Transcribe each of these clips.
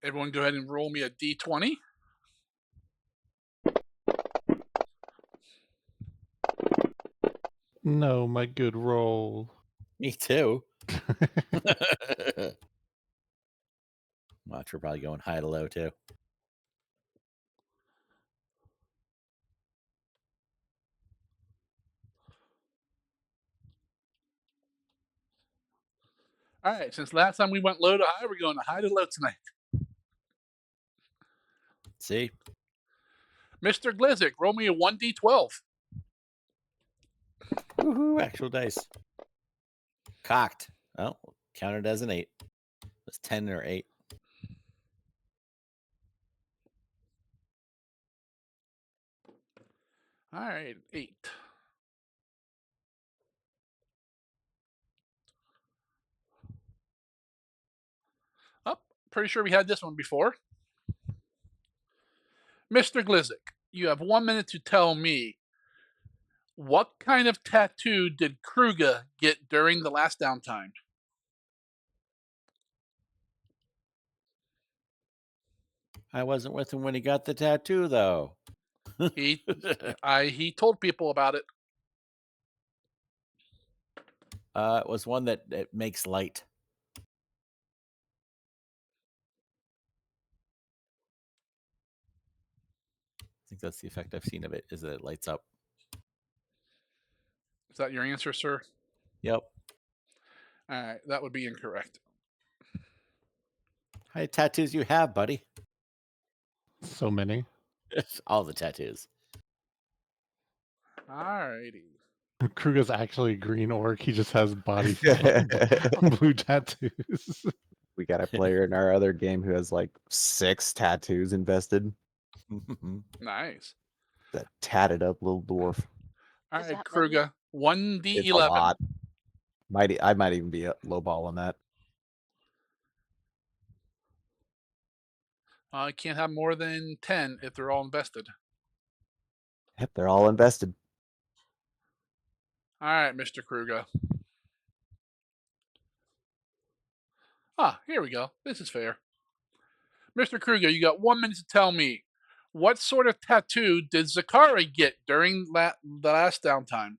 Everyone go ahead and roll me a d20. No, my good roll. Me too. Watch, we're probably going high to low too. All right, since last time we went low to high, we're going to high to low tonight. See? Mr. Glizzick, roll me a 1d12. Woohoo, actual dice. Cocked. Oh, counted as an 8. It's 10 or 8. All right, 8. Oh, pretty sure we had this one before. Mr. Glizzick, you have 1 minute to tell me what kind of tattoo did Kruger get during the last downtime? I wasn't with him when he got the tattoo, though. He told people about it. It was one that makes light. I think that's the effect I've seen of it, is that it lights up. Is that your answer, sir? Yep. All right, that would be incorrect. How many tattoos you have, buddy? So many. All the tattoos. All righty. Kruger's actually a green orc. He just has body blue tattoos. We got a player in our other game who has like 6 tattoos invested. Nice. That tatted up little dwarf. All Is right, that Kruger, It's a 1d11. lot. I might even be a low ball on that. I can't have more than 10 if they're all invested. Yep, they're all invested. All right, Mr. Kruger. Ah, here we go. This is fair. Mr. Kruger, you got 1 minute to tell me what sort of tattoo did Zakari get during the last downtime?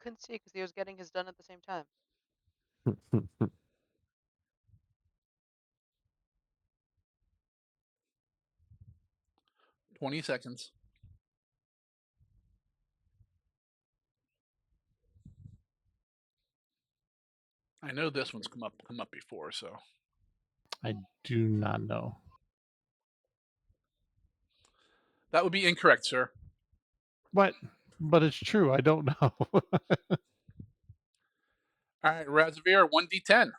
Couldn't see because he was getting his done at the same time. 20 seconds. I know this one's come up before, so I do not know. that would be incorrect, sir. What? But it's true. I don't know. All right, Razavir, 1d10.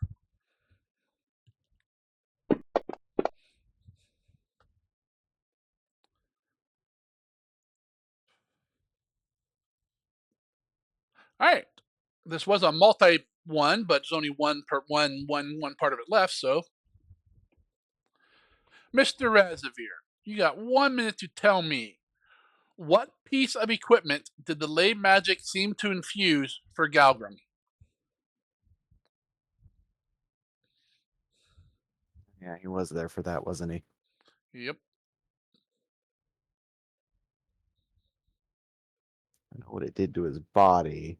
All right. This was a multi one, but there's only one part of it left, so Mr. Razavir, you got 1 minute to tell me what piece of equipment did the lay magic seem to infuse for Galgrim? Yeah, he was there for that, wasn't he? Yep. I know what it did to his body.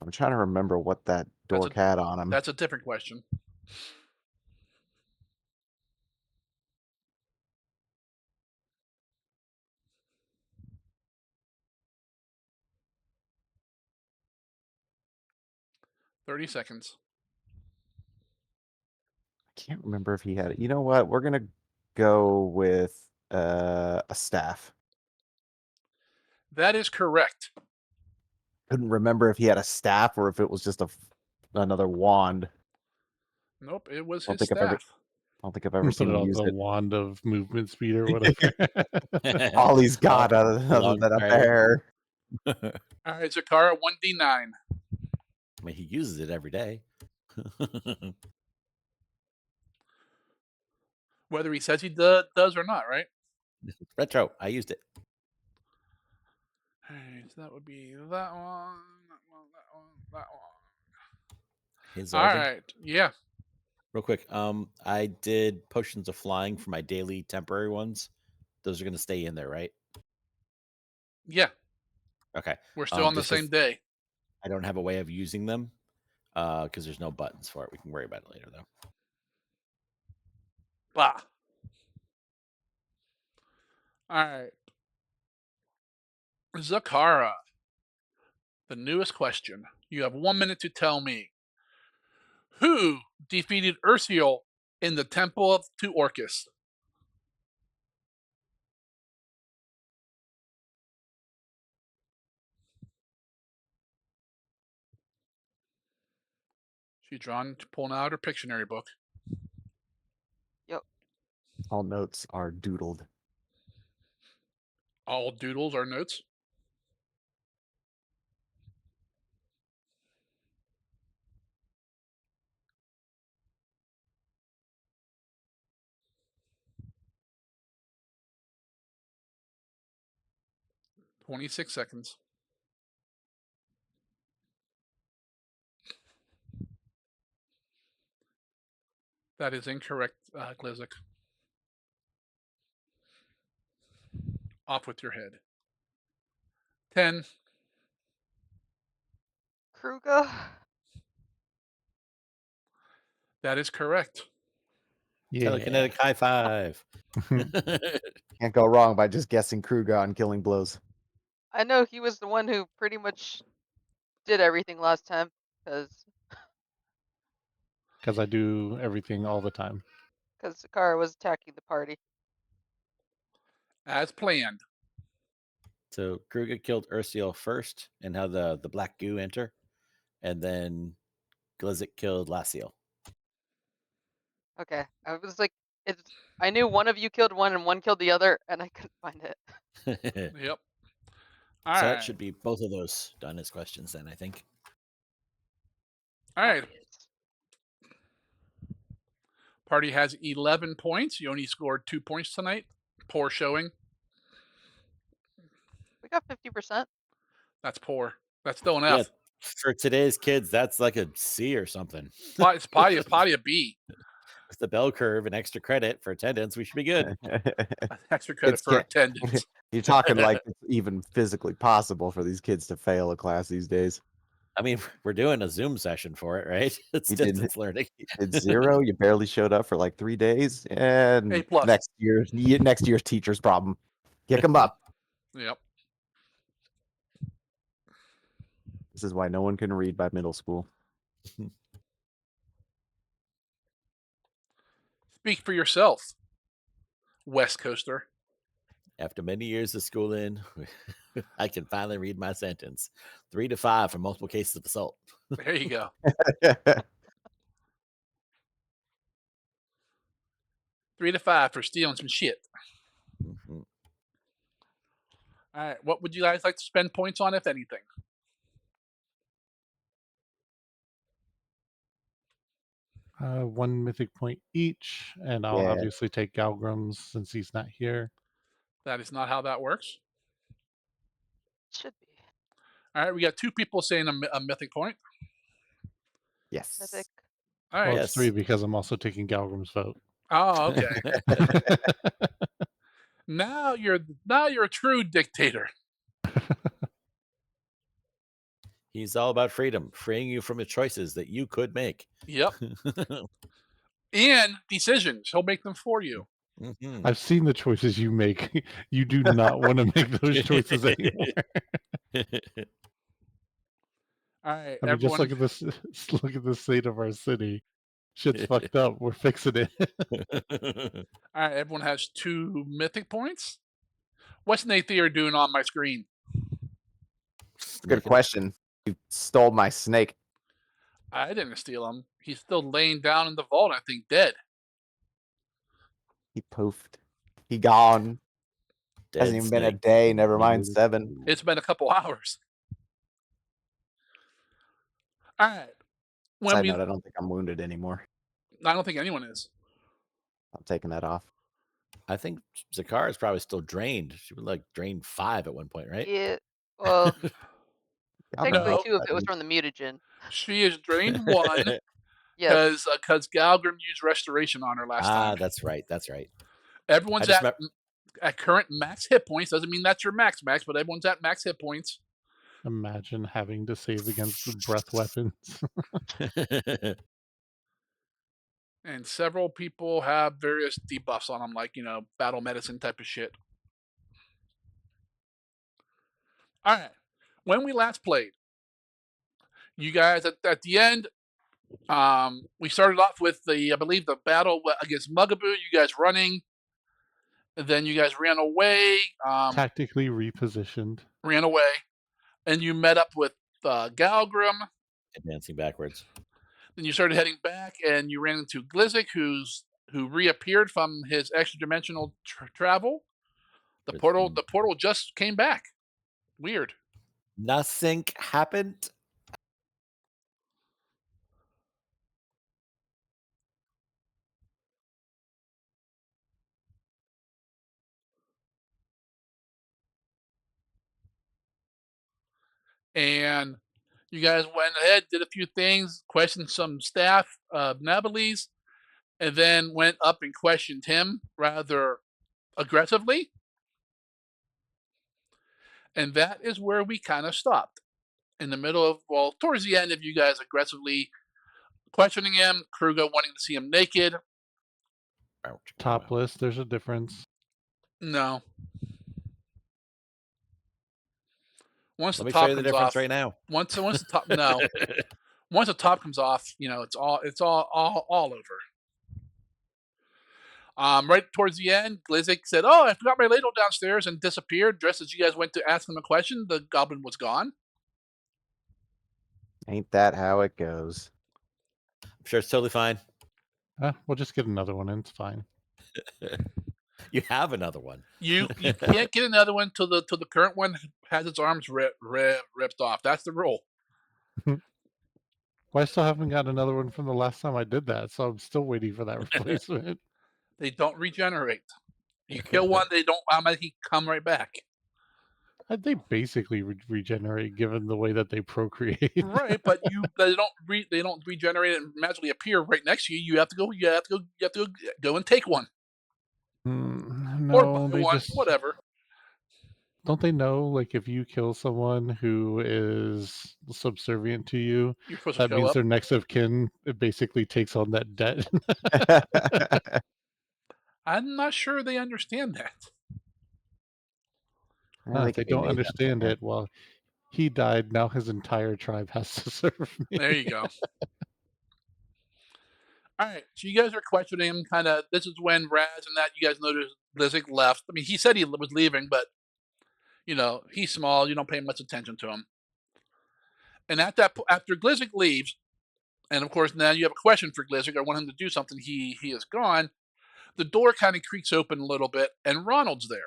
I'm trying to remember what that dork had on him. That's a different question. "30 seconds. I can't remember if he had it. You know what? We're gonna go with a staff. That is correct. Couldn't remember if he had a staff or if it was just another wand. Nope, it was I don't his think I've ever- staff. don't think I've ever Put seen it him on use the it. wand of movement speed or whatever. All he's got Oh, other long than a stride. bear. All right, Zakara 1d9. I mean, he uses it every day. Whether he says he does or not, right? Retro. I used it. All right, so that would be that one, that one, that one, that one. His All origin. right, yeah. Real quick. I did potions of flying for my daily temporary ones. Those are going to stay in there, right? Yeah, Okay. we're still on the Just same 'cause day. I don't have a way of using them, because there's no buttons for it. We can worry about it later, though. Blah. All right. Zakara, the newest question. You have 1 minute to tell me who defeated Ursiel in the Temple to Orcus. She's pulling out her Pictionary book. Yep. All notes are doodled. All doodles are notes. "26 seconds." That is incorrect, Glizik. Off with your head. 10. Kruga. That is correct. Yeah. Telekinetic high five. Can't go wrong by just guessing Kruger on killing blows. I know he was the one who pretty much did everything last time, because Because I do everything all the time. Sakara was attacking the party. As planned. So Kruger killed Ursiel first and how the black goo enter, and then Glizik killed Lassiel. Okay, I was like, I knew one of you killed one and one killed the other, and I couldn't find it. Yep. All So right. that should be both of those done as questions then, I think. All right. Nice. Party has 11 points. You only scored 2 points tonight. Poor showing. We got 50%. That's poor. That's still an Yeah, F. for today's kids, that's like a C or something. It's probably a B. With the bell curve and extra credit for attendance, we should be good. Extra credit Kids for can't- attendance. You're talking like it's even physically possible for these kids to fail a class these days. I mean, we're doing a Zoom session for it, right? It's You did- distance learning. It's 0. You barely showed up for like 3 days, and A plus. next year's teacher's problem. Kick them up. Yep. This is why no one can read by middle school. Speak for yourself, West Coaster. After many years of schooling, I can finally read my sentence. 3 to 5 for multiple cases of assault. There you go. 3 to 5 for stealing some shit. Mhm. All right. What would you guys like to spend points on, if anything? One mythic point each, and I'll Yeah. obviously take Galgrim's since he's not here. That is not how that works. Should be. All right. We got 2 people saying a mythic point. Yes. Mythic. All right. Well, Yes. it's 3 because I'm also taking Galgrim's vote. Oh, okay. Now you're a true dictator. He's all about freedom, freeing you from the choices that you could make. Yep. And decisions. He'll make them for you. Mhm. I've seen the choices you make. You do not want to make those choices anymore. All right. I mean, just Everyone. look at this. Look at the state of our city. Shit's fucked up. We're fixing it. All right. Everyone has 2 mythic points. What's Nathier doing on my screen? Good question. You stole my snake. I didn't steal him. He's still laying down in the vault, I think, dead. He poofed. He gone. Dead Hasn't even been a snake. day. Never mind 7. It's been a couple hours. All right. When Side we, note: I don't think I'm wounded anymore. I don't think anyone is. I'm taking that off. I think Zakara is probably still drained. She was like drained 5 at one point, right? Yeah. Well, I don't technically No. know. 2 if it was from the mutagen. She is drained 1 Yes. because Galgrim used restoration on her last time. That's right. That's right. Everyone's just at current max hit points. Doesn't mean that's your max, but everyone's at max hit points. Imagine having to save against the breath weapons. And several people have various debuffs on them, like, battle medicine type of shit. All right. When we last played, you guys at the end, we started off with I believe the battle against Mugaboo. You guys running, and then you guys ran away. Tactically repositioned. Ran away, and you met up with Galgrim. Advancing backwards. Then you started heading back, and you ran into Glizzik, who reappeared from his extra dimensional travel. The portal just came back. Weird. Nothing happened. And you guys went ahead, did a few things, questioned some staff of Nabilis, and then went up and questioned him rather aggressively. And that is where we kind of stopped. In the middle of, towards the end of you guys aggressively questioning him, Kruger wanting to see him naked. Topless, there's a difference. No. Once Let the me show top you the comes difference off, right now. once the top, no. Once the top comes off, it's all over. Right towards the end, Glizzik said, "Oh, I forgot my ladle downstairs," and disappeared. Just as you guys went to ask him a question, the goblin was gone. Ain't that how it goes? I'm sure it's totally fine. We'll just get another one in. It's fine. You have another one. You can't get another one till the current one has its arms ripped off. That's the rule. Well, I still haven't got another one from the last time I did that, so I'm still waiting for that replacement. They don't regenerate. You kill one, they don't automatically come right back. They basically regenerate, given the way that they procreate. Right, but they don't regenerate and magically appear right next to you. You have to go and take one. Or No, buy they one, just whatever. don't they know, like, if you kill someone who is subservient to you, You're supposed to that show means up. their next of kin, it basically takes on that debt. I'm not sure they understand that. If they don't understand it, well, he died, now his entire tribe has to serve me. There you go. All right, so you guys are questioning him. Kind of. This is when Raz and that you guys noticed Blizzik left. I mean, he said he was leaving, but he's small. You don't pay much attention to him. And after Glizzik leaves, and of course now you have a question for Glizzik. I want him to do something. He is gone. The door kind of creaks open a little bit, and Ronald's there.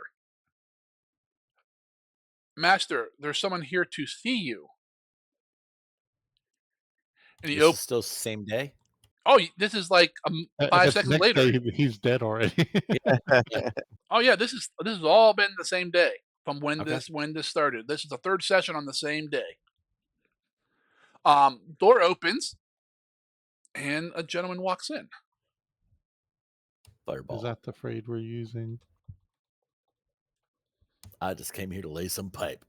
Master, there's someone here to see you. And This is still same day. Oh, this is like 5 seconds next later. day, he's dead already. Oh yeah, this has all been the same day from when Okay. this started. This is the third session on the same day. Door opens, and a gentleman walks in. Fireball. Is that the phrase we're using? I just came here to lay some pipe.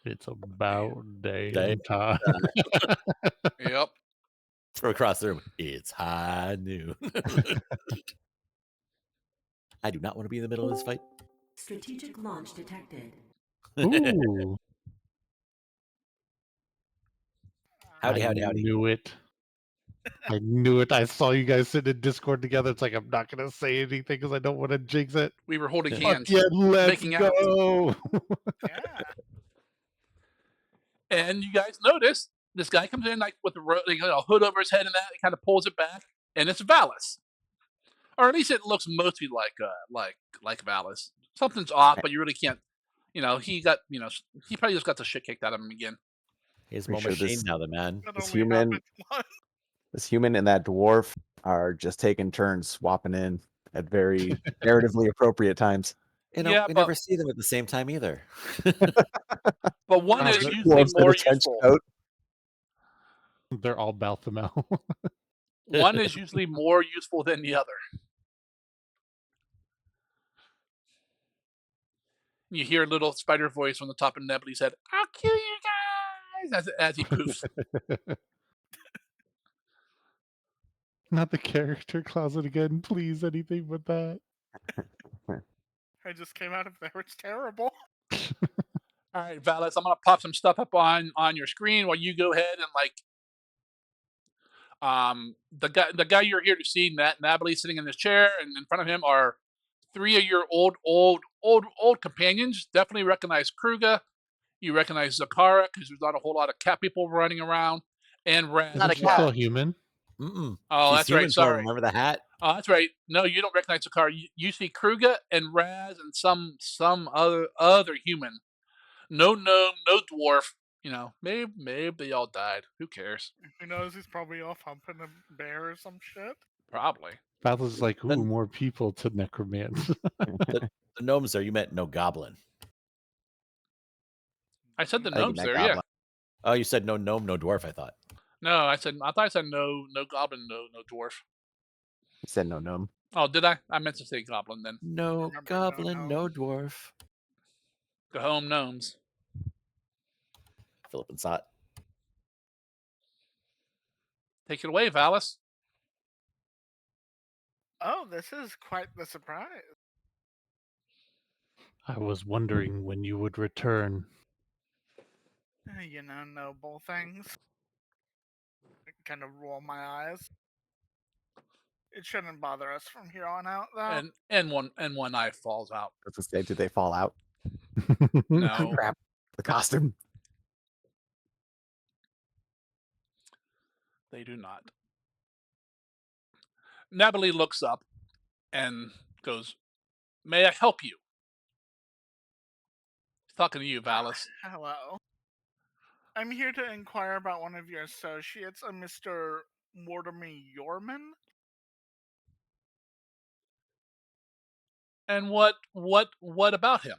It's about day Day and time. Yep. From across the room, it's high noon. I do not want to be in the middle of this fight. Strategic launch detected. Ooh. Howdy. I knew it. I knew it. I saw you guys sitting in Discord together. It's like, I'm not going to say anything because I don't want to jinx it. We were holding Fuck hands. Yeah, let's making out. go. Yeah. And you guys notice This guy comes in like with a hood over his head and that. He kind of pulls it back, and it's Valis, or at least it looks mostly like Valis. Something's off, but you really can't. He got he probably just got the shit kicked out of him again. He's Pretty more sure machine this- now, the man. That This only human- happened once. This human and that dwarf are just taking turns swapping in at very narratively appropriate times. You know, Yeah, we but- never see them at the same time either. But one is Robert usually Dwarves in a more trench useful. coat. They're all Balthamel. One is usually more useful than the other. You hear a little spider voice from the top of Nebly's head. I'll kill you guys as he poofs. Not the character closet again, please. Anything but that. I just came out of there. It's terrible. All right, Valis, I'm gonna pop some stuff up on your screen while you go ahead and the guy you're here to see, Nably, sitting in his chair, and in front of him are 3 of your old companions. Definitely recognize Kruga. You recognize Zakara because there's not a whole lot of cat people running around, and Raz. Not a Isn't she cat. still human? Mm-mm. Oh, She's that's right. human, so Sorry. remember the hat? Oh, that's right. No, you don't recognize Zakara. You see Kruga and Raz and some other human. No gnome, no dwarf. Maybe they all died. Who cares? Who knows? He's probably off humping a bear or some shit. Probably. Battle's like, ooh, Then- more people to necromance. The gnomes there, you meant no goblin. I said the I think gnomes that there. goblin. Yeah. Oh, you said no gnome, no dwarf, I thought. No, I thought I said no goblin, no dwarf. He said no gnome. Oh, did I? I meant to say goblin then. No Remember, no goblin, no gnome. dwarf. Go home gnomes. Philip and Sot. Take it away, Valis. Oh, this is quite the surprise. I was wondering when you would return. Noble things. I kind of roll my eyes. It shouldn't bother us from here on out, though. And one eye falls out. Let's just say, did they fall out? No. Crap. The costume. They do not. Nabali looks up and goes, "May I help you?" He's talking to you, Valis. Hello. I'm here to inquire about one of your associates, a Mr. Mortimer Yorman. And what about him?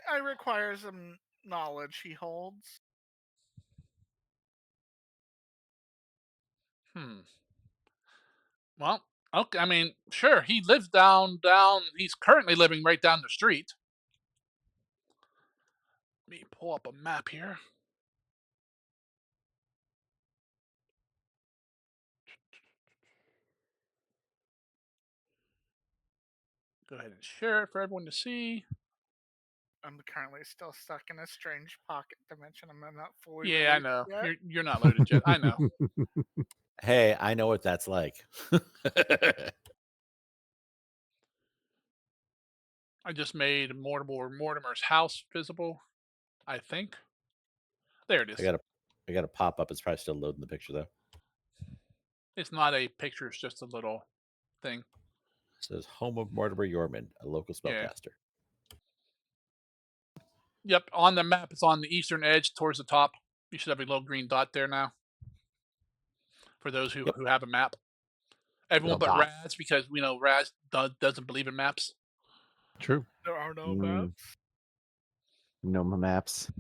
I require some knowledge he holds. Well, okay. I mean, sure. He lives down. He's currently living right down the street. Let me pull up a map here. Go ahead and share it for everyone to see. I'm currently still stuck in a strange pocket dimension. I'm not fully. Yeah, I released know. yet. You're not loaded yet. I know. Hey, I know what that's like. I just made Mortimer's house visible. I think. There it is. I got a pop up. It's probably still loading the picture though. It's not a picture. It's just a little thing. It says home of Mortimer Yorman, a local Yeah. spellcaster. Yep, on the map, it's on the eastern edge towards the top. You should have a little green dot there now. For those who have a map. Everyone Little but dot. Raz, because we know Raz doesn't believe in maps. True. There are no Mm. maps. Gnome maps.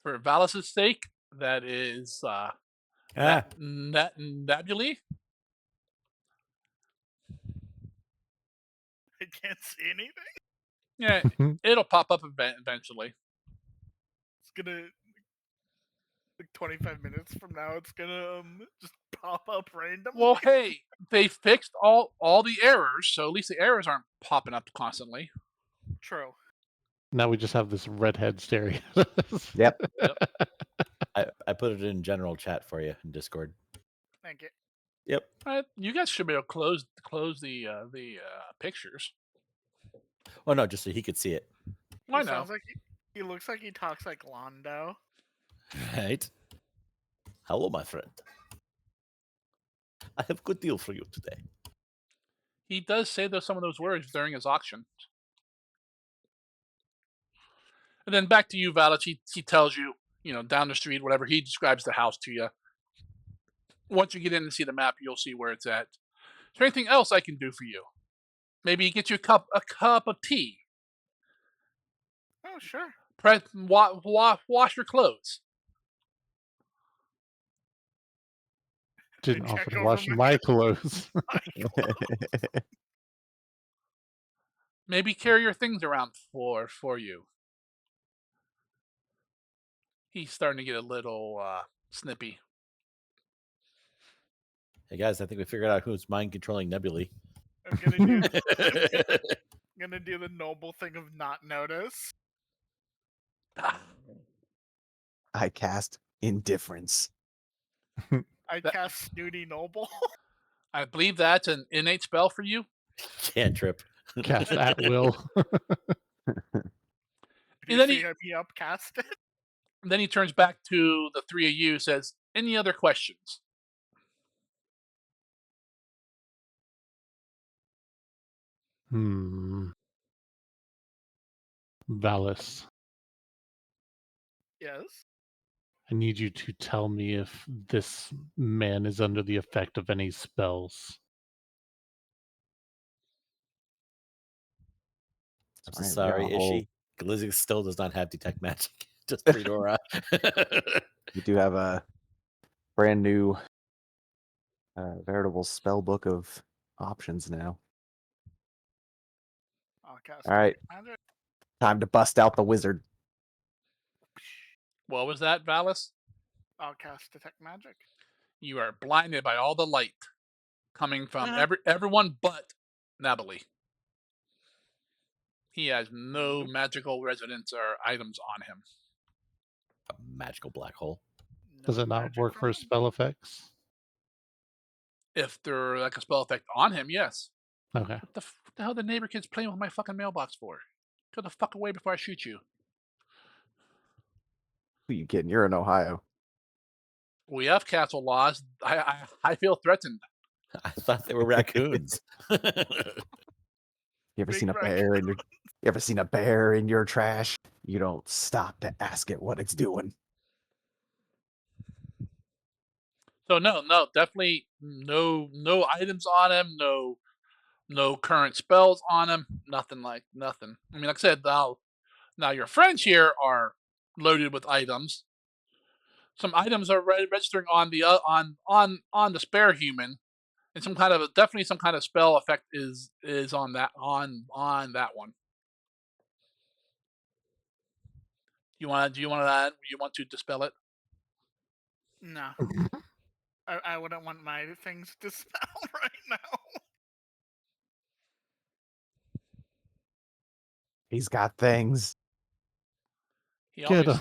For Valis' sake, that is Nabuli. I can't see anything. Yeah, it'll pop up eventually. It's gonna. Like 25 minutes from now, it's gonna just pop up randomly. Well, hey, they fixed all the errors, so at least the errors aren't popping up constantly. True. Now we just have this redhead staring at us. Yep. I put it in general chat for you in Discord. Thank you. Yep. You guys should be able to close the pictures. Oh no, just so he could see it. I He know. sounds like he looks like he talks like Londo. Right? Hello, my friend. I have a good deal for you today. He does say some of those words during his auction. And then back to you, Valich. He tells you, down the street, whatever. He describes the house to you. Once you get in and see the map, you'll see where it's at. Is there anything else I can do for you? Maybe get you a cup of tea. Oh, sure. Wash your clothes. Didn't I check offer to over wash my my clothes. Maybe carry your things around for you. He's starting to get a little snippy. Hey guys, I think we figured out who's mind controlling Nebulae. I'm gonna do the noble thing of not notice. I cast indifference. I That- cast Snooty Noble. I believe that's an innate spell for you. Cantrip. Cast at will. You And then see me upcast it? then he turns back to the three of you, says, "Any other questions?" Valis, Yes. I need you to tell me if this man is under the effect of any spells. I'm so Alright, we got sorry, a whole- Ishi. Glizzy still does not have detect magic. Just Freedora. We do have a brand new, veritable spell book of options now. I'll cast All right. Detect Magic. Time to bust out the wizard. What was that, Valis? I'll cast Detect Magic. You are blinded by all the light coming from everyone but Nabali. He has no magical residence or items on him. A magical black hole. Does No it not magic work from for him. spell effects? If they're like a spell effect on him, yes. Okay. What the hell the neighbor kid's playing with my fucking mailbox for? Go the fuck away before I shoot you. Who you kidding? You're in Ohio. We have castle laws. I feel threatened. I thought they were raccoons. You ever Big seen a bear in your? You ever seen a bear in your trash? You don't stop to ask it what it's doing. So no, definitely no items on him, no current spells on him, nothing. I mean, like I said, now your friends here are loaded with items. Some items are registering on the on the spare human, and definitely some kind of spell effect is on that that one. Do you want to dispel it? No. I wouldn't want my things to spell right now. He's got things. He Get always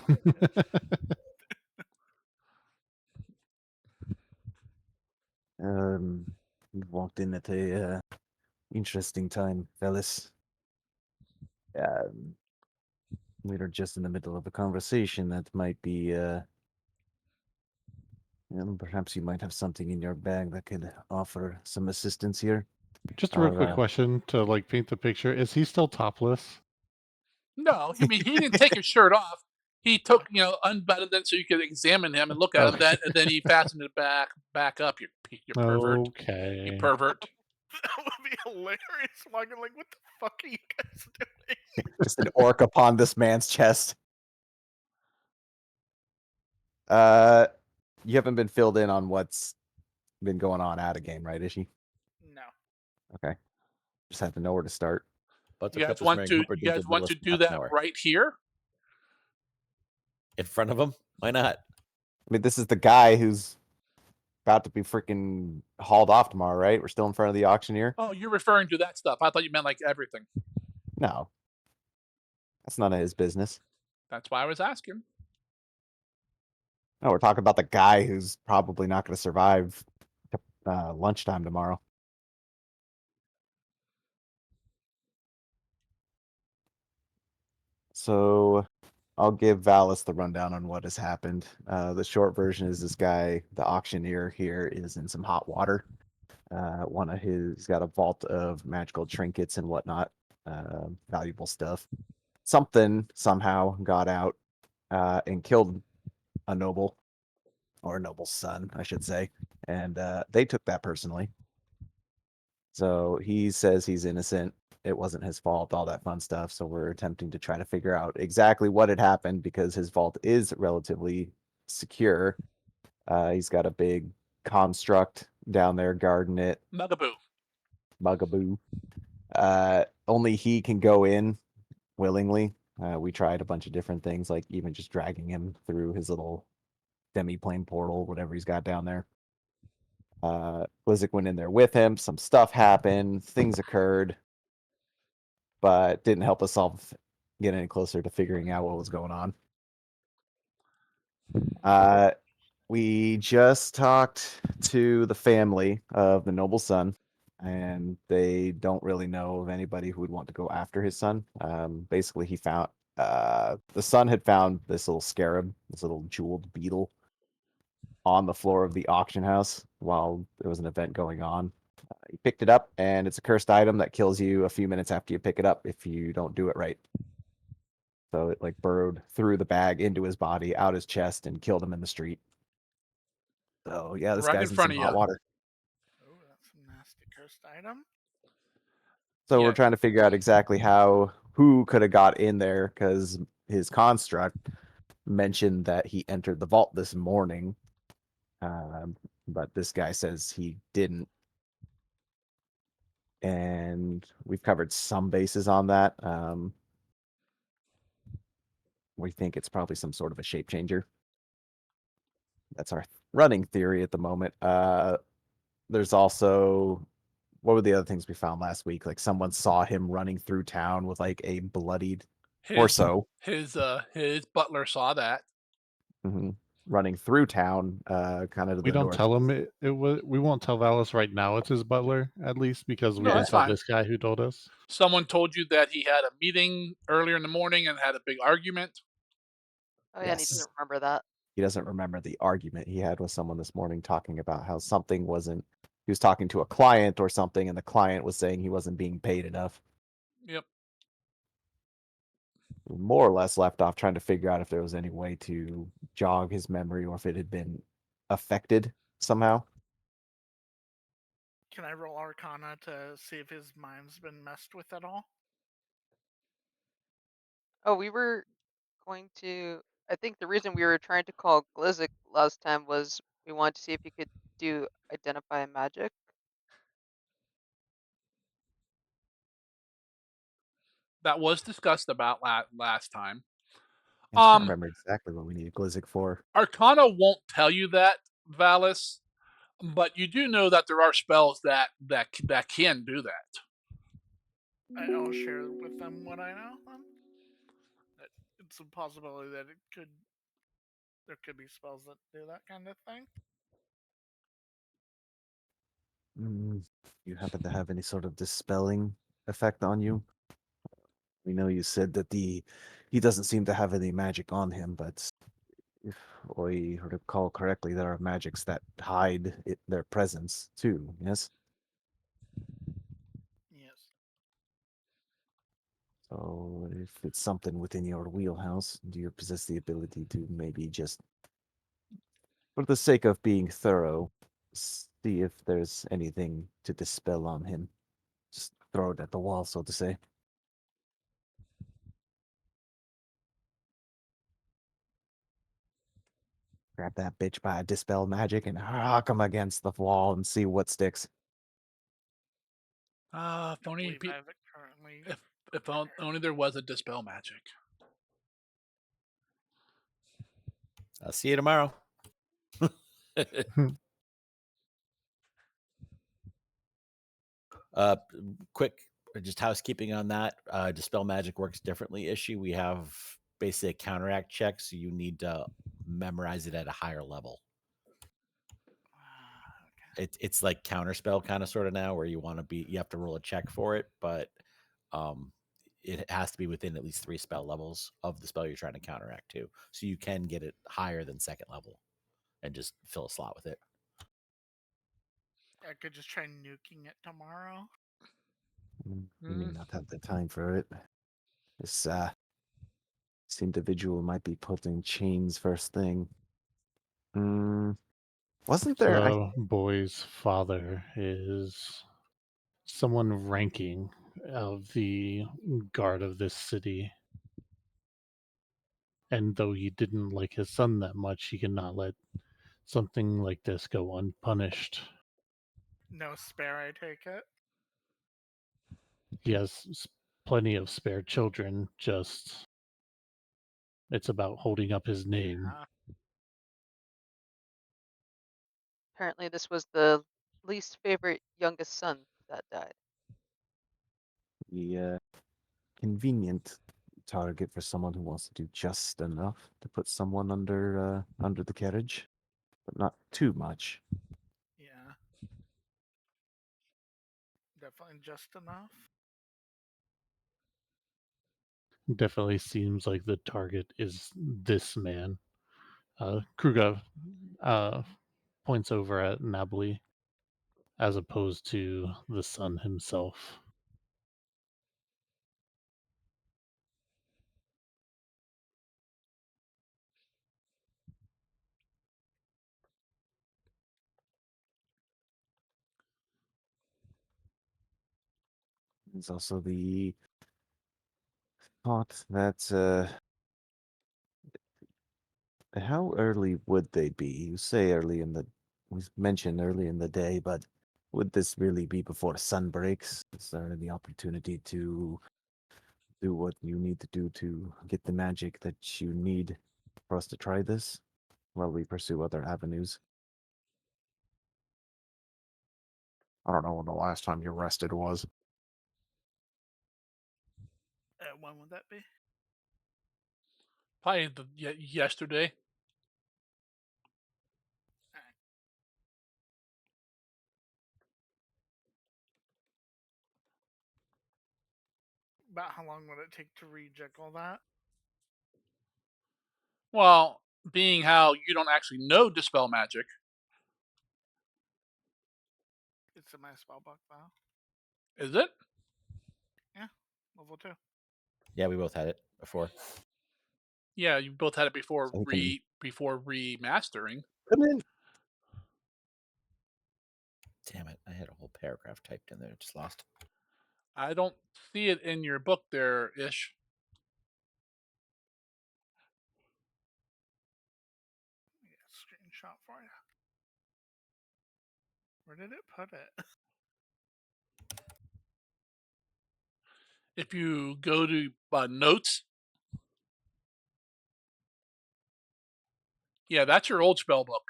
him. You walked in at a interesting time, fellas. We are just in the middle of a conversation that might be. Perhaps you might have something in your bag that could offer some assistance here. Just a real quick Our, question to paint the picture. Is he still topless? No. I mean, he didn't take his shirt off. He took unbuttoned it so you could examine him and look at him. Okay. Then he fastened it back up. You pervert. You Okay. pervert. That would be hilarious. Walking like, what the fuck are you guys doing? just an orc upon this man's chest. You haven't been filled in on what's been going on out of game, right, Ishi? No. Okay. Just have to know where to start. You guys want to do that right here? In front of him? Why not? I mean, this is the guy who's about to be freaking hauled off tomorrow, right? We're still in front of the auctioneer. Oh, you're referring to that stuff. I thought you meant like everything. No, that's none of his business. That's why I was asking. No, we're talking about the guy who's probably not going to survive lunchtime tomorrow. So I'll give Valis the rundown on what has happened. The short version is this guy, the auctioneer here, is in some hot water. He's got a vault of magical trinkets and whatnot, valuable stuff. Something somehow got out and killed a noble, or a noble's son, I should say, and they took that personally. So he says he's innocent. It wasn't his fault, all that fun stuff. So we're attempting to try to figure out exactly what had happened because his vault is relatively secure. He's got a big construct down there guarding it, Mugaboo. Mugaboo. Only he can go in willingly. We tried a bunch of different things, like even just dragging him through his little demi-plane portal, whatever he's got down there. Blizzak went in there with him. Some stuff happened. Things occurred, but didn't help us get any closer to figuring out what was going on. We just talked to the family of the noble son, and they don't really know of anybody who would want to go after his son. Basically, the son had found this little scarab, this little jeweled beetle, on the floor of the auction house while there was an event going on. He picked it up, and it's a cursed item that kills you a few minutes after you pick it up if you don't do it right. So it like burrowed through the bag into his body, out his chest, and killed him in the street. So yeah, this Right in guy's in front some of hot you. water. Oh, that's a nasty cursed item. So we're Yeah. trying to figure out exactly who could have got in there because his construct mentioned that he entered the vault this morning, but this guy says he didn't. And we've covered some bases on that. We think it's probably some sort of a shape changer. That's our running theory at the moment. There's also, what were the other things we found last week? Like someone saw him running through town with like a bloodied torso. His butler saw that. Running through town, kind of to We the don't north. tell him it was. We won't tell Valis right now it's his butler, at least because we No, didn't that's tell fine. this guy who told us. Someone told you that he had a meeting earlier in the morning and had a big argument. Oh yeah, and he Yes. doesn't remember that. He doesn't remember the argument he had with someone this morning talking about how something wasn't, he was talking to a client or something, and the client was saying he wasn't being paid enough. Yep. More or less left off trying to figure out if there was any way to jog his memory or if it had been affected somehow. Can I roll Arcana to see if his mind's been messed with at all? Oh, we were going to. I think the reason we were trying to call Glizzik last time was we wanted to see if he could do identify magic. That was discussed about last time. I can't remember exactly what we needed Glizzik for. Arcana won't tell you that, Valis, but you do know that there are spells that can do that. I'll share with them what I know. Then. It's a possibility that there could be spells that do that kind of thing. You happen to have any sort of dispelling effect on you? We know you said that he doesn't seem to have any magic on him, but if I recall correctly, there are magics that hide their presence too. Yes. Yes. So if it's something within your wheelhouse, do you possess the ability to maybe just, for the sake of being thorough, see if there's anything to dispel on him? Just throw it at the wall, so to say. Grab that bitch by dispel magic and huck him against the wall and see what sticks. If I only believe I have it currently. if only there was a dispel magic. I'll see you tomorrow. Quick, just housekeeping on that. Dispel magic works differently. Issue we have basically a counteract check, so you need to memorize it at a higher level. Okay. It's like counterspell kind of sort of now, where you have to roll a check for it, but it has to be within at least 3 spell levels of the spell you're trying to counteract too. So you can get it higher than 2nd level and just fill a slot with it. I could just try nuking it tomorrow. We may not have the time for it. This individual might be putting chains first thing. Wasn't there? The boy's father is someone ranking of the guard of this city. And though he didn't like his son that much, he cannot let something like this go unpunished. No spare, I take it. He has plenty of spare children, just it's about holding up his name. Yeah. Apparently, this was the least favorite youngest son that died. The convenient target for someone who wants to do just enough to put someone under the carriage, but not too much. Yeah. Definitely just enough. Definitely seems like the target is this man. Kruga points over at Nabli as opposed to the son himself. There's also the thought that how early would they be? You say early in the we mentioned early in the day, but would this really be before sun breaks? Is there any opportunity to do what you need to do to get the magic that you need for us to try this while we pursue other avenues? I don't know when the last time you rested was. When would that be? Probably yesterday. About how long would it take to reject all that? Well, being how you don't actually know dispel magic, It's in my spell book though. is it? Yeah, level 2. Yeah, we both had it before. Yeah, you both had it before So we can before remastering. come in. Damn it! I had a whole paragraph typed in there. Just lost. I don't see it in your book there, Ish. Yeah, screenshot for you. Where did it put it? If you go to notes, yeah, that's your old spell book.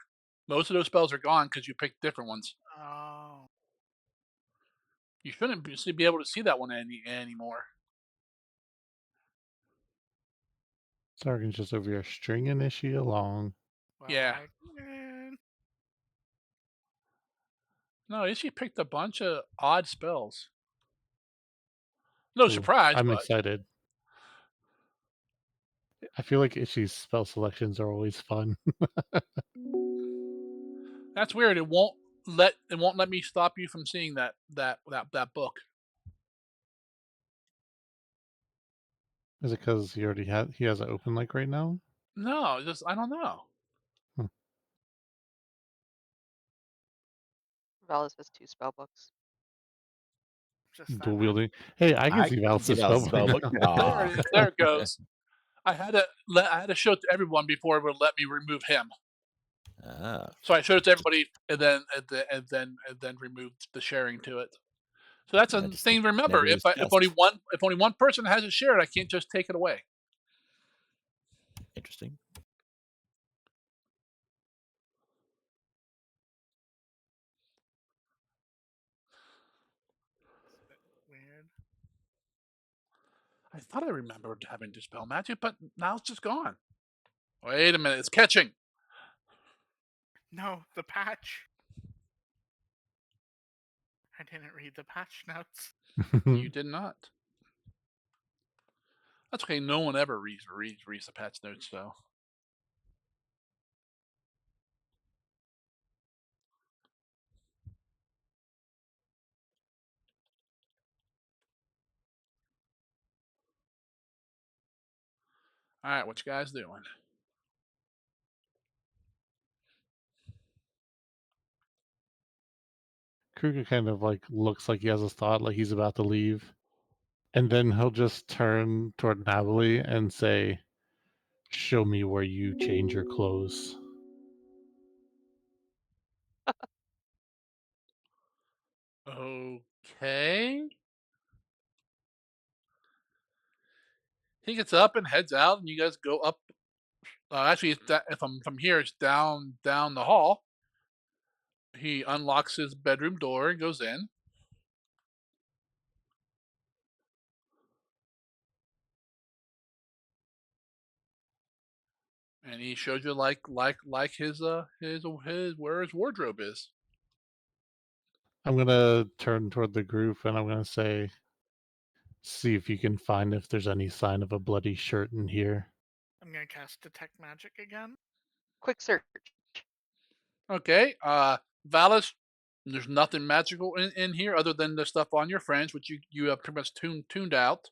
Most of those spells are gone because you picked different ones. Oh, You shouldn't be able to see that one anymore. Sargon's just over here stringing this shit along. well, Yeah. I can. No, Ishi picked a bunch of odd spells. No Ooh, surprise, I'm but excited. I feel like Ishi's spell selections are always fun. that's weird. It won't let me stop you from seeing that book. Is it because he has it open like right now? No, just I don't know. Valis has 2 spell books. Just that Dual much. wielding. Hey, I can I see can see Val's Val's spell book spellbook. now. There it is. There it goes. I had to show it to everyone before it would let me remove him. Ah, So I showed it to everybody and then removed the sharing to it. So that's a I just thing to remember. never If used test. if only one person has it shared, I can't just take it away. Interesting. Weird. I thought I remembered having dispel magic, but now it's just gone. Wait a minute, it's catching. No, the patch. I didn't read the patch notes. You did not. That's okay. No one ever reads the patch notes, though. All right, what you guys doing? Kruger kind of like looks like he has a thought, like he's about to leave, and then he'll just turn toward Natalie and say, "Show me where you change your clothes." Okay. He gets up and heads out, and you guys go up. Actually, if I'm from here, it's down the hall. He unlocks his bedroom door and goes in. And he shows you like his where his wardrobe is. I'm gonna turn toward the group and I'm gonna say, "See if you can find if there's any sign of a bloody shirt in here." I'm gonna cast detect magic again. Quick search. Okay. Valis, there's nothing magical in here other than the stuff on your friends, which you have pretty much tuned out.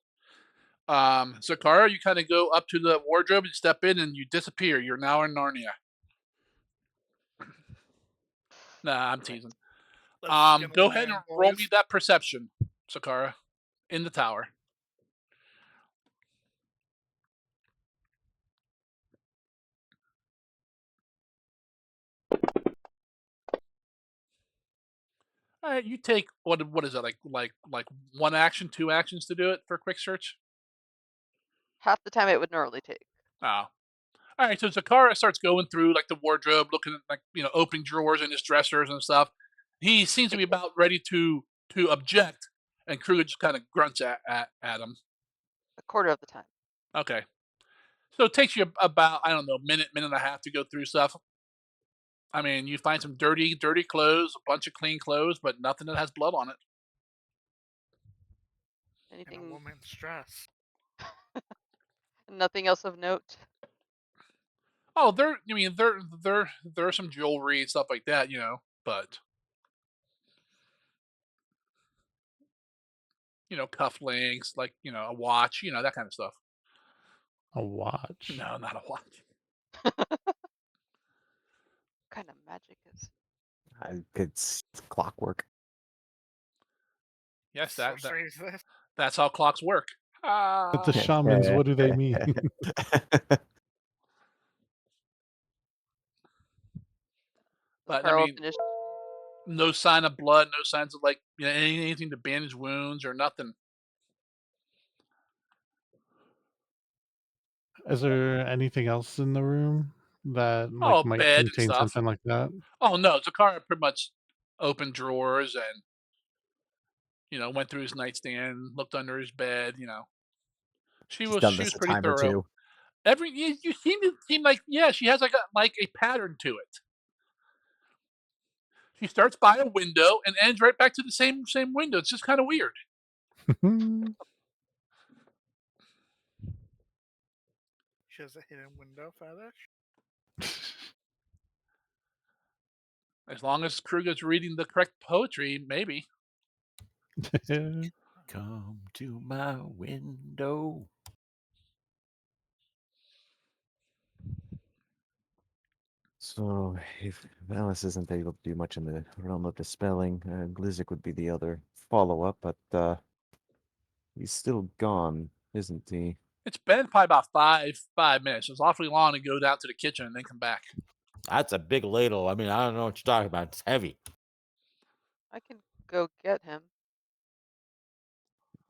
Zakara, you kind of go up to the wardrobe and step in, and you disappear. You're now in Narnia. Nah, I'm Right. teasing. Let's skin Go the ahead and man, roll me boys. that perception, Sakara, in the tower. All right, you take what is it like one action, two actions to do it for a quick search? Half the time it would normally take. Oh. All right, so Zakara starts going through like the wardrobe, looking at like opening drawers in his dressers and stuff. He seems to be about ready to object, and Kruger just kind of grunts at him. A quarter of the time. Okay, so it takes you about I don't know minute and a half to go through stuff. I mean, you find some dirty clothes, a bunch of clean clothes, but nothing that has blood on it. In a Anything? woman's dress. Nothing else of note. Oh, there's some jewelry and stuff like that, but cufflinks, like a watch, that kind of stuff. A watch. No, not a watch. What kind of magic is? It's clockwork. Yes, Sorcery is this? that's how clocks work. But the Ah, shamans, what do they mean? but I Zakara will mean, finish. no sign of blood, no signs of like anything to bandage wounds or nothing. Is there anything else in the room that like Oh, might bed and contain stuff. something like that? Oh no, Zakara pretty much opened drawers and went through his nightstand, looked under his bed. She She's was done she this was a pretty time or thorough. two. You seem like yeah, she has like a pattern to it. She starts by a window and ends right back to the same window. It's just kind of weird. She has a hidden window fetish. As long as Kruger's reading the correct poetry, maybe. Come to my window. So if Valis isn't able to do much in the realm of dispelling, Glizik would be the other follow-up, but he's still gone, isn't he? It's been probably about five minutes. It's awfully long to go down to the kitchen and then come back. That's a big ladle. I mean, I don't know what you're talking about. It's heavy. I can go get him.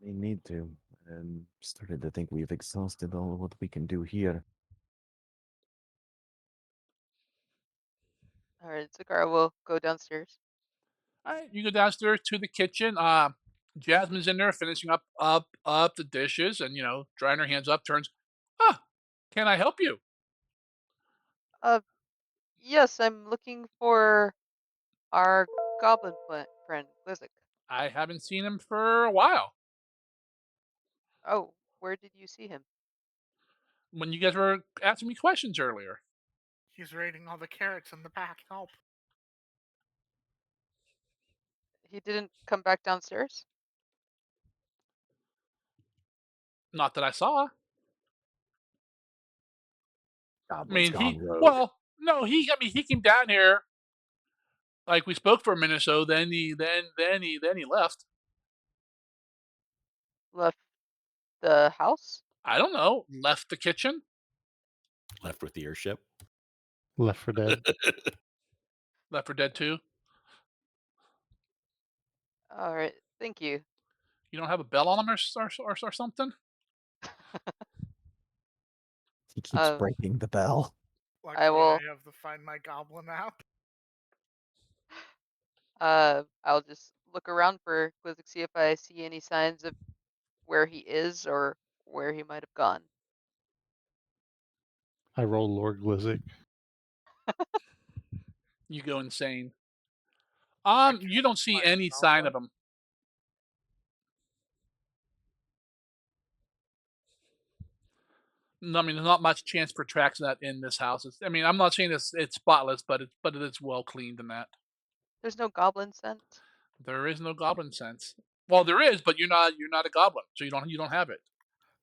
We need to. And started to think we've exhausted all of what we can do here. All right, Zakara will go downstairs. All right, you go downstairs to the kitchen. Jasmine's in there finishing up the dishes and drying her hands up. Turns, ah, can I help you? Uh, yes, I'm looking for our goblin friend, Glizik. I haven't seen him for a while. Oh, where did you see him? when you guys were asking me questions earlier. He's raiding all the carrots in the back. Help. He didn't come back downstairs? Not that I saw. I Goblin's mean, gone he rogue. well, no, he came down here. Like we spoke for a minute or so. Then he left. Left the house? I don't know. Left the kitchen. Left with the airship. Left for Dead. Left for Dead 2. All right. Thank you. You don't have a bell on him or something? He keeps Uh, breaking the bell. Luckily, I will. have the Find My Goblin app. I'll just look around for Quizzic, see if I see any signs of where he is or where he might have gone. I roll Lord Glizzic. You go insane. I You can't don't see find any sign of Goblin. him. No, I mean, there's not much chance for tracks in this house. I mean, I'm not saying it's spotless, but it is well cleaned in that. There's no goblin scent. There is no goblin sense. Well, there is, but you're not a goblin, so you don't have it.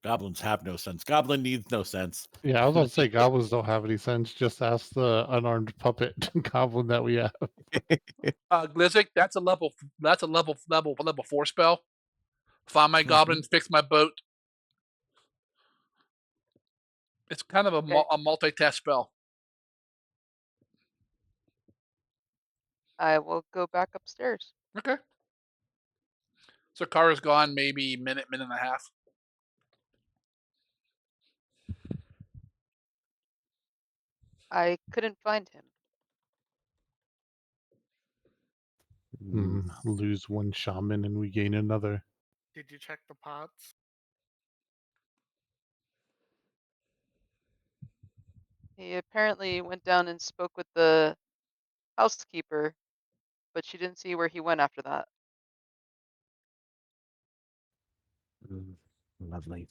Goblins have no sense. Goblin needs no sense. Yeah, I was about to say goblins don't have any sense. Just ask the unarmed puppet goblin that we have. Glizzic, that's a level 4 spell. Find my goblin, fix my boat. It's kind of Okay. a multitask spell. I will go back upstairs. Okay. So Kara's gone maybe minute and a half. I couldn't find him. Lose one shaman and we gain another. Did you check the pods? He apparently went down and spoke with the housekeeper, but she didn't see where he went after that. Lovely.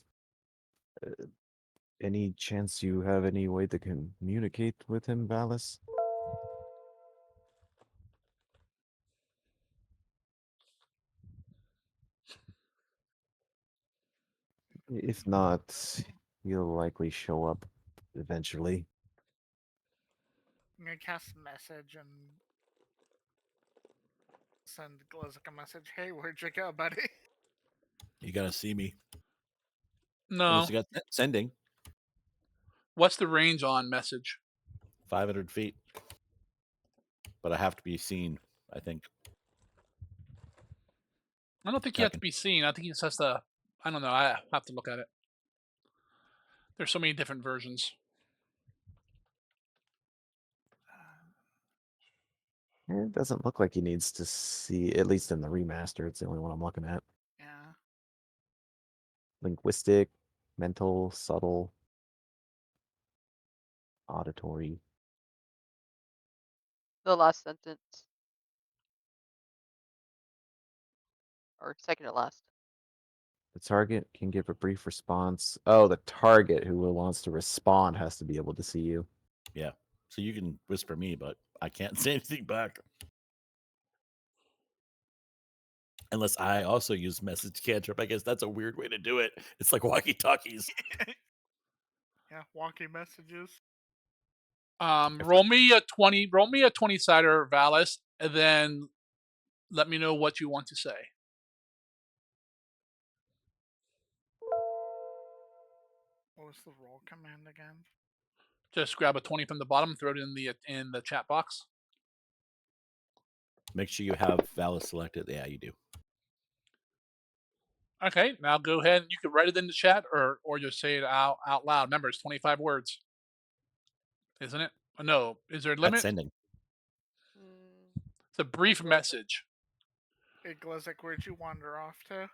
Any chance you have any way to communicate with him, Valis? If not, he'll likely show up eventually. I'm gonna cast a message and send Glizzic a message. Hey, where'd you go, buddy? You gotta see me. No. Unless you got sending What's the range on message? 500 feet. But I have to be seen, I think. I don't think you have to be seen. I think he just has to. I don't know. I have to look at it. There's so many different versions. It doesn't look like he needs to see, at least in the remaster. It's the only one I'm looking at. Yeah. Linguistic, mental, subtle, auditory. The last sentence. Or second to last. The target can give a brief response. Oh, the target who wants to respond has to be able to see you. Yeah. So you can whisper me, but I can't say anything back. Unless I also use message cantrip. I guess that's a weird way to do it. It's like walkie-talkies. Yeah, walkie messages. Roll me a 20. Roll me a 20-sider, Valis, and then let me know what you want to say. What was the roll command again? Just grab a 20 from the bottom, throw it in the chat box. Make sure you have Valis selected. Yeah, you do. Okay, now go ahead and you can write it in the chat or just say it out loud. Remember, it's 25 words, isn't it? No, is there a That's limit? sending. It's a brief message. Hey, Glizzic, where'd you wander off to?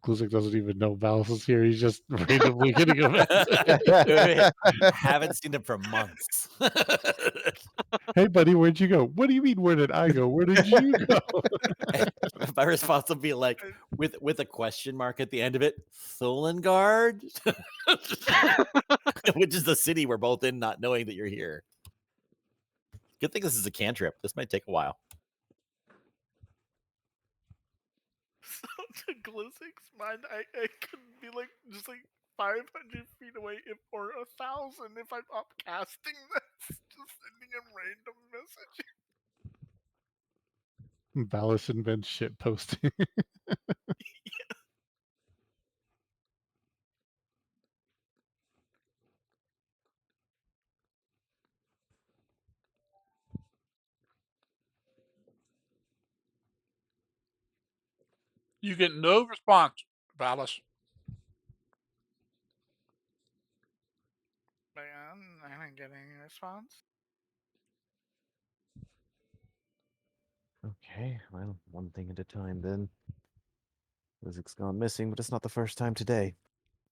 Glizik doesn't even know Valis is here. He's just randomly getting a message. Haven't seen him for months. Hey, buddy, where'd you go? What do you mean, where did I go? Where did you go? My response will be like, with a question mark at the end of it, Thulengard? Which is the city we're both in, not knowing that you're here. Good thing this is a cantrip. This might take a while. So to Glizzik's mind, I could be like just like 500 feet away or 1,000 if I'm upcasting this, just sending him random messages. Valis invents shit posting. You get no response, Valis. Man, I didn't get any response. Okay, well, one thing at a time then. Lizik's gone missing, but it's not the first time today.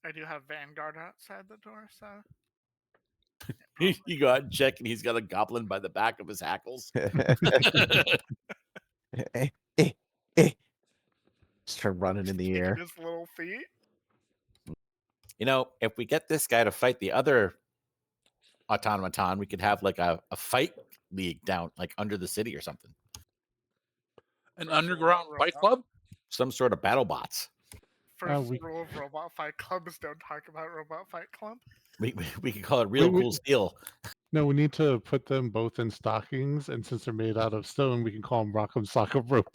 I do have Vanguard outside the door, so You go out and check, and he's got a goblin by the back of his hackles. Eh, eh, eh. Just start running in the kicking air. his little feet. You know, if we get this guy to fight the other automaton, we could have like a fight league down like under the city or something. An First underground rule of fight Robot- club? Some sort of battle bots. First we- rule of Robot Fight Club is don't talk about Robot Fight Club. We could call it real Wait, cool steel. No, we need to put them both in stockings, and since they're made out of stone, we can call them Rock'em Sock'em Robot.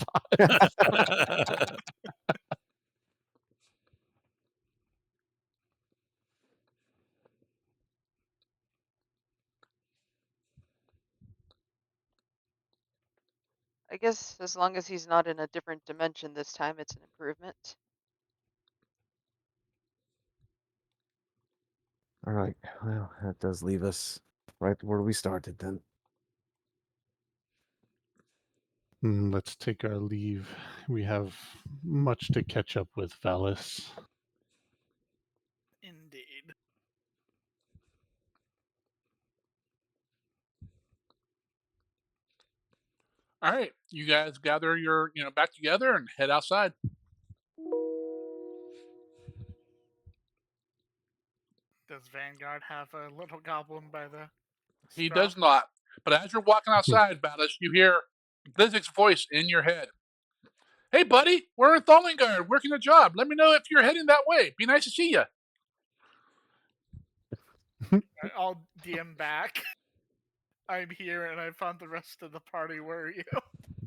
I guess as long as he's not in a different dimension this time, it's an improvement. All right, well, that does leave us right where we started then. Let's take our leave. We have much to catch up with, Valis. Indeed. All right, you guys gather your, back together and head outside. Does Vanguard have a little goblin by the He straw? does not. But as you're walking outside, Valis, you hear Glizzik's voice in your head. Hey, buddy, we're in Thulengard, working a job. Let me know if you're heading that way. Be nice to see you. I'll DM back. I'm here and I found the rest of the party. Where are you?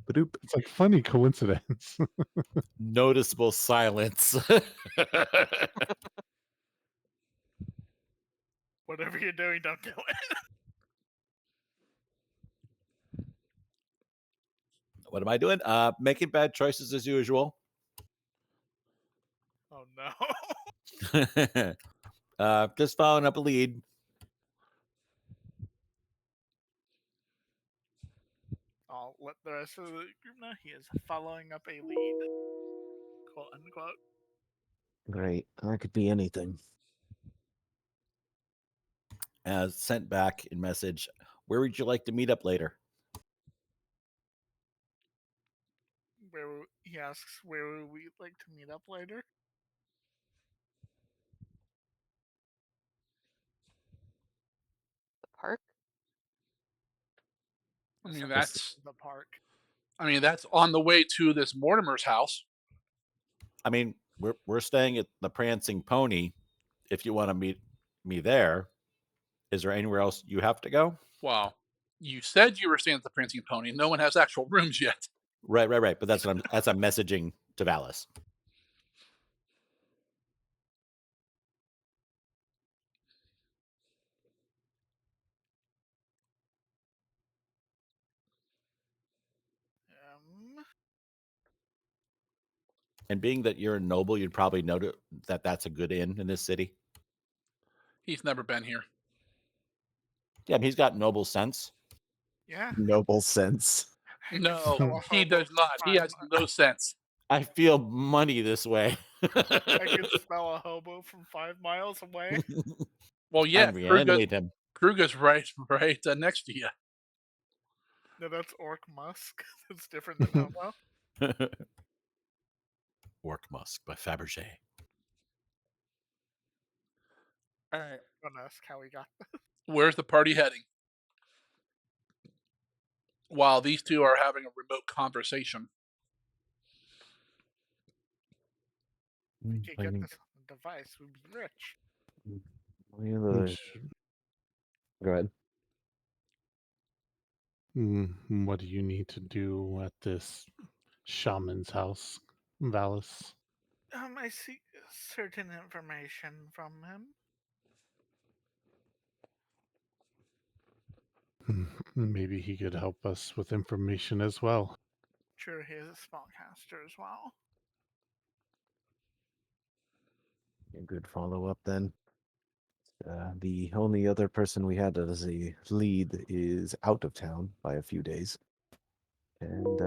Badoop. It's like funny coincidence. Noticeable silence. Whatever you're doing, don't do it. What am I doing? Making bad choices as usual. Oh no. Just following up a lead. I'll let the rest of the group know he is following up a lead. Quote unquote. Great. That could be anything. As sent back in message, where would you like to meet up later? He asks where would we like to meet up later? The park? I mean, Something that's the park. that's on the way to this Mortimer's house. I mean, we're staying at the Prancing Pony. If you want to meet me there, is there anywhere else you have to go? Wow. You said you were staying at the Prancing Pony. No one has actual rooms yet. Right. But that's what I'm messaging to Valis. And being that you're a noble, you'd probably know that that's a good inn in this city. He's never been here. Yeah, he's got noble sense. Yeah. Noble sense. No, he does not. He has no sense. I feel money this way. I can smell a hobo from 5 miles away. Well, yeah, And reanimate him. Kruger's right next to you. No, that's Orc Musk. That's different than hobo. Orc Musk by Fabergé. All right. Don't ask how he got. Where's the party heading? While these two are having a remote conversation. We could get this device. We'd be rich. Go ahead. What do you need to do at this shaman's house, Valis? I seek certain information from him. Maybe he could help us with information as well. Sure, he is a spellcaster as well. A good follow up then. The only other person we had as a lead is out of town by a few days. And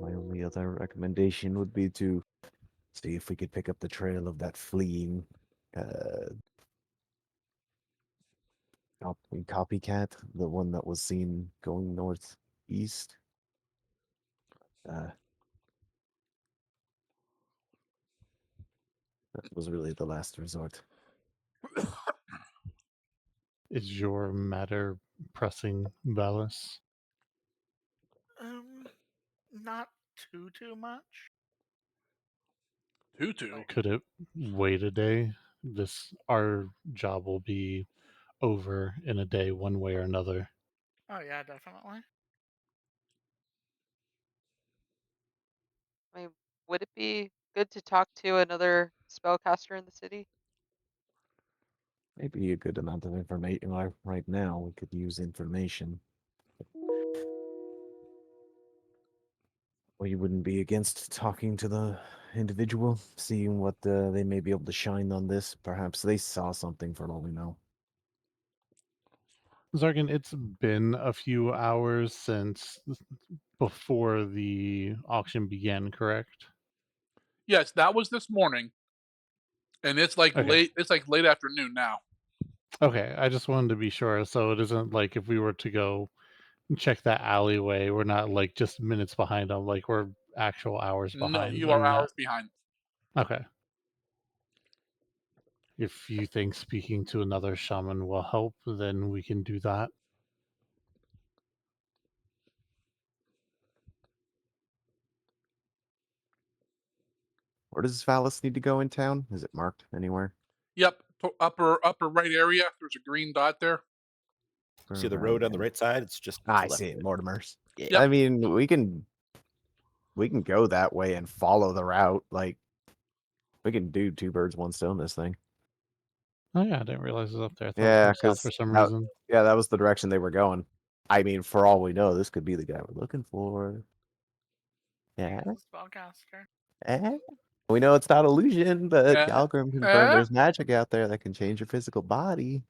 my only other recommendation would be to see if we could pick up the trail of that fleeing copycat, the one that was seen going northeast. That was really the last resort. Is your matter pressing, Valis? Not too much. Tutu. Could it wait a day? Our job will be over in a day, one way or another. Oh yeah, definitely. I mean, would it be good to talk to another spellcaster in the city? Maybe a good amount of information. Right now, we could use information. Well, you wouldn't be against talking to the individual, seeing what they may be able to shine on this. Perhaps they saw something for all we know. Zargan, it's been a few hours since before the auction began, correct? Yes, that was this morning. And it's like Okay. late afternoon now. Okay, I just wanted to be sure. So it isn't like if we were to go check that alleyway, we're not like just minutes behind them, like we're actual hours No, behind you are in that. hours behind. Okay. If you think speaking to another shaman will help, then we can do that. Where does Valis need to go in town? Is it marked anywhere? Yep, upper right area. There's a green dot there. See the road on the right side? It's just I left see it, there. Mortimer's. Yeah. Yep. I mean, we can go that way and follow the route. Like, we can do two birds, one stone. This thing. Oh yeah, I didn't realize it was up there. I thought Yeah, it was south because for some reason. that was the direction they were going. I mean, for all we know, this could be the guy we're looking for. Yeah. He's a spellcaster. Eh? We know it's not illusion, but Eh? Galgrim confirmed Eh? there's magic out there that can change your physical body.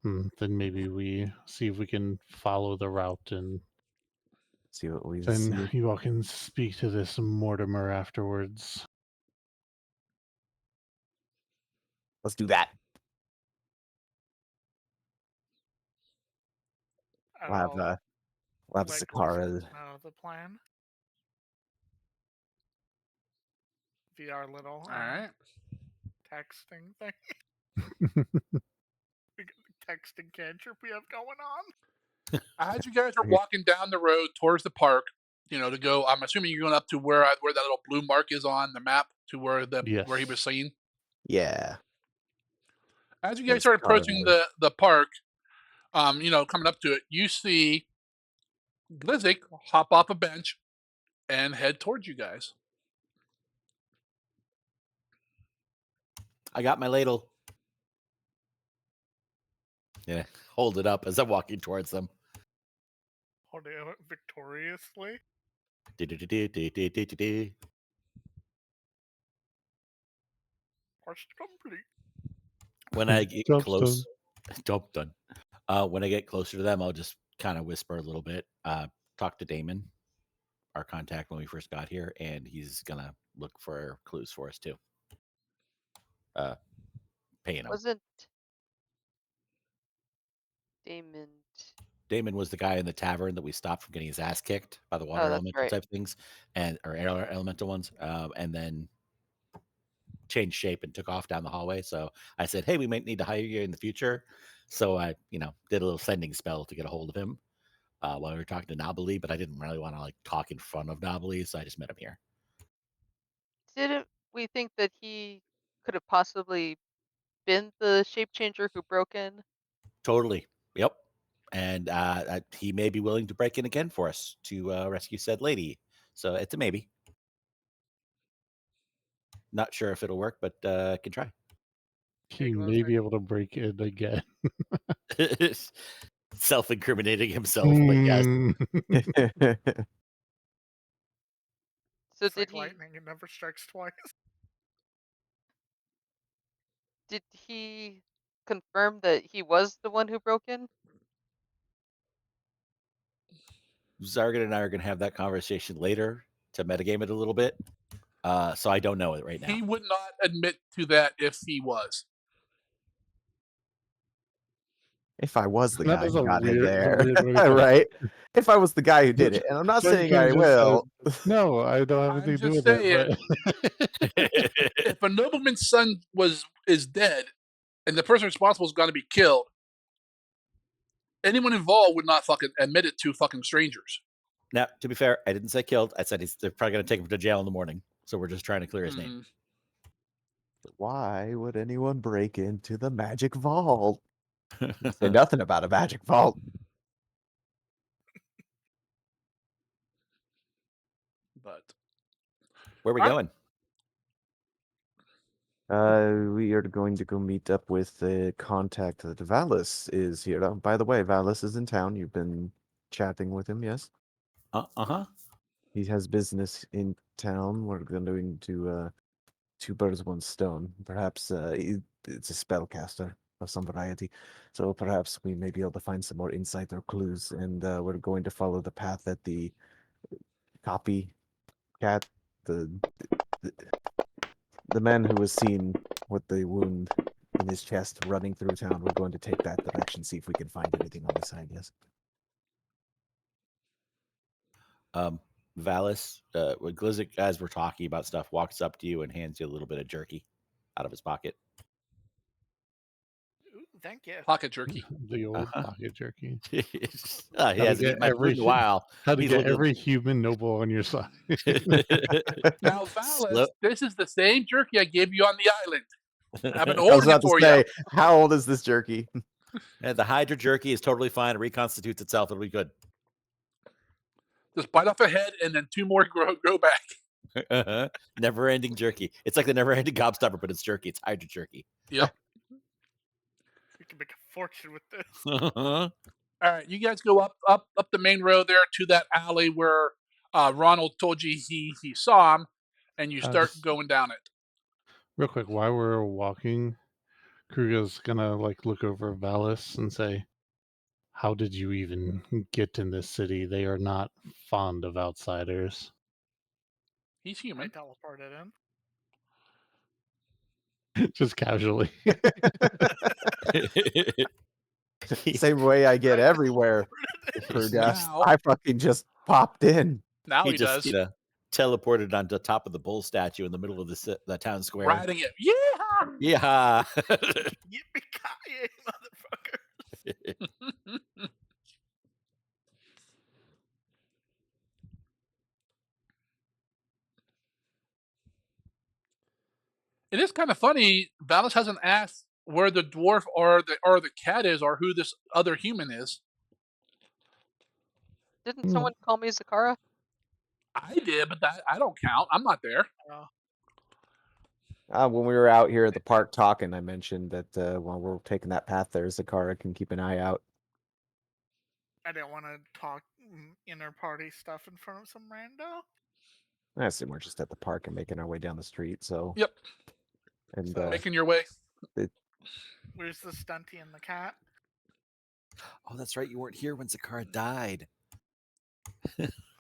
Then maybe we see if we can follow the route, and See what we then see. you all can speak to this Mortimer afterwards. Let's do that. We'll have I'll we'll have let Sakara. Glizzard know the plan via our little All right. texting thing. We got the texting cantrip we have going on. As you guys are Okay. walking down the road towards the park, to go. I'm assuming you're going up to where that little blue mark is on the map to where he was Yes. seen. Yeah. As you Yeah, guys start Sakara approaching knows. the park, coming up to it, you see Glizzik hop off a bench and head towards you guys. I got my ladle. Yeah, hold it up as I'm walking towards them. Holding it victoriously. Do-do-do-do-do-do-do-do. Horse complete. When I get Job's close, job done. When I get closer to them, I'll just kind of whisper a little bit. Talk to Damon. our contact when we first got here, and he's gonna look for clues for us too. Paying him. Wasn't Damon? Damon was the guy in the tavern that we stopped from getting his ass kicked by the water Oh, that's elemental right. type things, or elemental ones, and then changed shape and took off down the hallway. So I said, "Hey, we might need to hire you in the future." So I, did a little sending spell to get a hold of him while we were talking to Nabali, but I didn't really want to like talk in front of Nabali, so I just met him here. Didn't we think that he could have possibly been the shape changer who broke in? Totally. Yep. And he may be willing to break in again for us to rescue said lady. So it's a maybe. Not sure if it'll work, but can try. He may be able to break in again. Self-incriminating himself, but yes. Mm. So It's did like he? lightning; it never strikes twice. Did he confirm that he was the one who broke in? Zargan and I are going to have that conversation later to metagame it a little bit. So I don't know it right now. He would not admit to that if he was. If I was the That guy is who a got in weird there, way to go. right? If I was the guy who did it, and I'm not So you saying could I have just said, will. "No, I don't have I'm anything to do just with saying, it." if a nobleman's son is dead, and the person responsible is going to be killed, anyone involved would not fucking admit it to fucking strangers. Now, to be fair, I didn't say killed. I said they're probably going to take him to jail in the morning. So we're just trying to clear his name. Why would anyone break into the magic vault? Say nothing about a magic vault. But Where are we All right. going? We are going to go meet up with the contact that Valis is here. Oh, by the way, Valis is in town. You've been chatting with him, yes? Uh-huh. He has business in town. We're going to do two birds, one stone. Perhaps it's a spellcaster of some variety. So perhaps we may be able to find some more insight or clues. And we're going to follow the path that the copy cat, the, the the man who was seen with the wound in his chest running through town. We're going to take that direction, see if we can find anything on this side. Yes. Valis, when Glizik, as we're talking about stuff, walks up to you and hands you a little bit of jerky out of his pocket. Ooh, thank you. Pocket jerky. The old pocket jerky. He How to hasn't get eaten my food in a while. How to He's get looking every human noble on your side. Now, Valis, Slow- this is the same jerky I gave you on the island. I've been I was holding it about to for you. say, how old is this jerky? Yeah, the Hydra jerky is totally fine. It reconstitutes itself. It'll be good. Just bite off a head and then two more grow back. Never-ending jerky. It's like the never-ending gobstopper, but it's jerky. It's Hydra jerky. Yep. We can make a fortune with this. All right, you guys go up the main road there to that alley where Ronald told you he saw him, and you start Just going down it. real quick, while we're walking, Kruga's gonna like look over Valis and say, "How did you even get in this city? They are not fond of outsiders." He's I human. teleported in. Just casually. Same way I get I everywhere. teleported in. Now- I fucking just popped in. Now he he just, does. teleported on the top of the bull statue in the middle of the town square. Riding it. Yeah. Yeah. Yippee-ki-yay, motherfucker. It is kind of funny. Valis hasn't asked where the dwarf or the cat is, or who this other human is. Didn't someone call me Zakara? I did, but that I don't count. I'm not there. When we were out here at the park talking, I mentioned that while we're taking that path there, Zakara can keep an eye out. I didn't want to talk inner party stuff in front of some rando. I assume we're just at the park and making our way down the street. So Yep. and So- Making your way. Where's the stunty and the cat? Oh, that's right. You weren't here when Zakara died.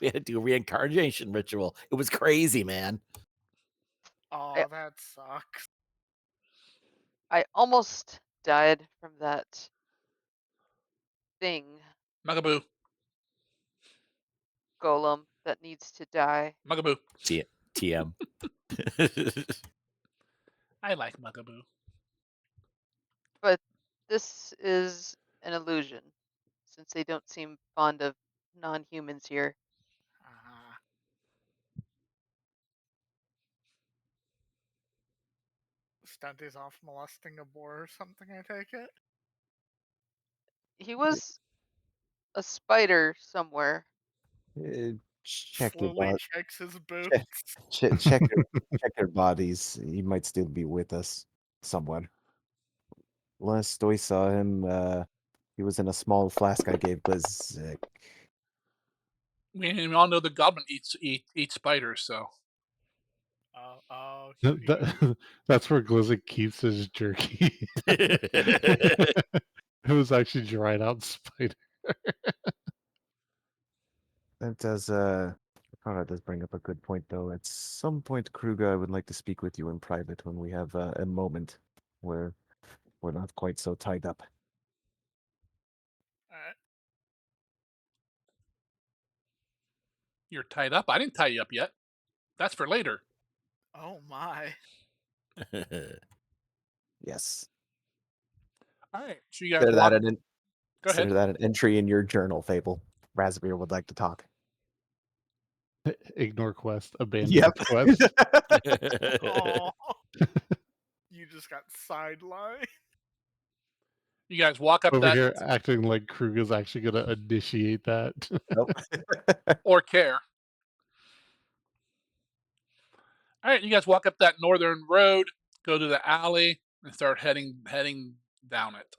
We had to do a reincarnation ritual. It was crazy, man. I, Oh, that sucks. I almost died from that thing, Mugaboo. golem, that needs to die. Mugaboo. TM. I like Mugaboo. But this is an illusion, since they don't seem fond of non-humans here. Ah. Stunty's off molesting a boar or something, I take it? He was a spider somewhere. Check your Slowly bot. checks his Check, boots. check your bodies. He might still be with us somewhere. Last we saw him, he was in a small flask I gave Blizzak. We all know the goblin eats spiders, so Oh, That's where Glizzy keeps his jerky. It was actually dried out spider. That does Conrad does bring up a good point though. At some point, Kruger, I would like to speak with you in private when we have a moment where we're not quite so tied up. alright. you're tied up. I didn't tie you up yet. That's for later. Oh my. Yes. All right. So you guys Consider walk. that an Go ahead. consider that an entry in your journal, Fable. Raspberry would like to talk. Ignore quest, abandon Yep. quest. Oh. You just got sidelined. You guys walk up Over that here acting like Kruger's actually gonna initiate that. Nope. or care. All right. You guys walk up that northern road, go to the alley, and start heading down it.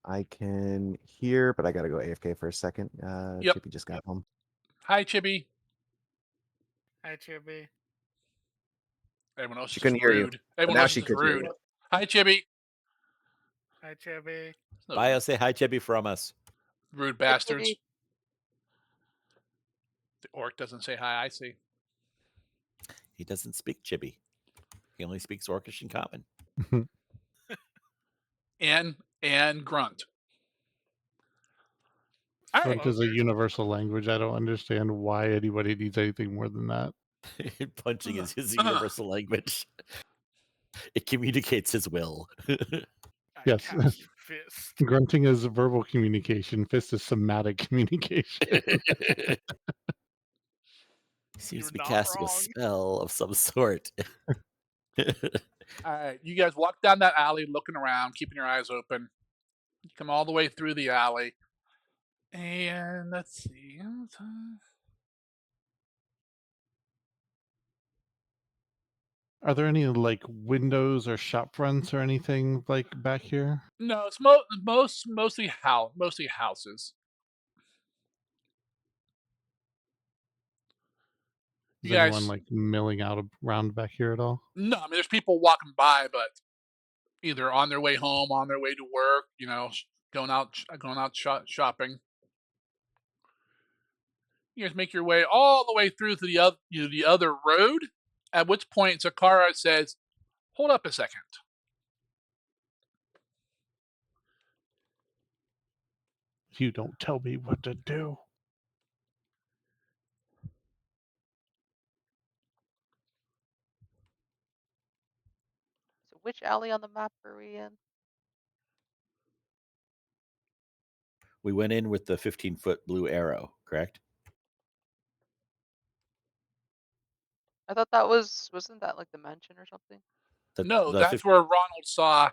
I can hear, but I gotta go AFK for a second. Yep. Chippy just got home. Hi, Chibi. Hi, Chibi. Everyone else She is just couldn't hear you, rude. but Everyone now else is she just could hear rude. you. Hi, Chibi. Hi, Chibi. No, Bio, say hi, Chibi, from us. rude Hi, bastards. Chibi. The orc doesn't say hi. I see. He doesn't speak Chibi. He only speaks Orcish and Common. And grunt. All right. Grunt is a Okay. universal language. I don't understand why anybody needs anything more than that. Punching is his universal language. It communicates his will. I Yes. cast fist. Grunting is verbal communication. Fist is somatic communication. Seems You're to be not casting a wrong. spell of some sort. All right. You guys walk down that alley, looking around, keeping your eyes open. You come all the way through the alley, and let's see. Are there any like windows or shop fronts or anything like back here? No, it's mostly houses. Is You anyone guys, like milling out around back here at all? no, I mean there's people walking by, but either on their way home, on their way to work, going out shopping. You guys make your way all the way through to the other road. At which point Zakara says, "Hold up a second. You don't tell me what to do. So which alley on the map are we in? We went in with the 15-foot blue arrow, correct? I thought wasn't that like the mansion or something? No, The that's where Ronald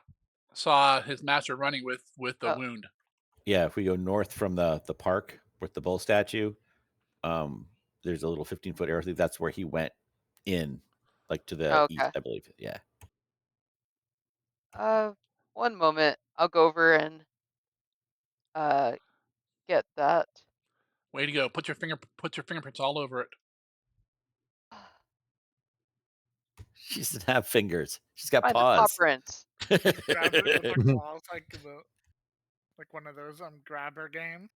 saw his master running with the Oh, wound." Yeah, if we go north from the park with the bull statue, there's a little 15-foot arrow. I think that's where he went in, like to the east, okay. I believe. Yeah. One moment. I'll go over and uh get that. Way to go! Put your fingerprints all over it. She doesn't have fingers. She's got Find the paw paws. prints. Grabs it with the claws like one of those grabber games.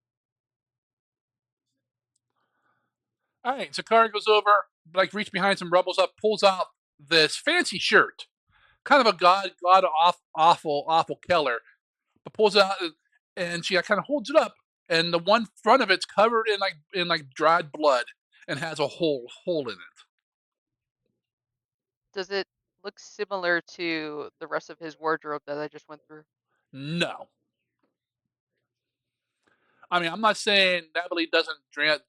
All right, Zakari goes over, like reach behind some rubbles up, pulls out this fancy shirt, kind of a awful Keller, but pulls it out and she kind of holds it up, and the one front of it's covered in like dried blood and has a hole in it. Does it look similar to the rest of his wardrobe that I just went through? No, I mean I'm not saying Natalie doesn't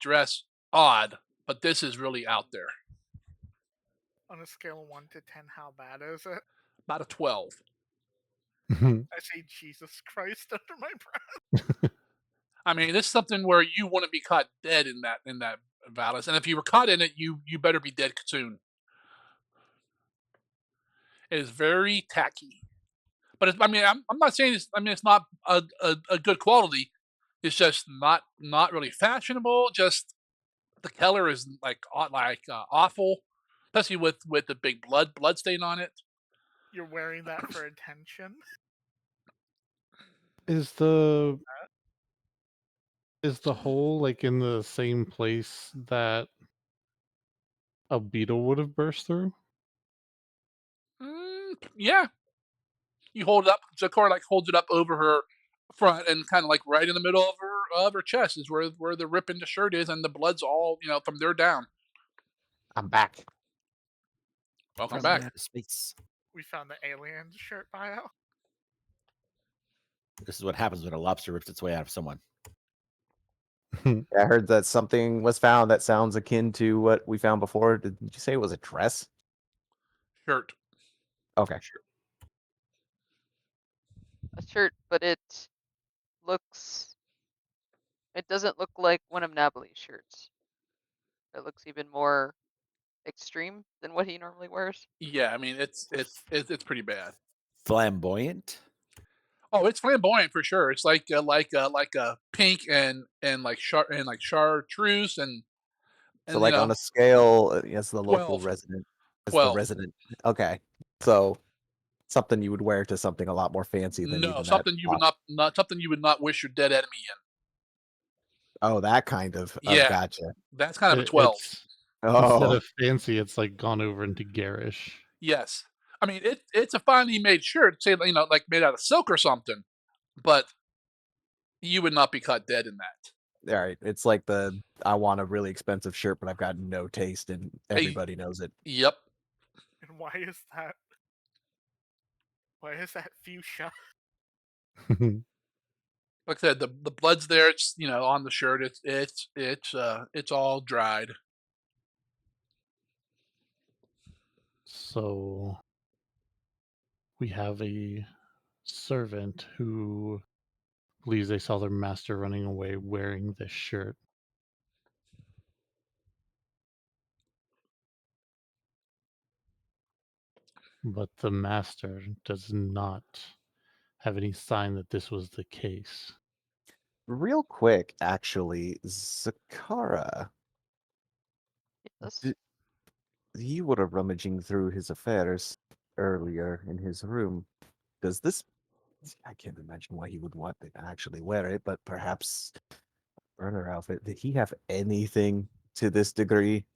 dress odd, but this is really out there. On a scale of 1 to 10, how bad is it? About a 12. I say Jesus Christ under my breath. I mean, this is something where you wouldn't be caught dead in that Valis, and if you were caught in it, you better be dead soon. It is very tacky, but I mean, I'm not saying it's. I mean, it's not a good quality. It's just not really fashionable. Just the color is like awful, especially with the big blood stain on it. You're wearing that for attention? Is the hole like in the same place that a beetle would have burst through? Yeah, you hold it up. Zakor like holds it up over her front and kind of like right in the middle of her chest is where the rip in the shirt is, and the blood's all from there down. I'm back. Welcome From back. outer space. We found the alien shirt bio. This is what happens when a lobster rips its way out of someone. I heard that something was found that sounds akin to what we found before. Did you say it was a dress? Shirt. Okay. A shirt, but looks it doesn't look like one of Nablie's shirts. It looks even more extreme than what he normally wears. Yeah, I mean it's pretty bad. Flamboyant. Oh, it's flamboyant for sure. It's like a pink and like chartreuse So and like on a scale, as the local 12, resident, as the 12. resident. Okay. So something you would wear to something a lot more fancy than No, even that. something you would not something you would not wish your dead enemy in. Oh, that kind of. Oh, Yeah, gotcha. that's kind of a 12. It's instead Oh, of fancy, it's like gone over into garish. Yes. I mean, it's a finely made shirt, say, like made out of silk or something, but you would not be caught dead in that. all right. It's like the I want a really expensive shirt, but I've got no taste, and Hey, everybody knows it. yep. And why is that? Why is that fuchsia? Like I said, the blood's there. It's on the shirt. It's all dried. So we have a servant who believes they saw their master running away wearing this shirt. But the master does not have any sign that this was the case. Real quick, actually, Zakara, Yes. you were rummaging through his affairs earlier in his room. Does this? I can't imagine why he would want to actually wear it, but perhaps burner outfit. Did he have anything to this degree?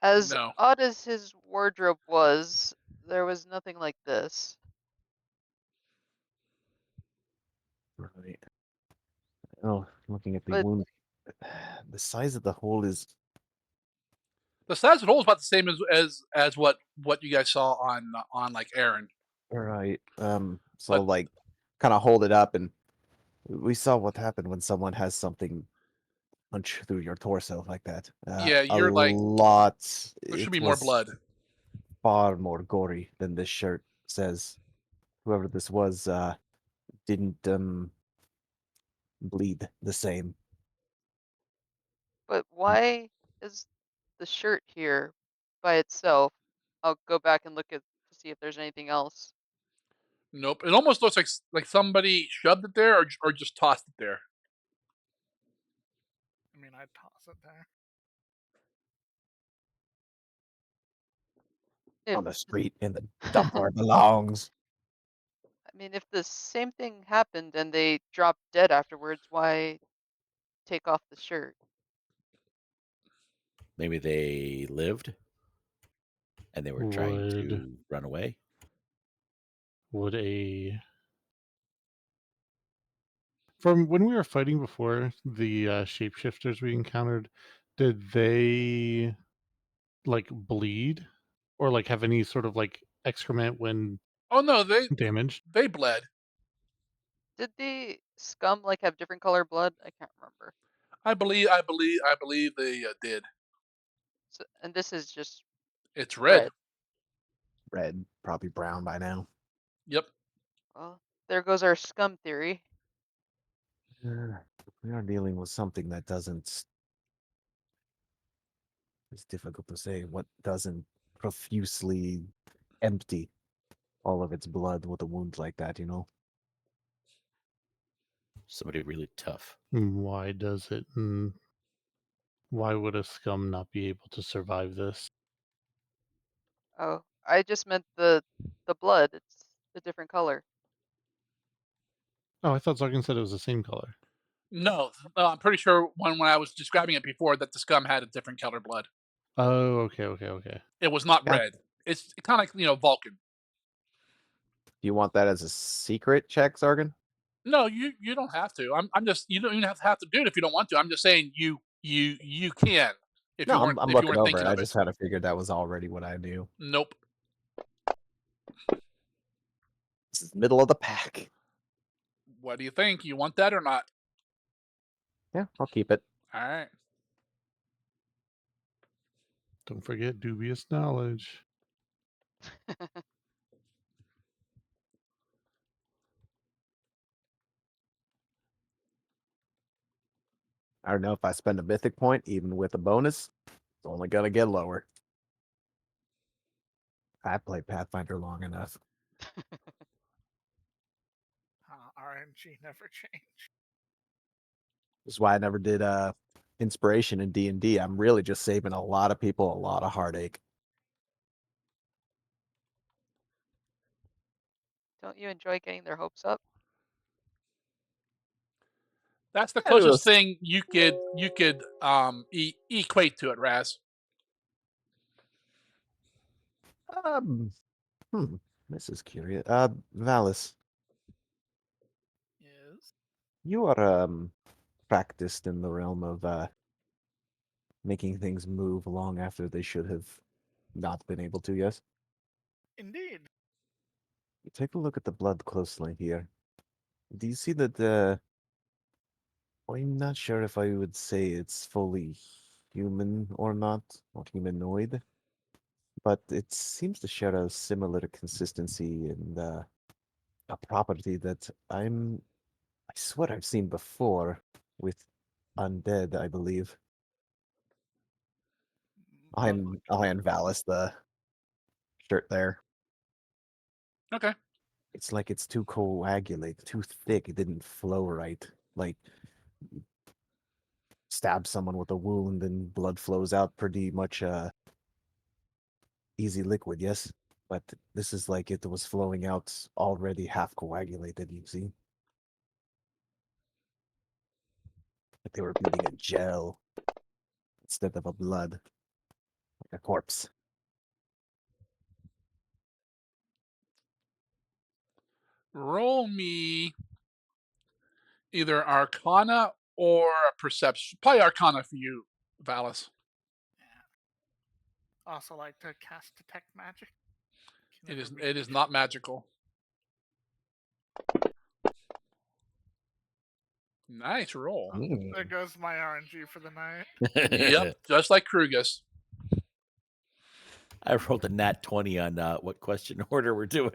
As No, odd as his wardrobe was, there was nothing like this. Right. Oh, looking at the But wound, the size of the hole is the size of the hole is about the same as what you guys saw on like Aaron, right. So but like, kind of hold it up, and we saw what happened when someone has something punch through your torso like that. yeah, A you're like lot. there should It be more was blood. far more gory than this shirt says. Whoever this was didn't bleed the same. but why is the shirt here by itself? I'll go back and look at to see if there's anything else. Nope. It almost looks like somebody shoved it there or just tossed it there. I mean, I'd toss it there. If On the street in the dump where it belongs. I mean, if the same thing happened and they dropped dead afterwards, why take off the shirt? Maybe they lived and they were trying Would to run away. would a from when we were fighting before the shapeshifters we encountered, did they like bleed or like have any sort of like excrement when Oh no, they damaged? they bled. Did the scum like have different color blood? I can't remember. I believe they did. So, and this is just It's red. red. Red, probably brown by now. Yep. Well, there goes our scum theory. We are dealing with something that doesn't. It's difficult to say what doesn't profusely empty all of its blood with a wound like that, you know? Somebody really tough. Why does it? Why would a scum not be able to survive this? Oh, I just meant the blood. It's a different color. Oh, I thought Zarkin said it was the same color. No, I'm pretty sure when I was describing it before that the scum had a different color blood. Oh, okay. It was not Yeah. red. It's kind of like Vulcan. Do you want that as a secret check, Sargon? No, you don't have to. I'm just you don't even have to do it if you don't want to. I'm just saying you can No, I'm if you looking weren't over thinking it. I of it. just kind of figured that was already what I knew. Nope. This is middle of the pack. What do you think? You want that or not? Yeah, I'll keep it. All right. Don't forget dubious knowledge. I don't know if I spend a mythic point, even with a bonus, it's only gonna get lower. I played Pathfinder long enough. RNG never change. This is why I never did inspiration in D&D. I'm really just saving a lot of people a lot of heartache. Don't you enjoy getting their hopes up? That's the And it closest was thing you could equate to it, Raz. um this is curious. Valis, Yes. you are practiced in the realm of making things move long after they should have not been able to, yes? Indeed. Take a look at the blood closely here. Do you see that I'm not sure if I would say it's fully human or not, or humanoid, but it seems to share a similar consistency and a property that I swear I've seen before with undead, I believe. Blood I'll hand Valis the shirt there. Okay. It's like it's too coagulated, too thick. It didn't flow right. Like stab someone with a wound and blood flows out pretty much easy liquid, yes. But this is like it was flowing out already half coagulated, you see? Like they were bleeding a gel instead of a blood, like a corpse. Roll me either Arcana or Perception. Probably Arcana for you, Valis. Yeah. Also like to cast detect magic. Can It never is beat it is not magical. Nice roll. There goes my RNG for the night. Yep, just like Krugus. I rolled a nat 20 on what question order we're doing.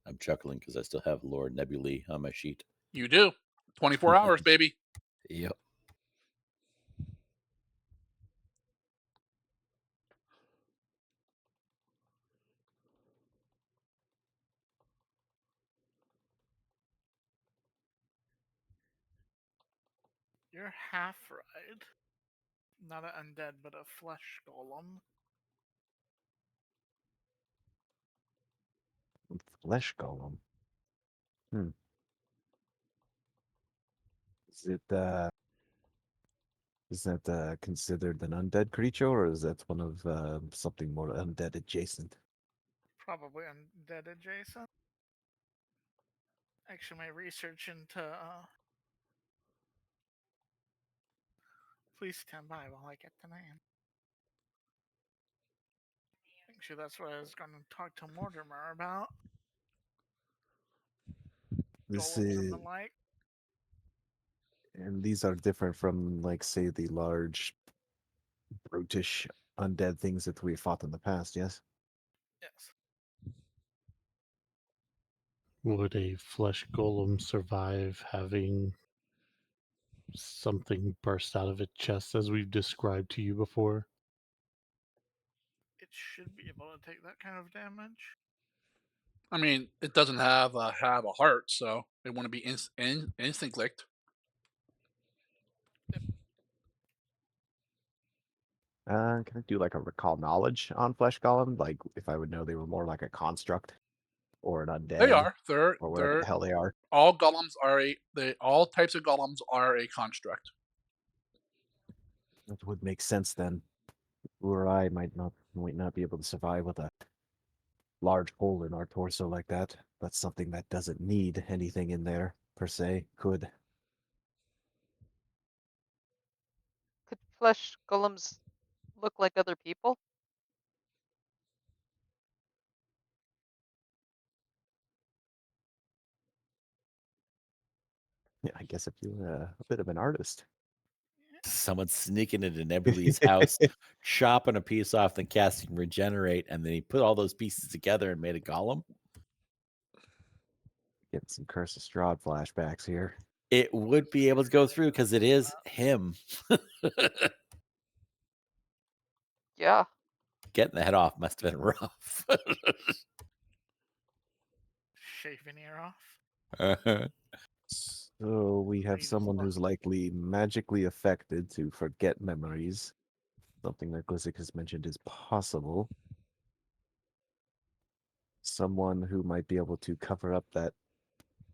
I'm chuckling because I still have Lord Nebulae on my sheet. You do. 24 hours, baby. Yep. You're half right. Not an undead, but a flesh golem. Flesh golem. Hmm. Is it is that considered an undead creature, or is that one of something more undead adjacent? Probably undead adjacent. Actually, my research into. Please stand by while I get the name. Actually, that's what I was going to talk to Mortimer about. This Golems and is, the like. and these are different from, like, say, the large, brutish undead things that we fought in the past. Yes. Yes. Would a flesh golem survive having something burst out of its chest as we've described to you before? It should be able to take that kind of damage. I mean, it doesn't have a heart, so it wouldn't be instant clicked. Can I do like a recall knowledge on flesh golem? Like if I would know they were more like a construct or an They undead are. They're or whatever the they're hell they are. all golems are all types of golems are a construct. That would make sense then. You or I might not be able to survive with a large hole in our torso like that. But something that doesn't need anything in there per se could. Could flesh golems look like other people? Yeah, I guess if you're a bit of an artist. Someone's sneaking into Nebula's house, chopping a piece off, then casting Regenerate, and then he put all those pieces together and made a golem. Getting some Curse of Strahd flashbacks here. It would be able to go through because it is him. Yeah. Getting the head off must have been rough. Shave an ear off. Uh-huh. So we have Read someone more. who's likely magically affected to forget memories. Something that Glizik has mentioned is possible. Someone who might be able to cover up that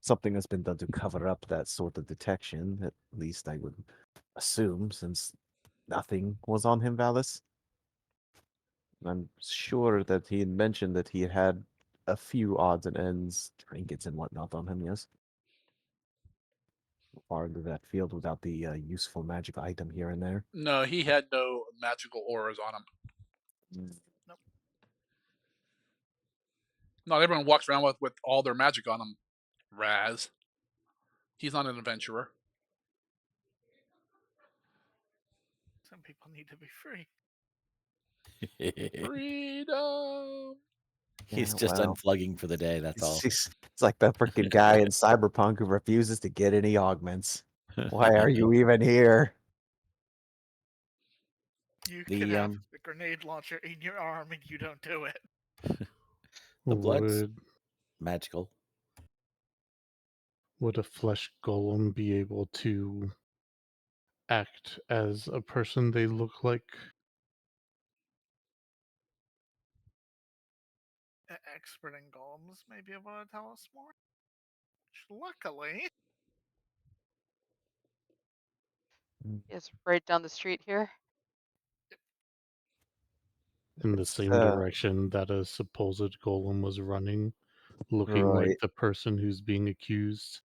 something has been done to cover up that sort of detection. At least I would assume, since nothing was on him, Valis. I'm sure that he had mentioned that he had a few odds and ends, trinkets and whatnot on him, yes? Far into that field without the useful magic item here and there. No, he had no magical auras on him. Mm. Nope. Not everyone walks around with all their magic on them. Raz. He's not an adventurer. Some people need to be free. Freedom. He's Yeah, just well, unplugging for the day. That's all. it's like that freaking guy in Cyberpunk who refuses to get any augments. Why are you even here? You could The have the grenade launcher in your arm and you don't do it. The blood's Would magical. would a flesh golem be able to act as a person they look like? An expert in golems may be able to tell us more. Which, luckily, Mm, Is right down the street here. In the It's same direction that a supposed golem was running, looking like right. the person who's being accused.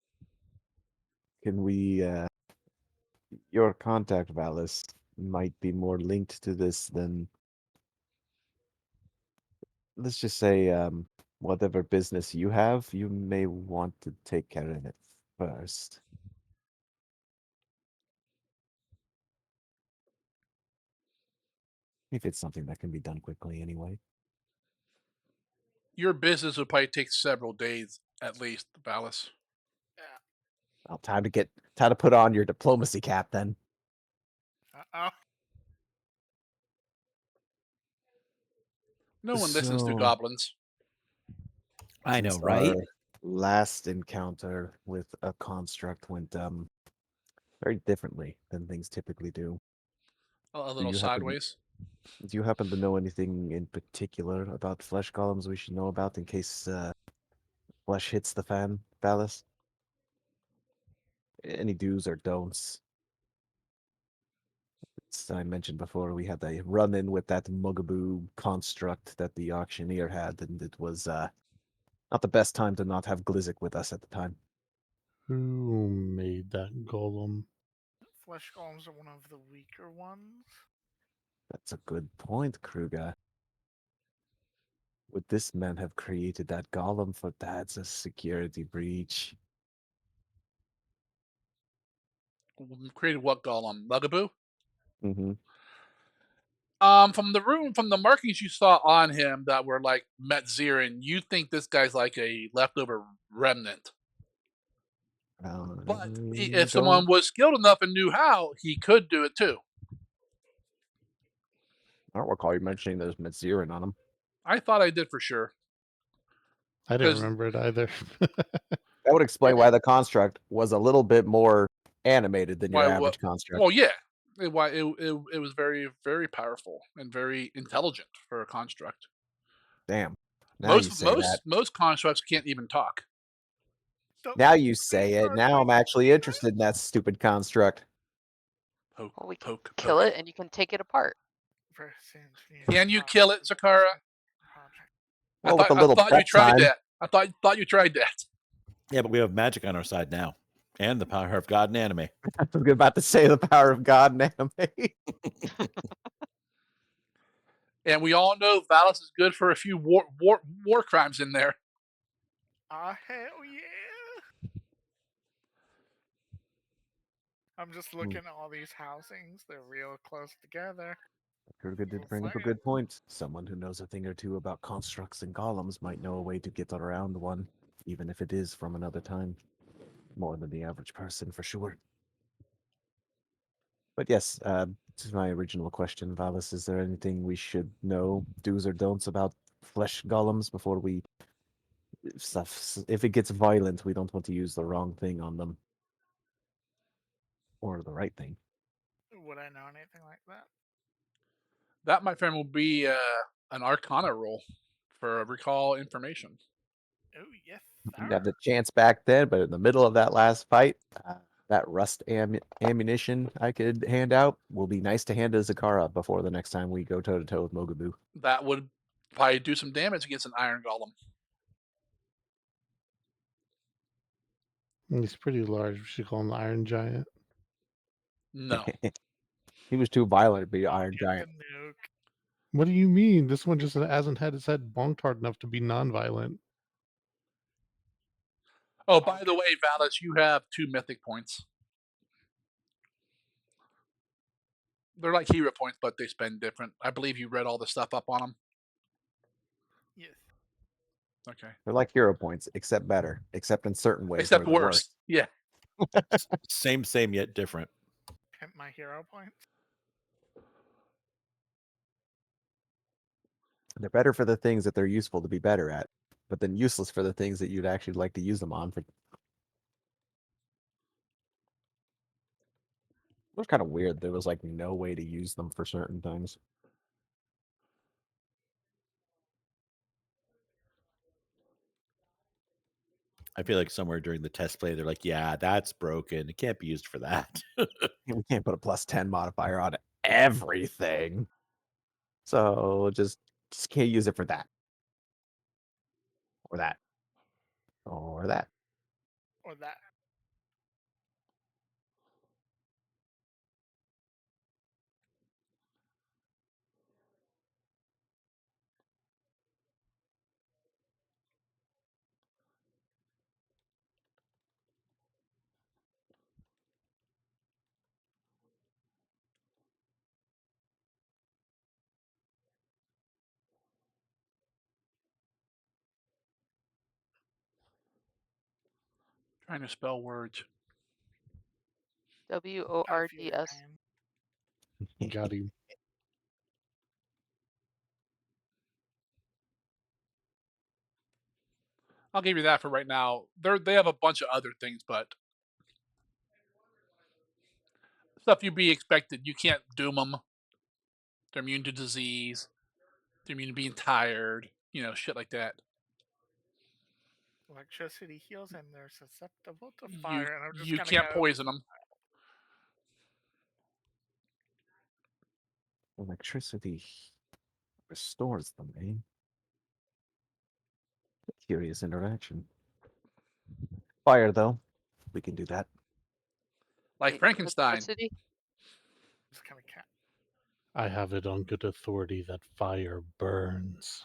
Can we your contact, Valis, might be more linked to this than, let's just say, whatever business you have, you may want to take care of it first. If it's something that can be done quickly anyway. Your business would probably take several days at least, Valis. Well, time to put on your diplomacy cap then. Uh-oh. No one listens to So goblins. I know, since right? our last encounter with a construct went very differently than things typically do. A Do little you happen sideways. do you happen to know anything in particular about flesh golems we should know about in case flesh hits the fan, Valis? Any do's or don'ts? As I mentioned before, we had a run-in with that Mugaboo construct that the auctioneer had, and it was not the best time to not have Glizzik with us at the time. Who made that golem? Flesh golems are one of the weaker ones. That's a good point, Kruger. Would this man have created that golem for that's a security breach? Created what golem? Mugaboo? Mm-hmm. From the markings you saw on him that were like Metzirin, you think this guy's like a leftover remnant. But if Don't. someone was skilled enough and knew how, he could do it too. I don't recall you mentioning there's Metzirin on him. I thought I did for sure. I didn't 'Cause remember it either. That would explain Did why it? the construct was a little bit more animated than your why what? average construct. Well, yeah. It was very very powerful and very intelligent for a construct. Damn. Now you Most say that. most most constructs can't even talk. Don't Now let you me say it. start Now I'm doing actually interested in that stupid construct. Poke, Well, we can poke, kill poke. it and you can take it apart. Can you kill it, Zakara? Project. Well, with a I little thought you prep tried time, that. I thought you tried that. Yeah, but we have magic on our side now, and the power of God and anime. I was about to say the power of God in anime. And we all know Valis is good for a few war crimes in there. Ah, hell yeah! I'm just looking at all these housings. They're real close together. Kurga did Just bring up a saying. good point. Someone who knows a thing or two about constructs and golems might know a way to get around one, even if it is from another time. More than the average person, for sure. But yes, to my original question, Valis, is there anything we should know, do's or don'ts about flesh golems before we stuff? If it gets violent, we don't want to use the wrong thing on them. Or the right thing. Would I know anything like that? That, my friend, will be an Arcana roll for recall information. Oh, yes, Didn't sir. have the chance back then, but in the middle of that last fight, that rust ammunition I could hand out will be nice to hand to Zakara before the next time we go toe to toe with Mogaboo. That would probably do some damage against an iron golem. He's pretty large. We should call him the Iron Giant. No. He was too violent to be I'll Iron get Giant. the nuke. What do you mean? This one just hasn't had its head bonked hard enough to be non-violent. Oh, by the way, Valis, you have 2 mythic points. They're like hero points, but they spend different. I believe you read all the stuff up on them. Yes. Okay. They're like hero points, except better. Except in certain ways, Except they're the worse. worst. Yeah. Same yet different. Pimp my hero points. They're better for the things that they're useful to be better at, but then useless for the things that you'd actually like to use them on. It was kind of weird. There was like no way to use them for certain things. I feel like somewhere during the test play, they're like, "Yeah, that's broken. It can't be used for that." We can't put a +10 modifier on everything. So just can't use it for that. Or that. Or that. Or that. Trying to spell words. I feel your WORDS. pain. Got him. I'll give you that for right now. They have a bunch of other things, but stuff you'd be expected. You can't doom them. They're immune to disease. They're immune to being tired. Shit like that. Electricity heals and they're susceptible to You fire, and I'm just you gonna can't go. poison them. Electricity restores them, eh? Curious interaction. Fire, though. We can do that. Like Wait, Frankenstein. electricity? Just kind of cat. I have it on good authority that fire burns.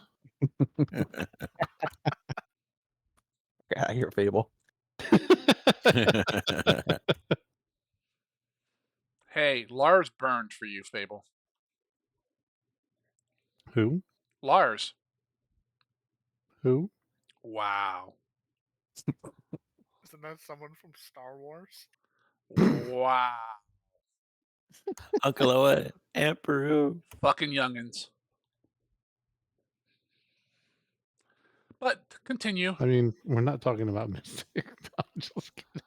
I hear Fable. Hey, Lars burned for you, Fable. Who? Lars. Who? Wow. Isn't that someone from Star Wars? Wow. Uncle Owen and Peru. Fucking youngins. But continue. I mean, we're not talking about Mystic. I'm just kidding.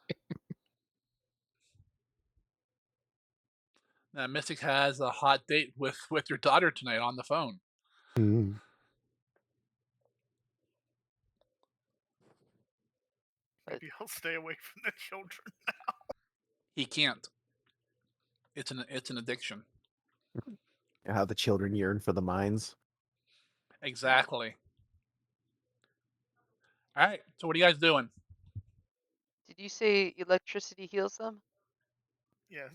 Mystic has a hot date with your daughter tonight on the phone. Mm. Maybe I'll stay away from the children. He can't. It's an addiction. How the children yearn for the mines. Exactly. All right. So what are you guys doing? Did you say electricity heals them? Yes.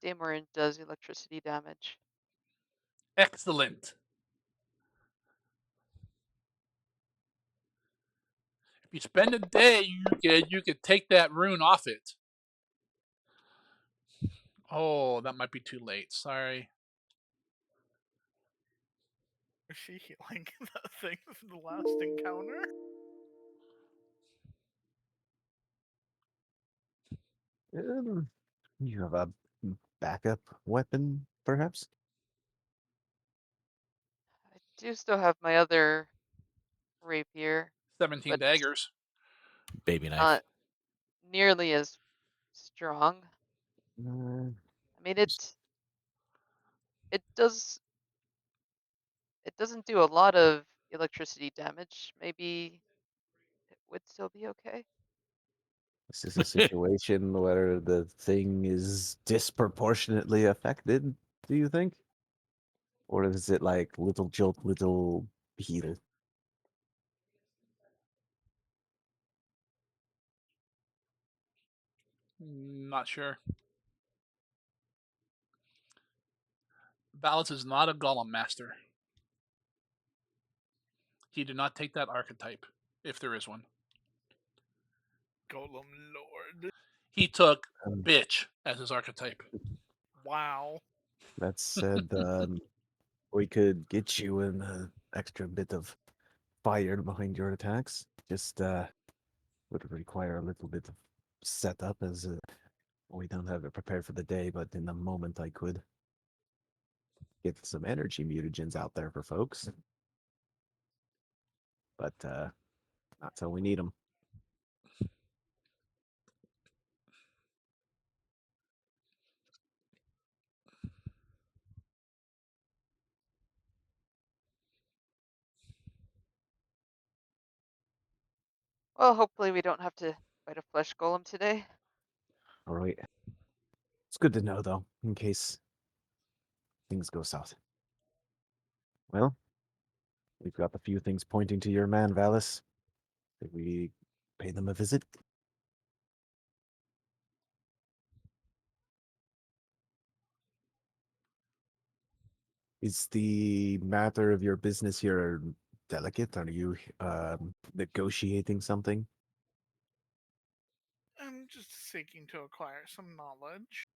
Damorin does electricity damage. Excellent. If you spend a day, you could take that rune off it. Oh, that might be too late. Sorry. Was she healing the thing from the last encounter? You have a backup weapon, perhaps? I do still have my other rapier, 17 but daggers. Baby knife. not nearly as strong. Uh, I mean, it does it doesn't do a lot of electricity damage. Maybe it would still be okay. this is a situation where the thing is disproportionately affected, do you think? Or is it like little jolt, little heal? Not sure. Balance is not a golem master. He did not take that archetype, if there is one. Golem Lord. He took Um, bitch as his archetype. Wow. that said, we could get you an extra bit of fire behind your attacks. Just would require a little bit of setup as we don't have it prepared for the day, but in the moment I could get some energy mutagens out there for folks. But not till we need them. Well, hopefully we don't have to fight a flesh golem today. All right. It's good to know, though, in case things go south. Well, we've got a few things pointing to your man, Valis. Did we pay them a visit? Is the matter of your business here delicate? Are you negotiating something? I'm just seeking to acquire some knowledge.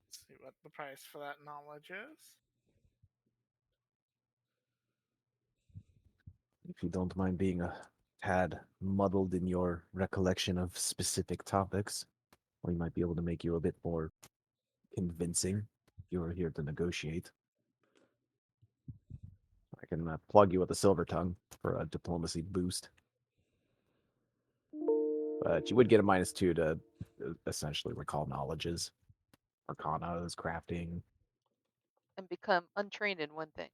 Let's see what the price for that knowledge is. If you don't mind being a tad muddled in your recollection of specific topics, we might be able to make you a bit more convincing. You are here to negotiate. I can plug you with a silver tongue for a diplomacy boost. But you would get a -2 to essentially recall knowledges, arcanas, crafting. And become untrained in one thing.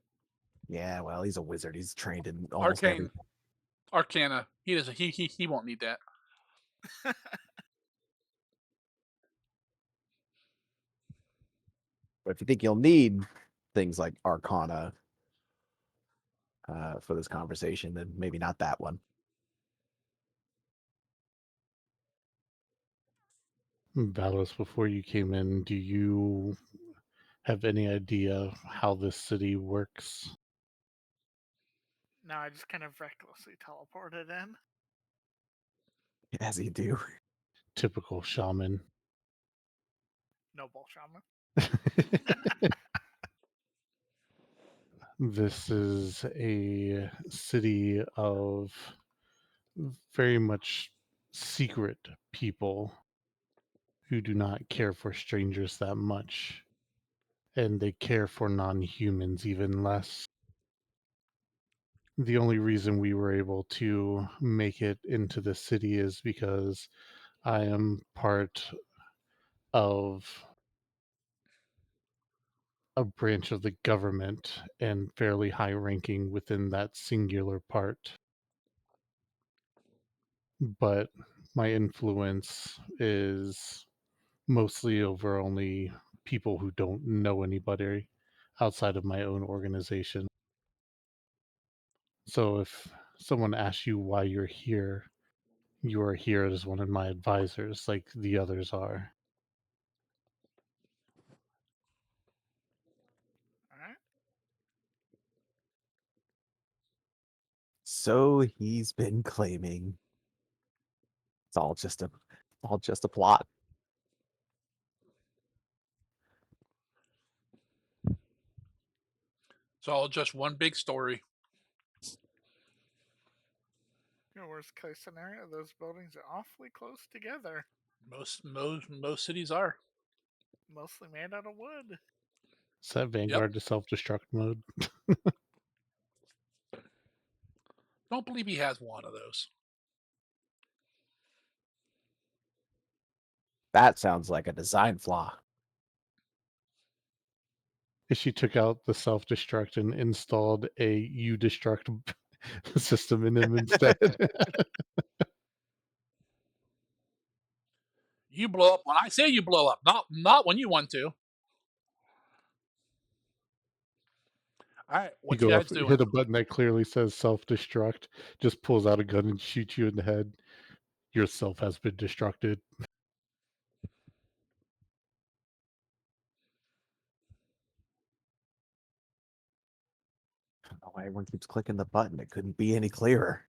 Yeah, well, he's a wizard. He's trained in almost Arcane, everything. Arcana. He doesn't. He won't need that. But if you think you'll need things like arcana for this conversation, then maybe not that one. Valis, before you came in, do you have any idea how this city works? No, I just kind of recklessly teleported in. As you do. Typical shaman. Noble shaman. This is a city of very much secret people who do not care for strangers that much, and they care for non-humans even less. The only reason we were able to make it into the city is because I am part of a branch of the government and fairly high ranking within that singular part. But my influence is mostly over only people who don't know anybody outside of my own organization. So if someone asks you why you are here as one of my advisors, like the others are. Alright. So he's been claiming it's all just a plot. It's all just one big story. Worst case scenario, those buildings are awfully close together. Most cities are. Mostly made out of wood. Set Vanguard to self-destruct mode. Don't believe he has one of those. That sounds like a design flaw. She took out the self-destruct and installed a U-destruct system in him instead. You blow up when I say you blow up, not when you want to. All right, You what you go up, guys doing? hit a button that clearly says self-destruct, just pulls out a gun and shoots you in the head. Yourself has been destructed. I don't know why everyone keeps clicking the button. It couldn't be any clearer.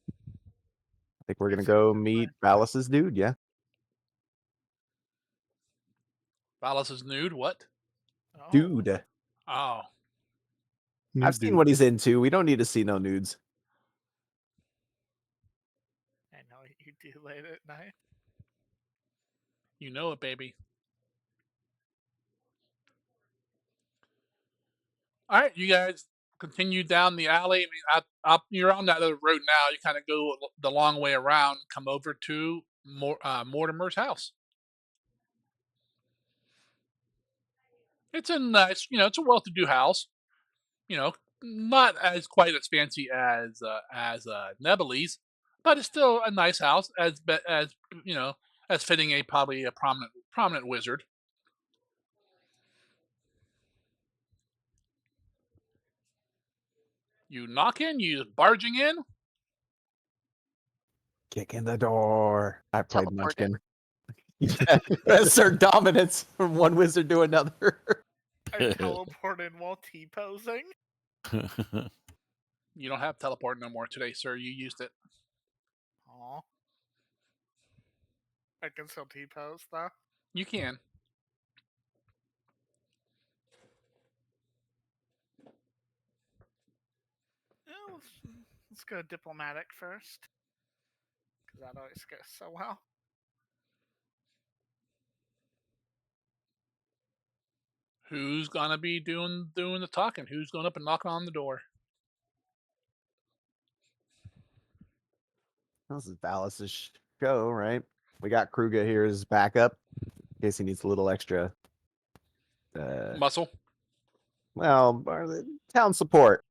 I think we're gonna It's a go design meet flaw. Valis's dude. Yeah, Valis is nude. What? Oh. dude. Oh, I've New seen dude. what he's into. We don't need to see no nudes. I know you do late at night. you know it, baby. All right, you guys continue down the alley. I mean, up you're on that other road now. You kind of go the long way around, come over to Mortimer's house. It's a nice, it's a well-to-do house. You know, not as quite as fancy as Nebli's, but it's still a nice house as as fitting probably a prominent wizard. You knock in, you barging in. Kick in the door. I played Teleport in. Munchkin. Yeah, assert dominance from one wizard to another. I teleport in while T-posing. You don't have teleport no more today, sir. You used it. Aw. I can still T-pose, though. You can. let's go diplomatic first, because that always goes so well. Who's gonna be doing the talking? Who's going up and knocking on the door? This is Valis' show, right? We got Kruga here as backup in case he needs a little extra. Muscle. Well, town support.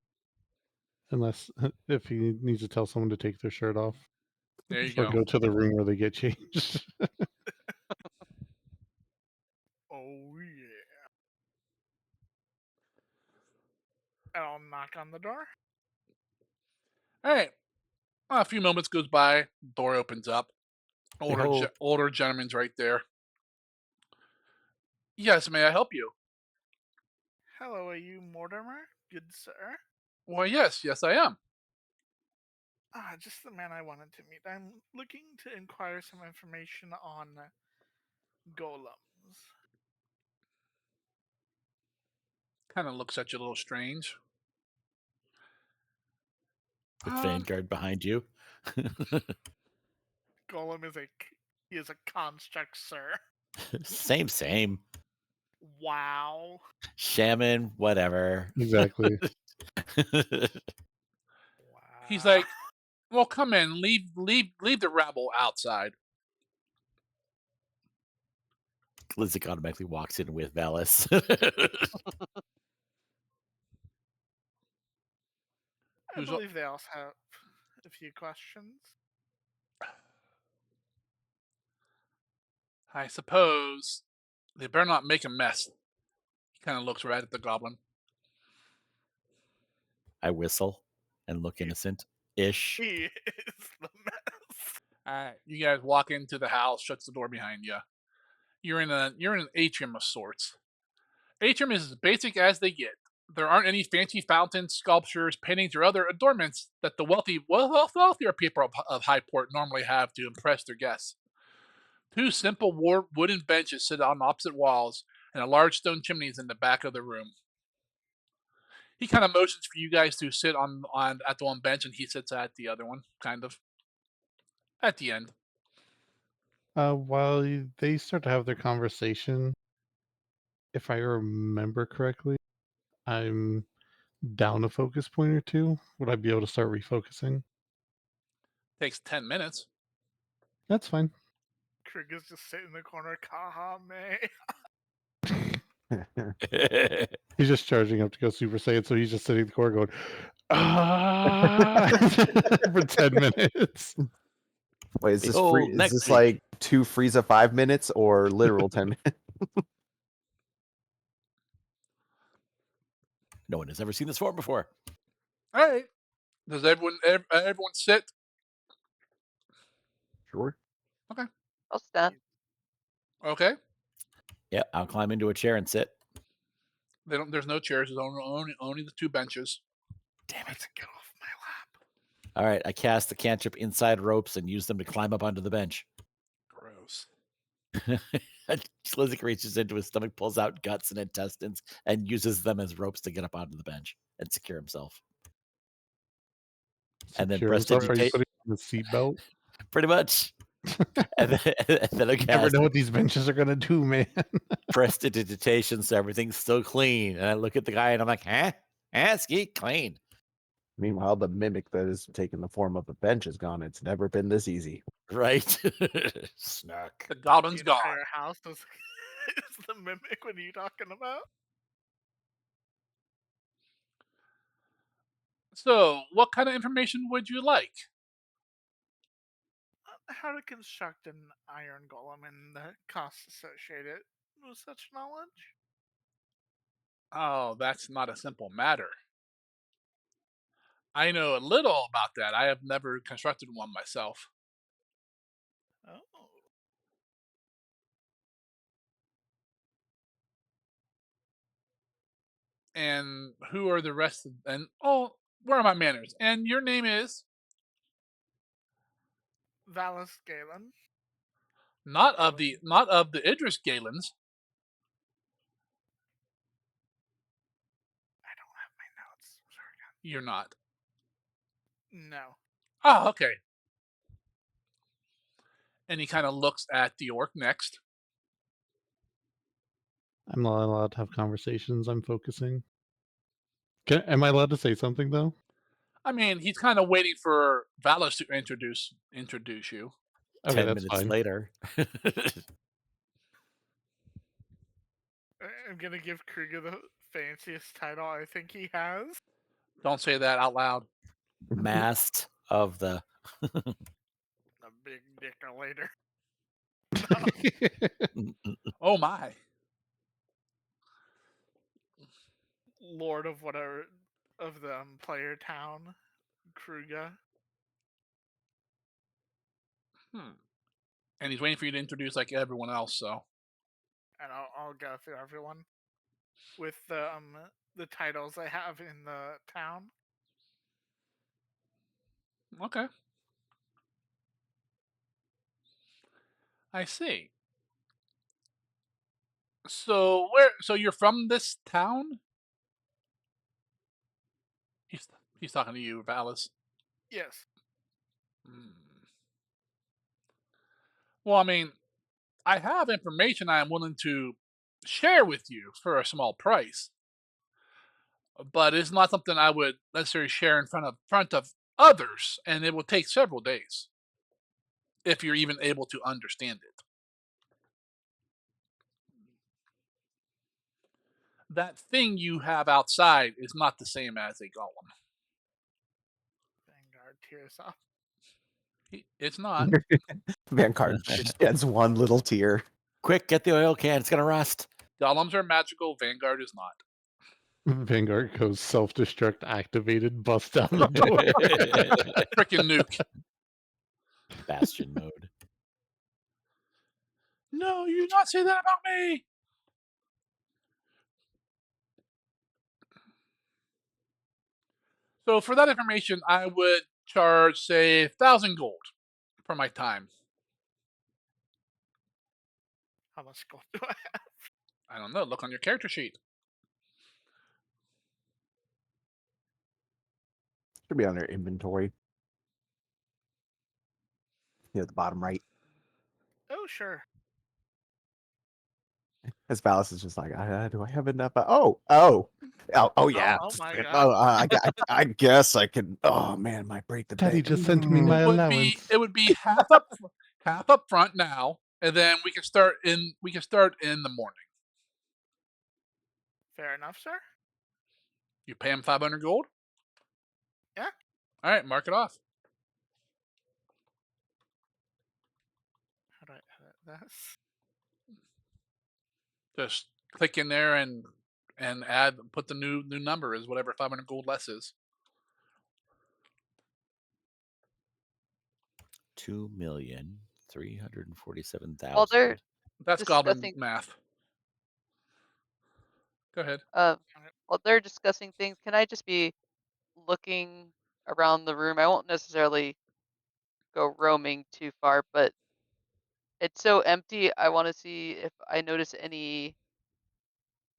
Unless if he needs to tell someone to take their shirt off There you or go. go to the room where they get changed. Oh yeah. And I'll knock on the door. All right. A few moments goes by. Door opens up. Behold, Older gentleman's right there. Yes, may I help you? Hello, are you Mortimer? Good sir. Why, yes, I am. Ah, just the man I wanted to meet. I'm looking to inquire some information on golems. Kind of looks at you a little strange. with Um, Vanguard behind you. Golem is he is a construct, sir. Same. Wow. Shaman, whatever. Exactly. he's Wow. like, well, come in. Leave the rabble outside. Lizik automatically walks in with Valis. I Who's believe they also have a few questions. I suppose they better not make a mess. He kind of looks right at the goblin. I whistle and look innocent-ish. He is the mess. All right, you guys walk into the house, shuts the door behind you. You're in an atrium of sorts. Atrium is as basic as they get. There aren't any fancy fountains, sculptures, paintings, or other adornments that the wealthier people of Highport normally have to impress their guests. Two simple wooden benches sit on opposite walls, and a large stone chimney is in the back of the room. He kind of motions for you guys to sit on at the one bench, and he sits at the other one, kind of at the end. While they start to have their conversation, if I remember correctly, I'm down a focus point or two. Would I be able to start refocusing? Takes 10 minutes. That's fine. Krieg is just sitting in the corner. Kaha me. He's just charging up to go Super Saiyan, so he's just sitting in the corner going, ah, for 10 minutes. Wait, is this free? Behold, Is next this week. like 2 Frieza 5 minutes or literal 10 minutes? No one has ever seen this form before. All right. Does everyone sit? Sure. I'll stand. Okay. Yeah, I'll climb into a chair and sit. They don't. There's no chairs. There's only the two benches. Damn it. Get off my lap. All right, I cast the cantrip inside ropes and use them to climb up onto the bench. Gross. Slizik reaches into his stomach, pulls out guts and intestines, and uses them as ropes to get up onto the bench and secure himself. And then Secure himself. Are you putting on the seatbelt? Pretty much. and then I You never cast know what these benches are going to do, man. prestidigitation, so everything's still clean. And I look at the guy and I'm like, huh? Ski clean. Meanwhile, the mimic that is taking the form of a bench is gone. It's never been this easy. Right? Snark. The goblin's The gone. entire house is the mimic. What are you talking about? So, what kind of information would you like? How to construct an iron golem and the costs associated with such knowledge? Oh, that's not a simple matter. I know a little about that. I have never constructed one myself. Oh. And who are the rest of and oh, where are my manners? And your name is Valis Galen. not of the Idris Galens. I don't have my notes. Sorry. You're not. No. Oh, okay. And he kind of looks at the orc next. I'm not allowed to have conversations. I'm focusing. Am I allowed to say something though? I mean, he's kind of waiting for Valis to introduce you. Okay, 10 that's minutes fine. later. I'm gonna give Kruger the fanciest title I think he has. Don't say that out loud. Mast of the A big dicker later. Oh my. Lord of whatever of the player town, Kruger. And he's waiting for you to introduce like everyone else. So And I'll go through everyone with the titles they have in the town. okay, I see. So where? So you're from this town? He's he's talking to you, Valis. Yes. Hmm. Well, I mean, I have information I am willing to share with you for a small price, but it's not something I would necessarily share in front of others, and it will take several days if you're even able to understand it. That thing you have outside is not the same as a golem. Vanguard tears off. It's not. Vanguard sheds one little tear. quick, get the oil can. It's gonna rust. Golems are magical. Vanguard is not. Vanguard goes self-destruct activated, busts down the door. Freaking nuke. Bastion mode. No, you do not say that about me. So for that information, I would charge, say, 1,000 gold for my time. How much gold do I have? I don't know. Look on your character sheet. Should be under inventory. At the bottom right. Oh, sure. As Valis is just like, do I have enough? Oh, yeah. Oh my god. Oh, I guess I can. Oh man, might break the Daddy bank. just sent me my It allowance. would be half up front now, and then we can start in the morning. Fair enough, sir. You pay him 500 gold. Yeah. All right, mark it off. How do I edit this? Just click in there and put the new number is whatever 500 gold less is. 2,347,000. While they're That's goblin discussing math. Go ahead. while they're discussing things, can I just be looking around the room? I won't necessarily go roaming too far, but it's so empty. I want to see if I notice any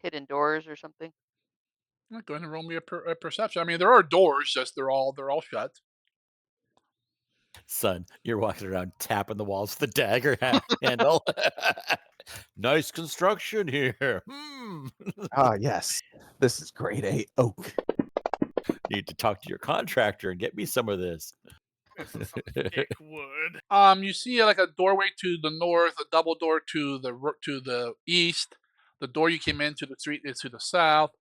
hidden doors or something. Go ahead and roll me a perception. I mean, there are doors, just they're all shut. Son, you're walking around tapping the walls with the dagger handle. Nice construction here. Ah, yes. This is grade A oak. Need to talk to your contractor and get me some of this. This is some thick wood. You see like a doorway to the north, a double door to the east. The door you came into the street is to the south,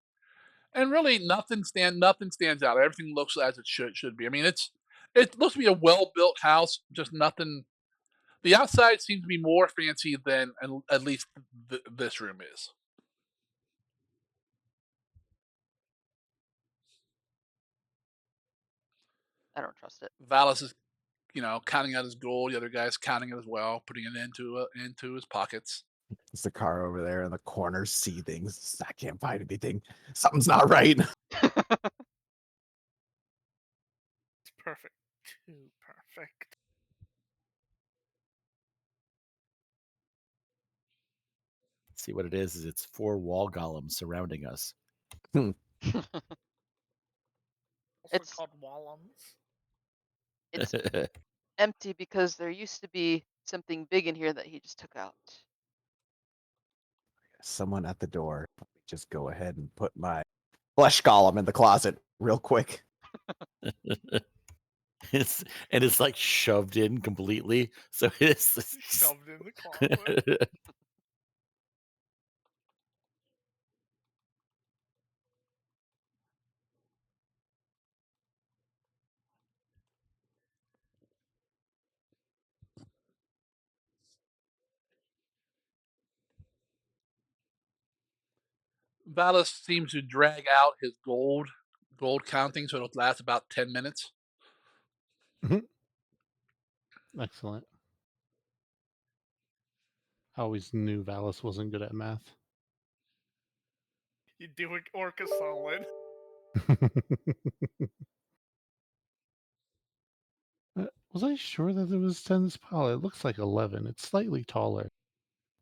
and really nothing stands out. Everything looks as it should be. I mean, it looks to be a well built house. Just nothing. The outside seems to be more fancy than at least this room is. I don't trust it. Valis is, counting out his gold. The other guy's counting it as well, putting it into his pockets. It's the car over there in the corner seething. I can't find anything. Something's not right. It's perfect. Too perfect. See what it is it's 4 wall golems surrounding us. Also It's- called Wallums. It's empty because there used to be something big in here that he just took out. Someone at the door. Let me just go ahead and put my flesh golem in the closet real quick. It's like shoved in completely. So it's Shoved in the closet. Valis seems to drag out his gold counting, so it'll last about 10 minutes. Excellent. I always knew Valis wasn't good at math. You do an orc a solid. Was I sure that it was 10 spell? It looks like 11. It's slightly taller.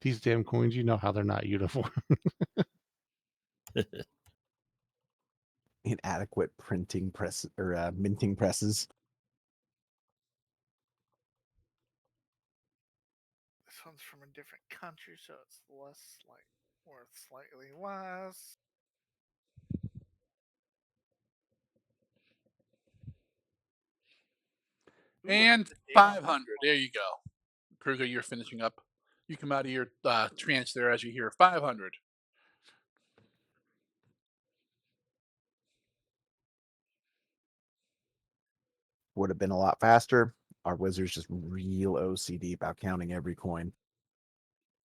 These damn coins, you know how they're not uniform. Inadequate printing press or minting presses. This one's from a different country, so it's less worth slightly less. Ooh, And look at the date on 500. this There you go. Kruger, you're finishing up. You come out of your trance there as you hear 500. Would have been a lot faster. Our wizard's just real OCD about counting every coin.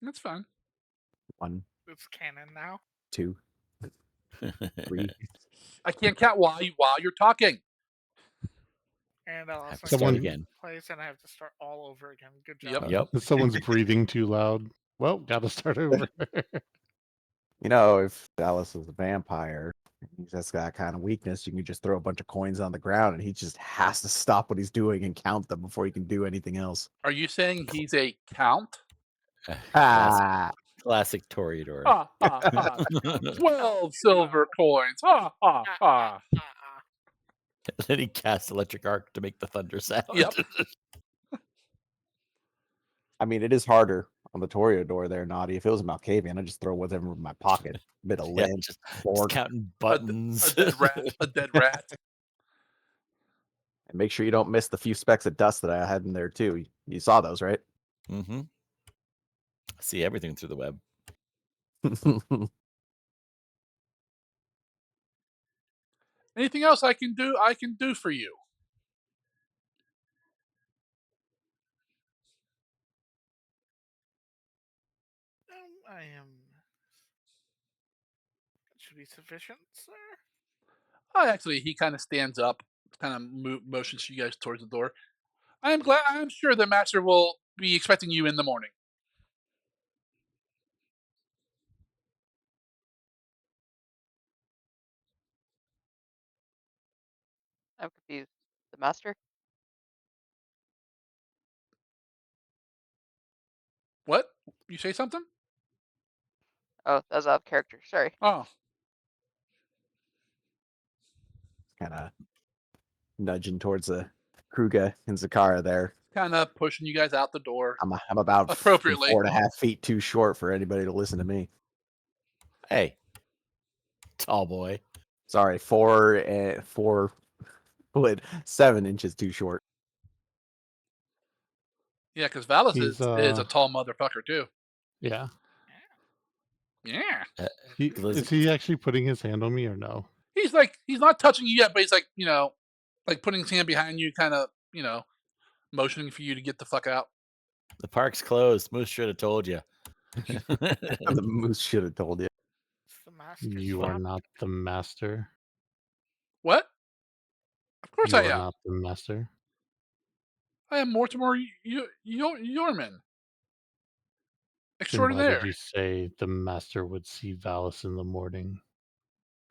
That's fine. 1, It's canon now. 2, 3. I can't count while you're talking. And I'll Have to also Someone- start again. place, and I have to start all over again. Good Yep. job. Yep. Someone's breathing too loud. Well, gotta start over. You know, if Dallas is a vampire, he's just got that kind of weakness, you can just throw a bunch of coins on the ground and he just has to stop what he's doing and count them before he can do anything else. Are you saying he's a count? Ah, Classic Toreador. Ha ha ha. 12 silver coins. Ha ha ha. Then he casts electric arc to make the thunder sound. Yep. I mean, it is harder on the Toreador there, Naughty. If it was a Malkavian, I'd just throw whatever in my pocket. Bit of Yeah, lint, just board, counting buttons. A dead rat. A dead rat. and make sure you don't miss the few specks of dust that I had in there too. You saw those, right? Mm-hmm. See everything through the web. Anything else I can do? I can do for you. I am. That should be sufficient, sir. Actually, he kind of stands up, kind of motions you guys towards the door. I'm sure the master will be expecting you in the morning. I'm confused. The master? What? You say something? Oh, that was out of character. Sorry. Oh, Kind of nudging towards the Kruga and Zakara there. kind of pushing you guys out the door. I'm about Appropriately. 4.5 feet too short for anybody to listen to me. Hey, tall boy. Sorry, 4'7" too short. Yeah, because Valis He's, is a tall motherfucker too. Yeah. Yeah. Is he actually putting his hand on me or no? He's not touching you yet, but he's like, like putting his hand behind you, kind of, motioning for you to get the fuck out. The park's closed. Moose should have told you. The moose should have told you. It's the master's You are job. not the master. What? Of course You I are am. not the master. I am Mortimer Yorman. Then why Extraordinaire. did you say the master would see Valis in the morning?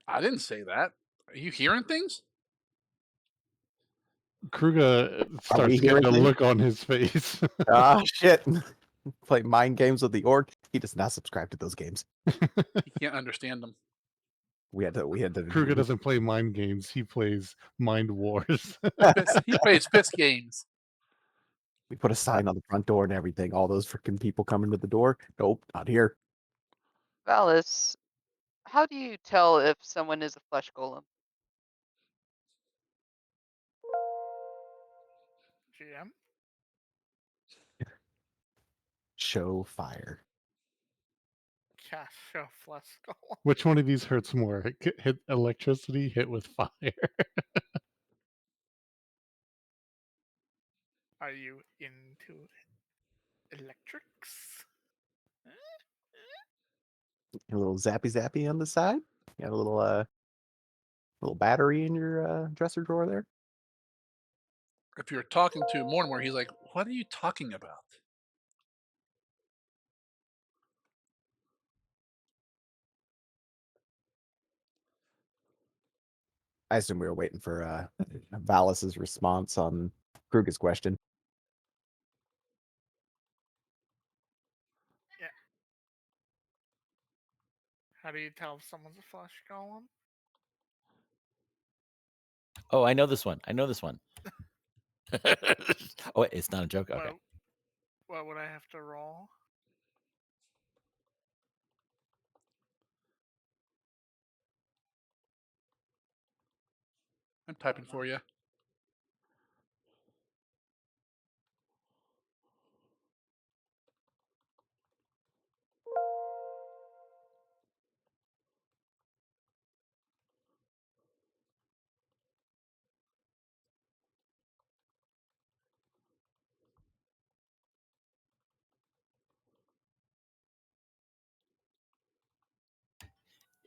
I didn't say that. Are you hearing things? Kruga we starts hearing getting a things? look on his face. Ah, shit. Play mind games with the orc. He does not subscribe to those games. You can't understand them. We had to. Kruger doesn't play mind games; he plays mind wars. He plays fist games. We put a sign on the front door and everything. All those freaking people coming to the door. Nope, not here. Valis, how do you tell if someone is a flesh golem? GM. Show fire. Cast show flesh golem. Which one of these hurts more? Hit electricity, hit with fire. Are you into electrics? A little zappy on the side. You got a little battery in your dresser drawer there. If you're talking to Mortimer, he's like, "What are you talking about?" I assume we were waiting for Valis's response on Kruger's question. Yeah. How do you tell if someone's a flesh golem? Oh, I know this one. I know this one. Oh, wait, it's not a joke. Okay. What would I have to roll? I'm typing for you.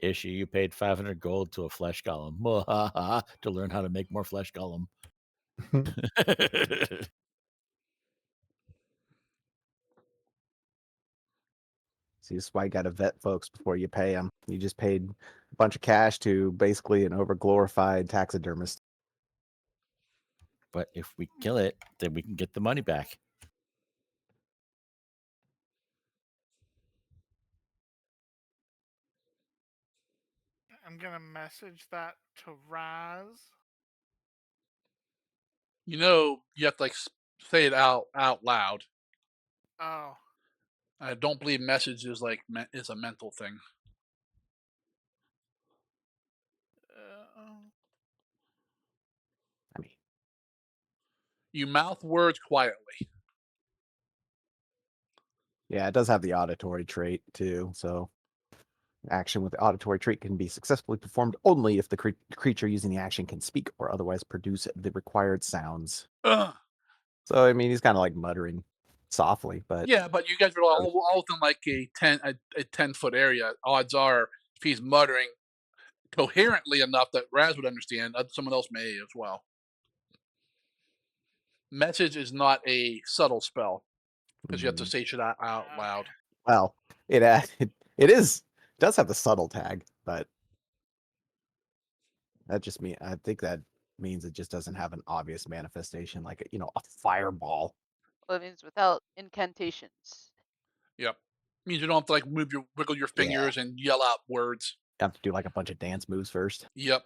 Issue, you paid 500 gold to a flesh golem to learn how to make more flesh golem. See, this is why you got to vet folks before you pay them. You just paid a bunch of cash to basically an overglorified taxidermist. But if we kill it, then we can get the money back. I'm gonna message that to Raz. You know, you have to like say it out loud. Oh, I don't believe message is like is a mental thing. I mean, You mouth words quietly. yeah, it does have the auditory trait too. So, action with the auditory trait can be successfully performed only if the creature using the action can speak or otherwise produce the required sounds. Ugh. So, I mean, he's kind of like muttering softly, but Yeah, but you guys are all within like a 10-foot area. Odds are, if he's muttering coherently enough that Raz would understand, someone else may as well. Message is not a subtle spell because you have to say shit out loud. well, it does have the subtle tag, but that just mean I think that means it just doesn't have an obvious manifestation like a fireball. Well, it means without incantations. Yep. Means you don't have to like wiggle your Yeah, fingers and yell out words. you have to do like a bunch of dance moves first. Yep.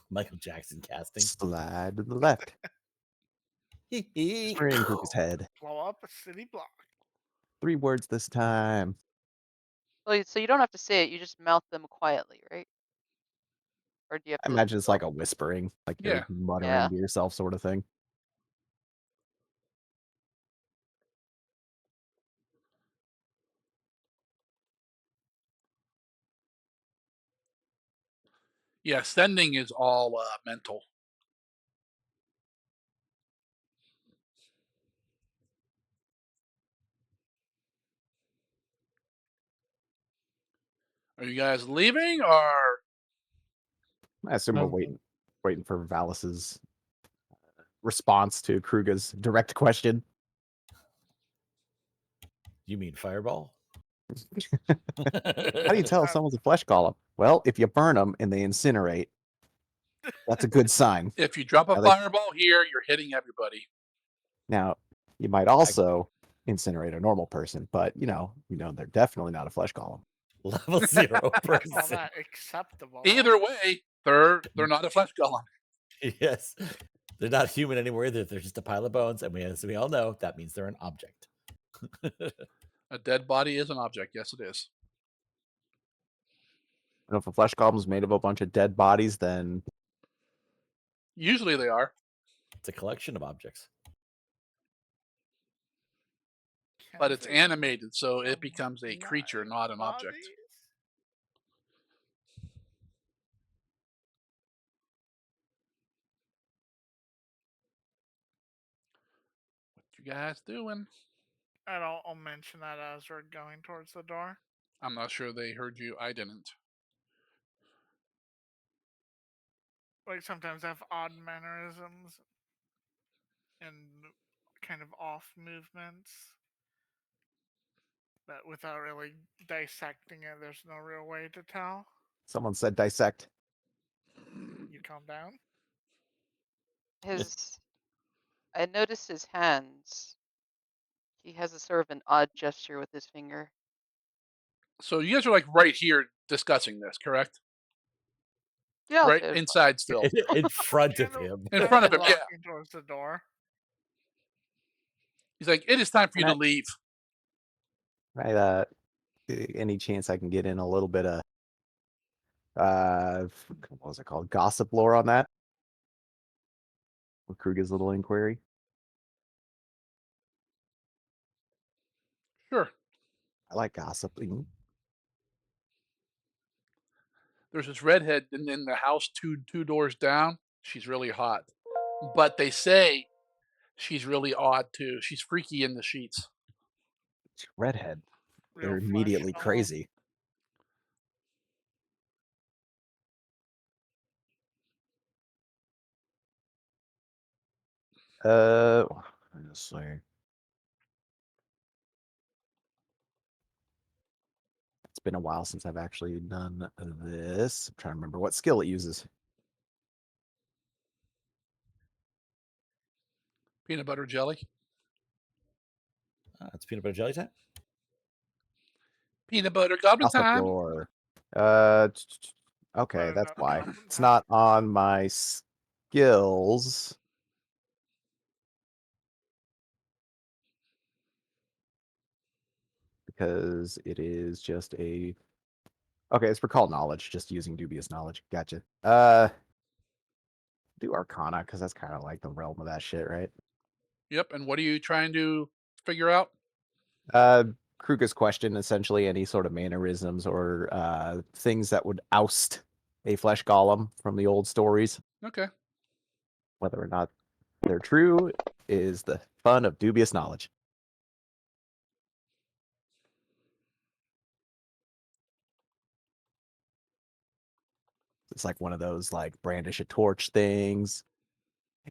Michael Jackson casting. Slide to the left. Spring Kruger's head. blow up a city block. 3 words this time. Well, so you don't have to say it, you just mouth them quietly, right? Or do you have I to imagine it's like a whispering, like Yeah. you're muttering Yeah. to yourself sort of thing. Yeah. Sending is all mental. Are you guys leaving or? I assume we're Um, waiting for Valis's response to Kruger's direct question. You mean fireball? How do you tell if someone's a flesh golem? Well, if you burn them and they incinerate, that's a good sign. If you drop a Now, fireball here, you're hitting everybody. now you might also incinerate a normal person, but they're definitely not a flesh golem. Level 0 Call person. that acceptable. Either way, they're not a flesh golem. Yes. They're not human anymore either. They're just a pile of bones. And as we all know, that means they're an object. A dead body is an object. Yes, it is. And if a flesh golem is made of a bunch of dead bodies, then Usually they are, It's a collection of objects. but it's Can animated, so of it becomes a creature, live not an object. bodies? What you guys doing? And I'll mention that as we're going towards the door. I'm not sure they heard you. I didn't. Like sometimes I have odd mannerisms and kind of off movements. But without really dissecting it, there's no real way to tell. someone said dissect. You calm down. I noticed his hands. He has a sort of an odd gesture with his finger. So you guys are like right here discussing this, correct? Yeah, Right inside still. In front of Kind him. In front of him, yeah. walking towards the door. He's like, it is time for you Can to I- leave. Right. Any chance I can get in a little bit of what was it called? Gossip lore on that? With Kruger's little inquiry. Sure. I like gossiping. There's this redhead in the house two doors down. She's really hot, but they say she's really odd too. She's freaky in the sheets. Redhead. Real They're flesh immediately golem. crazy. Let's see. It's been a while since I've actually done this. I'm trying to remember what skill it uses. Peanut butter jelly. It's peanut butter jelly time. Peanut butter goblin Gossip time. lore. Okay, Learn that's about why. goblin It's time. not on my skills. Because it is just a okay, it's for call knowledge, just using dubious knowledge. Gotcha. Do Arcana, because that's kind of like the realm of that shit, right? Yep. And what are you trying to figure out? Kruger's question, essentially any sort of mannerisms or things that would oust a flesh golem from the old stories. Okay. Whether or not they're true is the fun of dubious knowledge. It's like one of those like brandish a torch things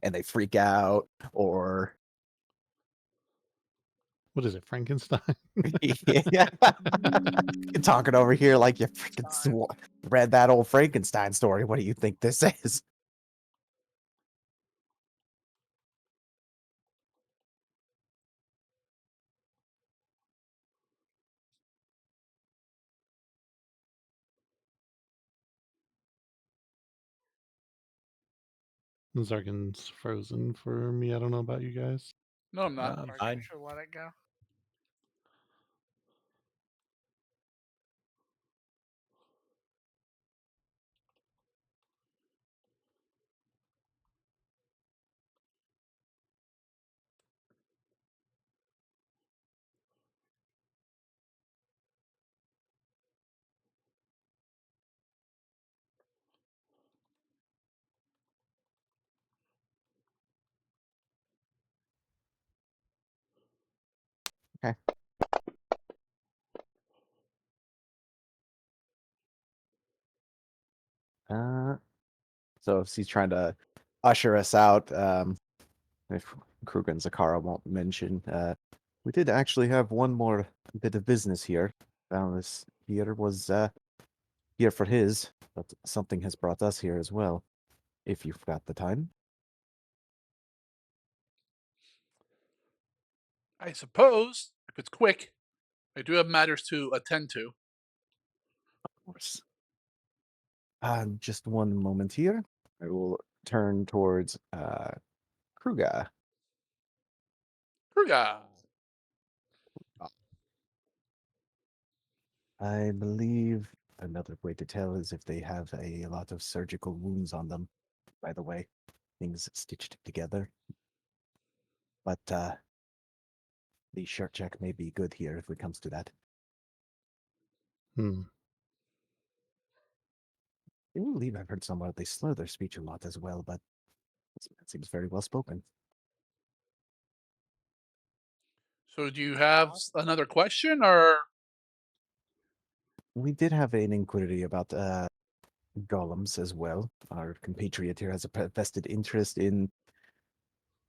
and they freak out, or What is it, Frankenstein? yeah. You're talking over here like you freaking read that old Frankenstein story. What do you think this is? Zarkin's frozen for me. I don't know about you guys. No, I'm not. I'm Or fine. should let it go. Okay. So if he's trying to usher us out, if Kruger and Zakara won't mention, we did actually have one more bit of business here. This here was here for his, but something has brought us here as well. If you've got the time. I suppose if it's quick, I do have matters to attend to. course. Just one moment here. I will turn towards Kruga. Kruga. I believe another way to tell is if they have a lot of surgical wounds on them. By the way, things stitched together. But the shirt check may be good here if it comes to that. Hmm. I believe I've heard somewhere they slur their speech a lot as well, but it seems very well spoken. So do you have another question, or We did have an inquiry about golems as well. Our compatriot here has a vested interest in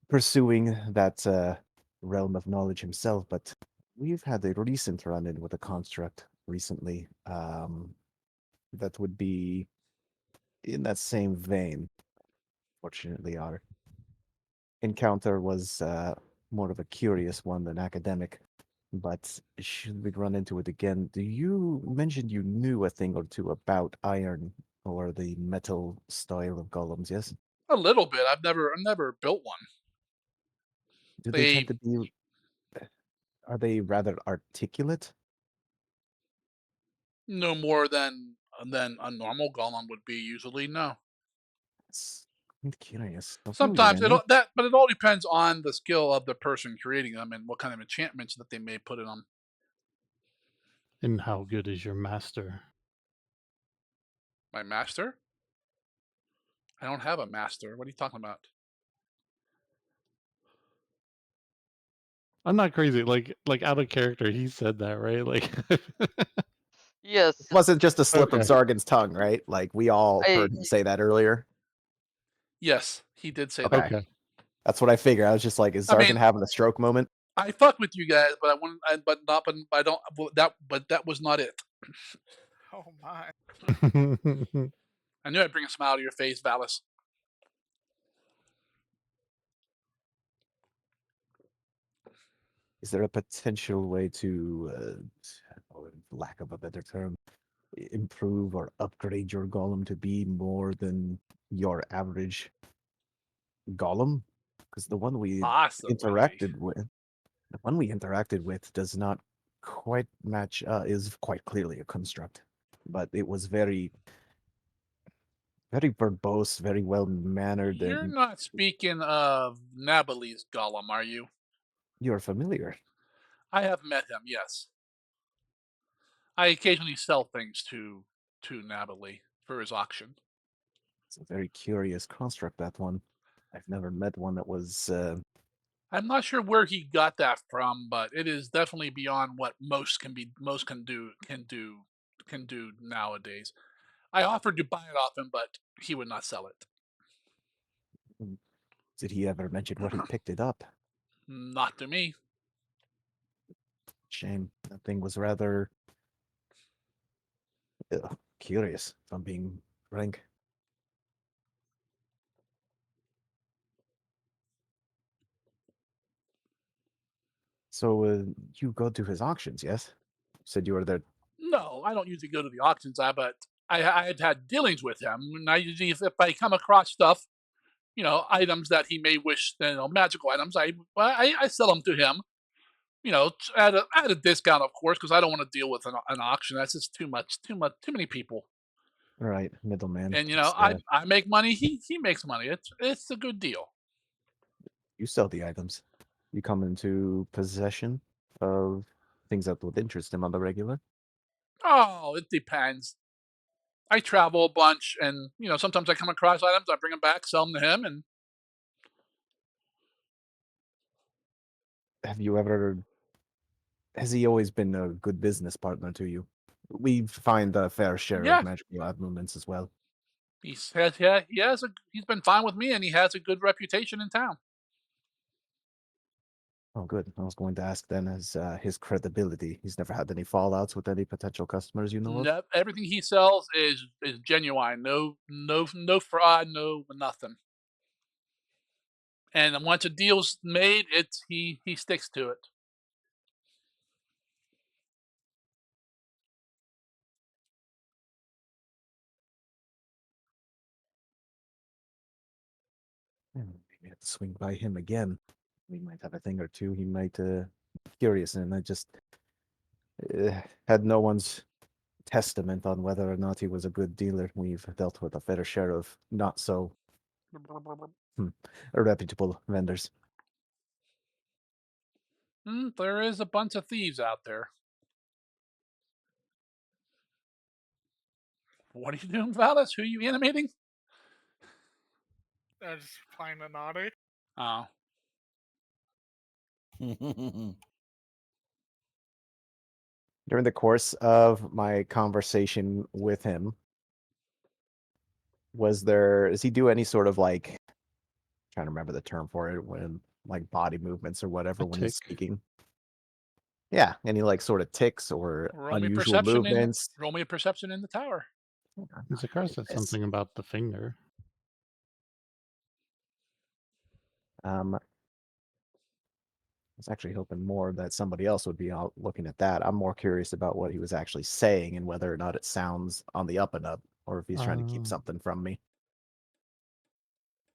pursuing that realm of knowledge himself, but we've had a recent run-in with a construct recently that would be in that same vein. Fortunately, our encounter was more of a curious one than academic. But should we run into it again? You mentioned you knew a thing or two about iron or the metal style of golems, yes? a little bit? I've never built one. Do they They tend to be, are they rather articulate? no more than a normal golem would be usually. No. I'm curious. Don't you know Sometimes any? but it all depends on the skill of the person creating them and what kind of enchantments that they may put in them. And how good is your master? My master? I don't have a master. What are you talking about? I'm not crazy. Like out of character, he said that, right? Like, Yes, It wasn't just a slip of okay. Zargan's tongue, right? Like we all I heard him say that earlier. Yes, he did say that. Okay, Okay. that's what I figured. I was just like, is I Zargan mean, having a stroke moment? I fuck with you guys, but I wouldn't. But not. But I don't. But that was not it. Oh my. I knew I'd bring a smile to your face, Valis. Is there a potential way to, lack of a better term, improve or upgrade your golem to be more than your average golem? Because Possibly. the one we interacted with does not quite match, is quite clearly a construct, but it was very, very verbose, very well mannered, You're and not speaking of Nabali's golem, are you? you're familiar. I have met him. Yes, I occasionally sell things to Nabali for his auction. It's a very curious construct, that one. I've never met one that was I'm not sure where he got that from, but it is definitely beyond what most can do nowadays. I offered to buy it off him, but he would not sell it. did he ever mention where he picked it up? Not to me. Shame. That thing was rather curious, if I'm being frank. So, you go to his auctions, yes? Said you were there. No, I don't usually go to the auctions, but I had had dealings with him, and I usually, if I come across stuff, items that he may wish, magical items, I sell them to him, at a discount, of course, because I don't want to deal with an auction. That's just too many people. Right, middleman. And It's, I make money, he makes money. It's a good deal. you sell the items. You come into possession of things that would interest him on the regular. Oh, it depends. I travel a bunch, and sometimes I come across items, I bring them back, sell them to him, and Have you ever Has he always been a good business partner to you? We find a fair share of yeah, magical lab movements as well. he's been fine with me, and he has a good reputation in town. Oh, good. I was going to ask then, as his credibility. He's never had any fallouts with any potential customers you know of. No, everything he sells is genuine. No fraud, no nothing. And once a deal's made, he sticks to it. Maybe have to swing by him again. We might have a thing or two. He might be curious, and I just had no one's testament on whether or not he was a good dealer. We've dealt with a fair share of not so reputable vendors. There is a bunch of thieves out there. What are you doing, Valis? Who are you animating? Just playing a naughty. Oh, During the course of my conversation with him, does he do any sort of like, trying to remember the term for it, when like body movements or whatever A when he's tick. speaking? Yeah, any like sort of ticks or roll me unusual perception in. movements? Roll me a perception in the tower. I'm not Zakar good at said this. something about the finger. I was actually hoping more that somebody else would be out looking at that. I'm more curious about what he was actually saying and whether or not it sounds on the up and up, or if he's trying to keep Uh, something from me.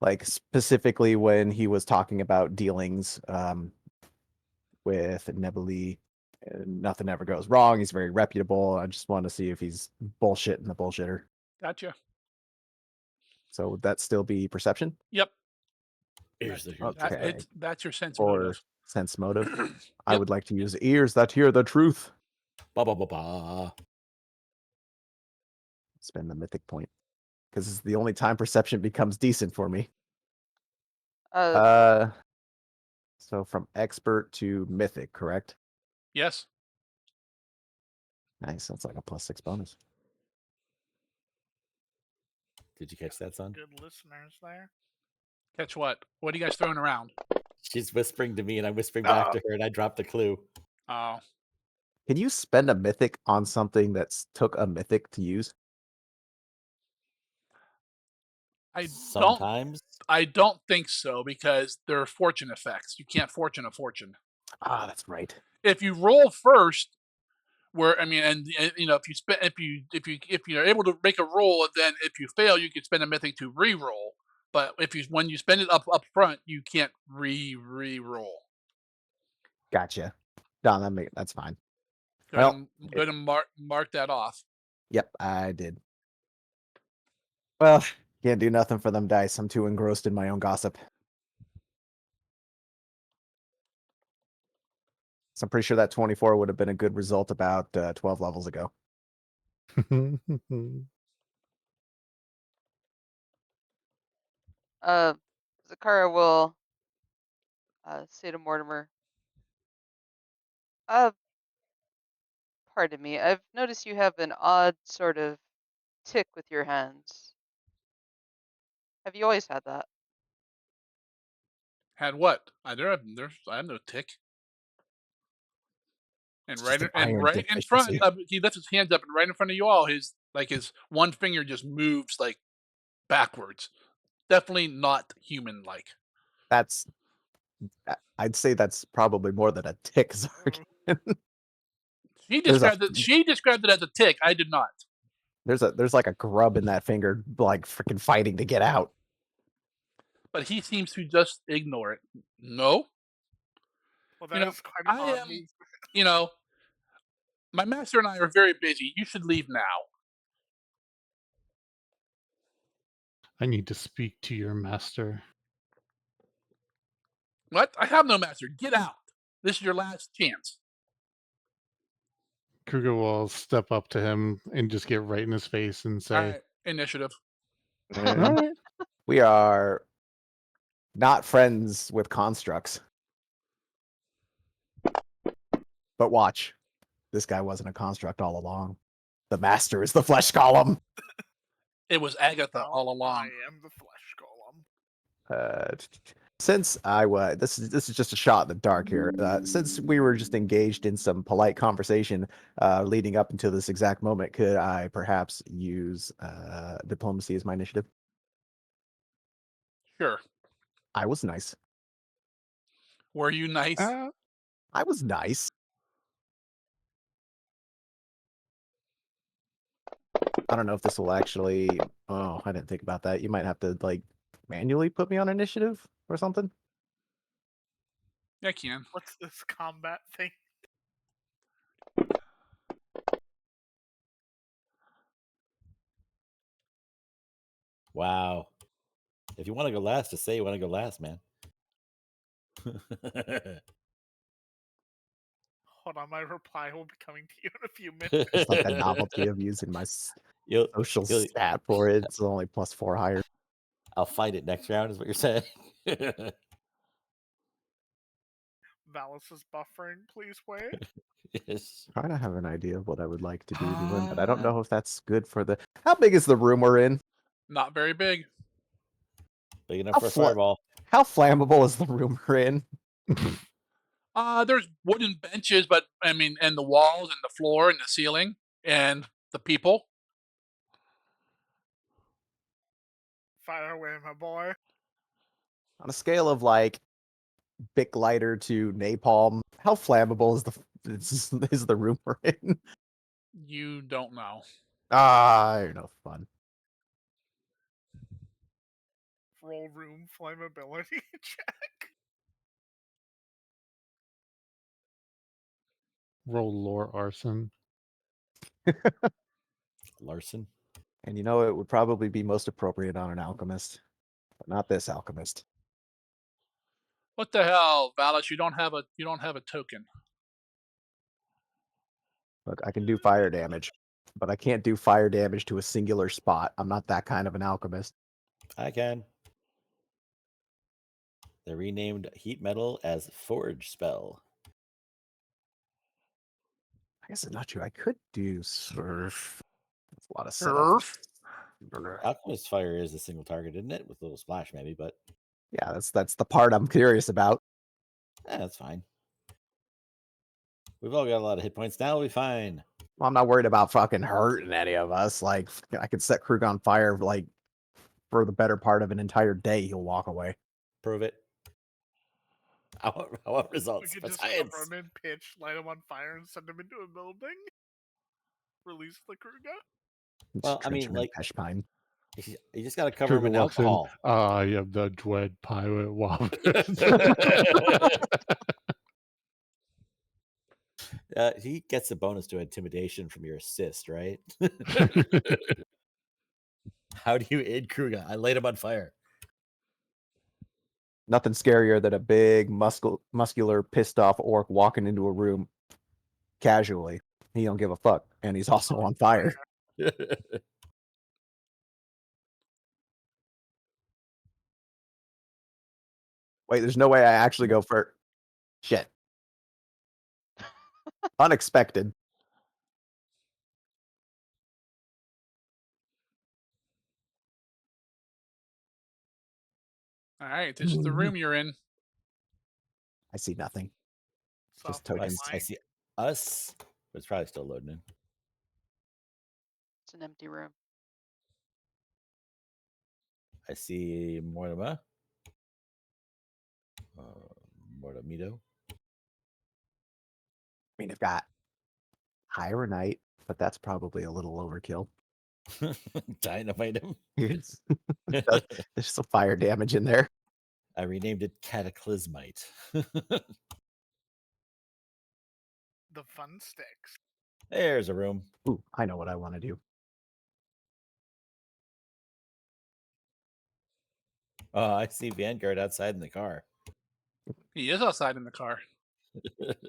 Like specifically when he was talking about dealings with Nebuli, nothing ever goes wrong. He's very reputable. I just want to see if he's bullshitting the bullshitter. Gotcha. So would that still be perception? Yep. Here's the Okay. truth. That's your sense Or motive. sense motive? I Yep. would like to use ears that hear the truth. Ba ba ba ba. Spend the mythic point. Because it's the only time perception becomes decent for me. Uh, So from expert to mythic, correct? Yes. Nice. That's like a +6 bonus. Did you catch that, son? Good listeners there. Catch what? What are you guys throwing around? She's whispering to me, and I'm whispering back to her, and I dropped a clue. Oh, Can you spend a mythic on something that's took a mythic to use? I don't. Sometimes. I don't think so because there are fortune effects. You can't fortune a fortune. Ah, that's right. If you roll first, where I mean, and you know, if you spend, if you're able to make a roll, and then if you fail, you can spend a mythic to re-roll. But if you when you spend it up front, you can't re-roll. Gotcha. No, that's fine. Go ahead Well, and, go ahead and mark that off. yep, I did. Well, can't do nothing for them dice. I'm too engrossed in my own gossip. So I'm pretty sure that 24 would have been a good result about 12 levels ago. uh, Zakara will say to Mortimer, uh, pardon me, I've noticed you have an odd sort of tick with your hands. Have you always had that? Had what? I have no tick. And It's just an and iron right in front, deficiency. he lifts his hands up, and right in front of you all, his one finger just moves like backwards. Definitely not human like. That's I'd say that's probably more than a tick, Zark. She There's a described it. She described it as a tick. I did not. there's like a grub in that finger, like freaking fighting to get out. But he seems to just ignore it. No, Well, you that know, is quite an I odd am. move. You know, my master and I are very busy. You should leave now. I need to speak to your master. What? I have no master. Get out. This is your last chance. Kruger will step up to him and just get right in his face and All say, right, initiative. "All Eh, right, we are not friends with constructs. But watch. This guy wasn't a construct all along. The master is the flesh column. It was Agatha Well, all I along. am the flesh golem. Since I was this is just a shot in the dark here. Since we were just engaged in some polite conversation leading up until this exact moment, could I perhaps use diplomacy as my initiative? Sure. I was nice. Were you nice? I was nice. I don't know if this will actually. Oh, I didn't think about that. You might have to like manually put me on initiative or something? I can. What's this combat thing? Wow. If you want to go last, just say you want to go last, man. Hold on, my reply will be coming to you in a few minutes. It's like the novelty of using my You'll, social you'll, stat for it. It's only +4 higher. I'll fight it next round, is what you're saying. Valis is buffering. Please wait. Yes. Trying to have an idea of what I would like to do to him, but I don't know if that's good for the. How big is the room we're in? Not very big. Big enough How for a fla- fireball. How flammable is the room we're in? There's wooden benches, but I mean, and the walls and the floor and the ceiling and the people. Fire away, my boy. On a scale of like Bic lighter to napalm, how flammable is the room we're in? You don't know. Ah, no fun. Roll room flammability check. Roll lore arson. Larson. And you know it would probably be most appropriate on an alchemist, but not this alchemist. What the hell, Valis? You don't have a token. Look, I can do fire damage, but I can't do fire damage to a singular spot. I'm not that kind of an alchemist. I can. They renamed heat metal as forge spell. I guess it's not true. I could do surf. That's a lot of setup. Earth. Alchemist fire is a single target, isn't it? With a little splash, maybe, but Yeah, that's the part I'm curious about. that's fine. We've all got a lot of hit points now. We'll be fine. Well, I'm not worried about fucking hurting any of us. Like I could set Krug on fire like for the better part of an entire day. He'll walk away. Prove it. I want We results. could For just science. cover him in pitch, light him on fire, and send him into a building. Release the Kruga. Well, I mean, like, Pesh pine. you just got to cover him Kruger in walks in. alcohol. I am the dread pirate Wabbit. He gets a bonus to intimidation from your assist, right? How do you aid Kruga? I laid him on fire. Nothing scarier than a big, muscular, pissed off orc walking into a room casually. He don't give a fuck, and he's also on fire. Wait, there's no way I actually go for shit. Unexpected. All right, this is the room you're in. I see nothing. Just Soft tokens. I see us, but it's probably still loading in. It's an empty room. I see Mortimer. Mortamito. I mean, I've got Hyrite, but that's probably a little overkill. Dynamite him. There's some fire damage in there. I renamed it Cataclysmite. The fun sticks. There's a room. Ooh, I know what I want to do. Oh, I see Vanguard outside in the car. He is outside in the car.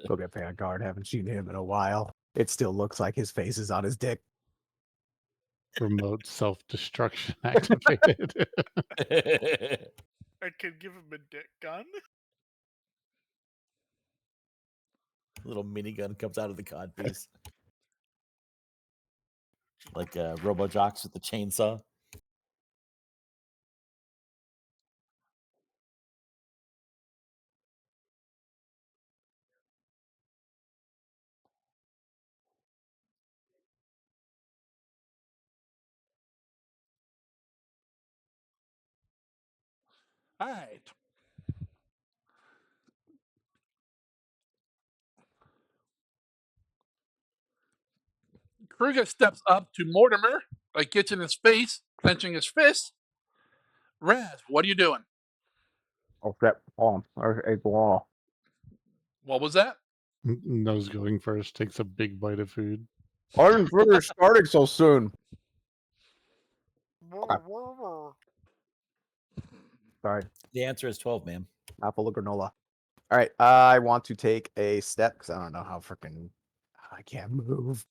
Go get Vanguard. Haven't seen him in a while. It still looks like his face is on his dick. Remote self-destruction activated. I could give him a dick gun. Little minigun comes out of the codpiece. Like Robo Jocks with the chainsaw. All right. Kruger steps up to Mortimer, like gets in his face, clenching his fist. Raz, what are you doing? Oh, that bomb. Or a ball. What was that? Nose going first, takes a big bite of food. I didn't finish starting so soon. Sorry, The answer is 12, ma'am. apple of granola. All right, I want to take a step because I don't know how freaking I can't move.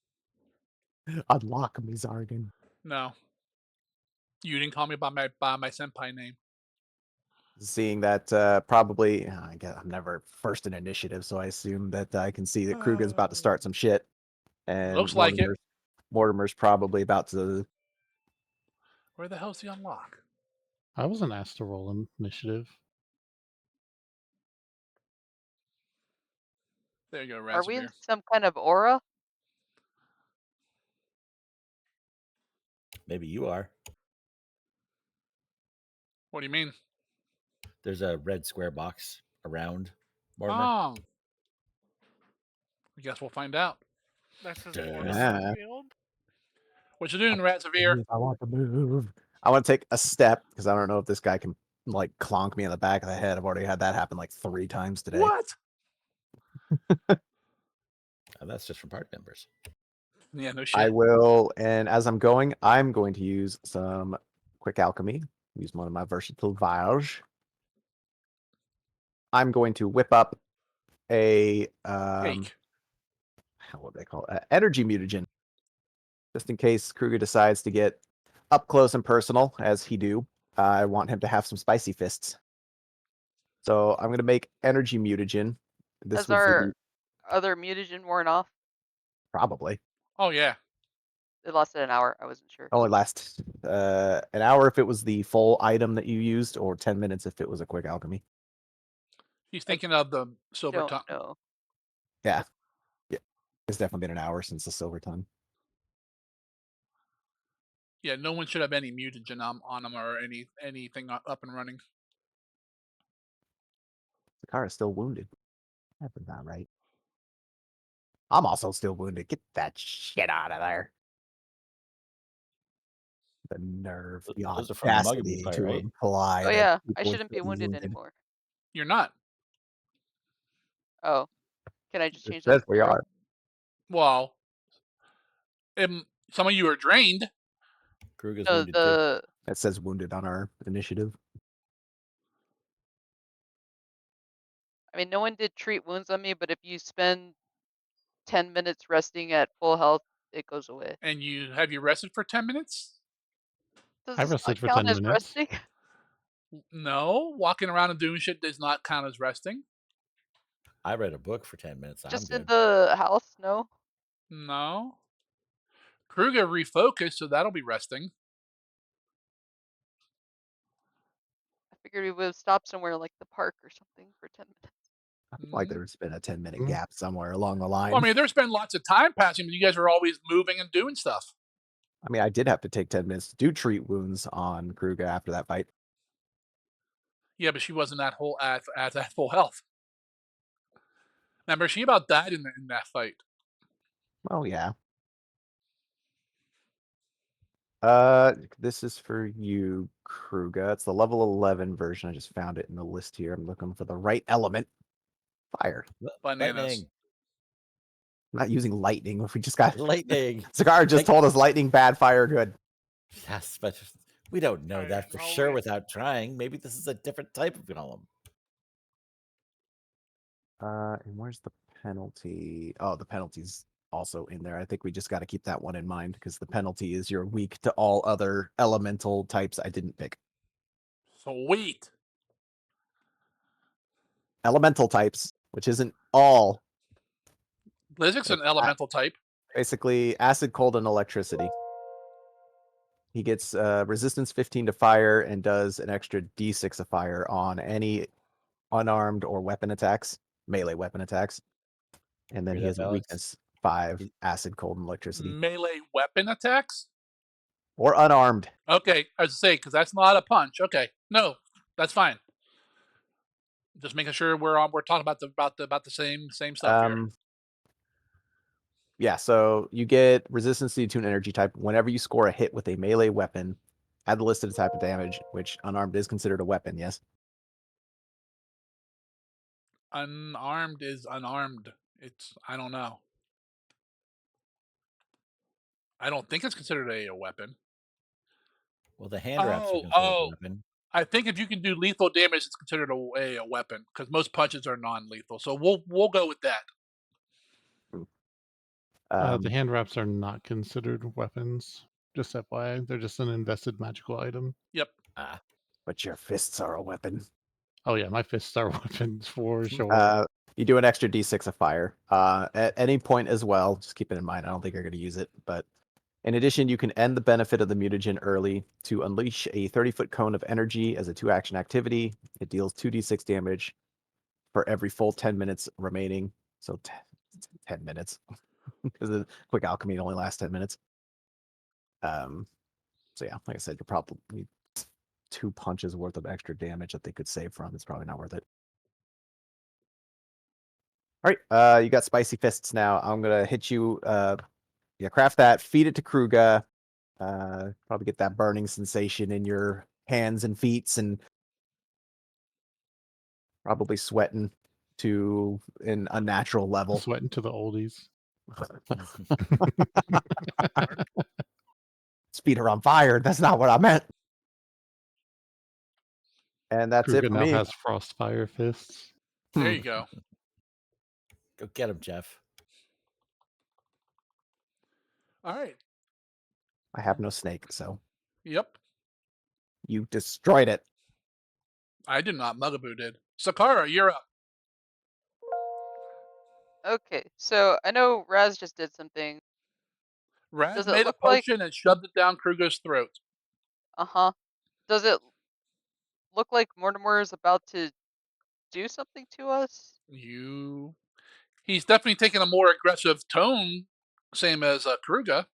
Unlock me, Zargan. No. You didn't call me by my senpai name. Seeing that probably, I guess I'm never first in initiative, so I assume that I can see that Kruger's about to start some shit, and Looks like it. Mortimer's probably about to. Where the hell's the unlock? I wasn't asked to roll initiative. There you go, Are we in Razavir. some kind of aura? Maybe you are. What do you mean? There's a red square box around Mortimer. Oh. I guess we'll find out. That's his Duh. aura Yeah. field. What you doing, Razavir? I want to move. I want to take a step because I don't know if this guy can like clonk me in the back of the head. I've already had that happen like 3 times today. What? That's just from part members. Yeah, no I shit. will, and as I'm going to use some quick alchemy. Use one of my versatile vials. I'm going to whip up a Cake. what they call it? Energy mutagen, just in case Kruger decides to get up close and personal, as he do. I want him to have some spicy fists. So I'm going to make energy mutagen. This Has would for our other mutagen worn off? probably Oh yeah. It lasted an hour. I wasn't sure. only last an hour if it was the full item that you used, or 10 minutes if it was a quick alchemy. He's thinking of the silver Don't tongue. know. Yeah. Yeah. It's definitely been an hour since the silver tongue. Yeah, no one should have any mutagen on them or anything up and running. Zakara's still wounded. That's not right. I'm also still wounded. Get that shit out of there. The nerve, the Those are from the Muggy audacity fight, to right? imply Oh that yeah, I people are shouldn't be still wounded anymore. You're not. Oh, can I just It change that says to we 0? are. Well, some of you are drained. Kruger's No, wounded too. It says wounded on our initiative. I mean, no one did treat wounds on me, but if you spend 10 minutes resting at full health, it goes away. And you rested for 10 minutes? Does I this rested not for count 10 as minutes. resting? No, walking around and doing shit does not count as resting. I read a book for 10 minutes. I'm Just in good. the house? No. No. Kruger refocused, so that'll be resting. I figured we would have stopped somewhere like the park or something for 10 minutes. I feel like Mhm. there's been a 10-minute Mm. gap somewhere along the line. Well, I mean, there's been lots of time passing, but you guys are always moving and doing stuff. I mean, I did have to take 10 minutes to do treat wounds on Kruger after that fight. Yeah, but she wasn't at that full health. Remember, she about died in that fight. Oh, yeah. This is for you, Kruger. It's the level 11 version. I just found it in the list here. I'm looking for the right element. Fire. Bananas. Lightning. I'm not using lightning. We just got Lightning. Cigar just Like- told us lightning bad, fire good. Yes, but we don't know Alright, that for I'll sure wait. without trying. Maybe this is a different type of golem. And where's the penalty? Oh, the penalty's also in there. I think we just got to keep that one in mind because the penalty is you're weak to all other elemental types I didn't pick. Sweet. Elemental types, which isn't all. Blizzard's an elemental type. Basically, acid, cold, and electricity. He gets resistance 15 to fire and does an extra d6 of fire on any unarmed or weapon attacks, melee weapon attacks. And then Hear he that, has a Alex? weakness 5, He- acid, cold, and electricity. Melee weapon attacks? Or unarmed. Okay, I was to say, because that's not a punch. Okay. No, that's fine. Just making sure we're talking about the same stuff here. Yeah, so you get resistance to an energy type whenever you score a hit with a melee weapon Add the listed type of damage, which unarmed is considered a weapon. Yes. Unarmed is unarmed. I don't know. I don't think it's considered a weapon. Well, the hand wraps are considered a weapon. I think if you can do lethal damage, it's considered a weapon because most punches are non-lethal. So we'll go with that. The hand wraps are not considered weapons. Just FYI, they're just an invested magical item. Yep. Ah, But your fists are a weapon. Oh yeah, my fists are weapons for sure. You do an extra d6 of fire at any point as well. Just keep it in mind. I don't think you're going to use it, but in addition, you can end the benefit of the mutagen early to unleash a 30-foot cone of energy as a 2-action activity. It deals 2d6 damage for every full 10 minutes remaining. So 10 minutes because the quick alchemy only lasts 10 minutes. So yeah, like I said, you're probably need 2 punches worth of extra damage that they could save from. It's probably not worth it. All right, you got spicy fists now. I'm gonna hit you. Yeah, craft that. Feed it to Kruga. Probably get that burning sensation in your hands and feet, and probably sweating to an unnatural level. Sweating to the oldies. His feet are on fire. That's not what I meant. And that's it Kruga for now me. has frost fire fists. There you go. go get him, Jeff. All right. I have no snake, so Yep. you destroyed it. I did not. Mugaboo did. Sakara, you're up. Okay, so I know Raz just did something. Raz Does it made a look like? potion and shoved it down Kruger's throat. Uh-huh. Does it look like Mortimer is about to do something to us? He's definitely taking a more aggressive tone, same as Kruger.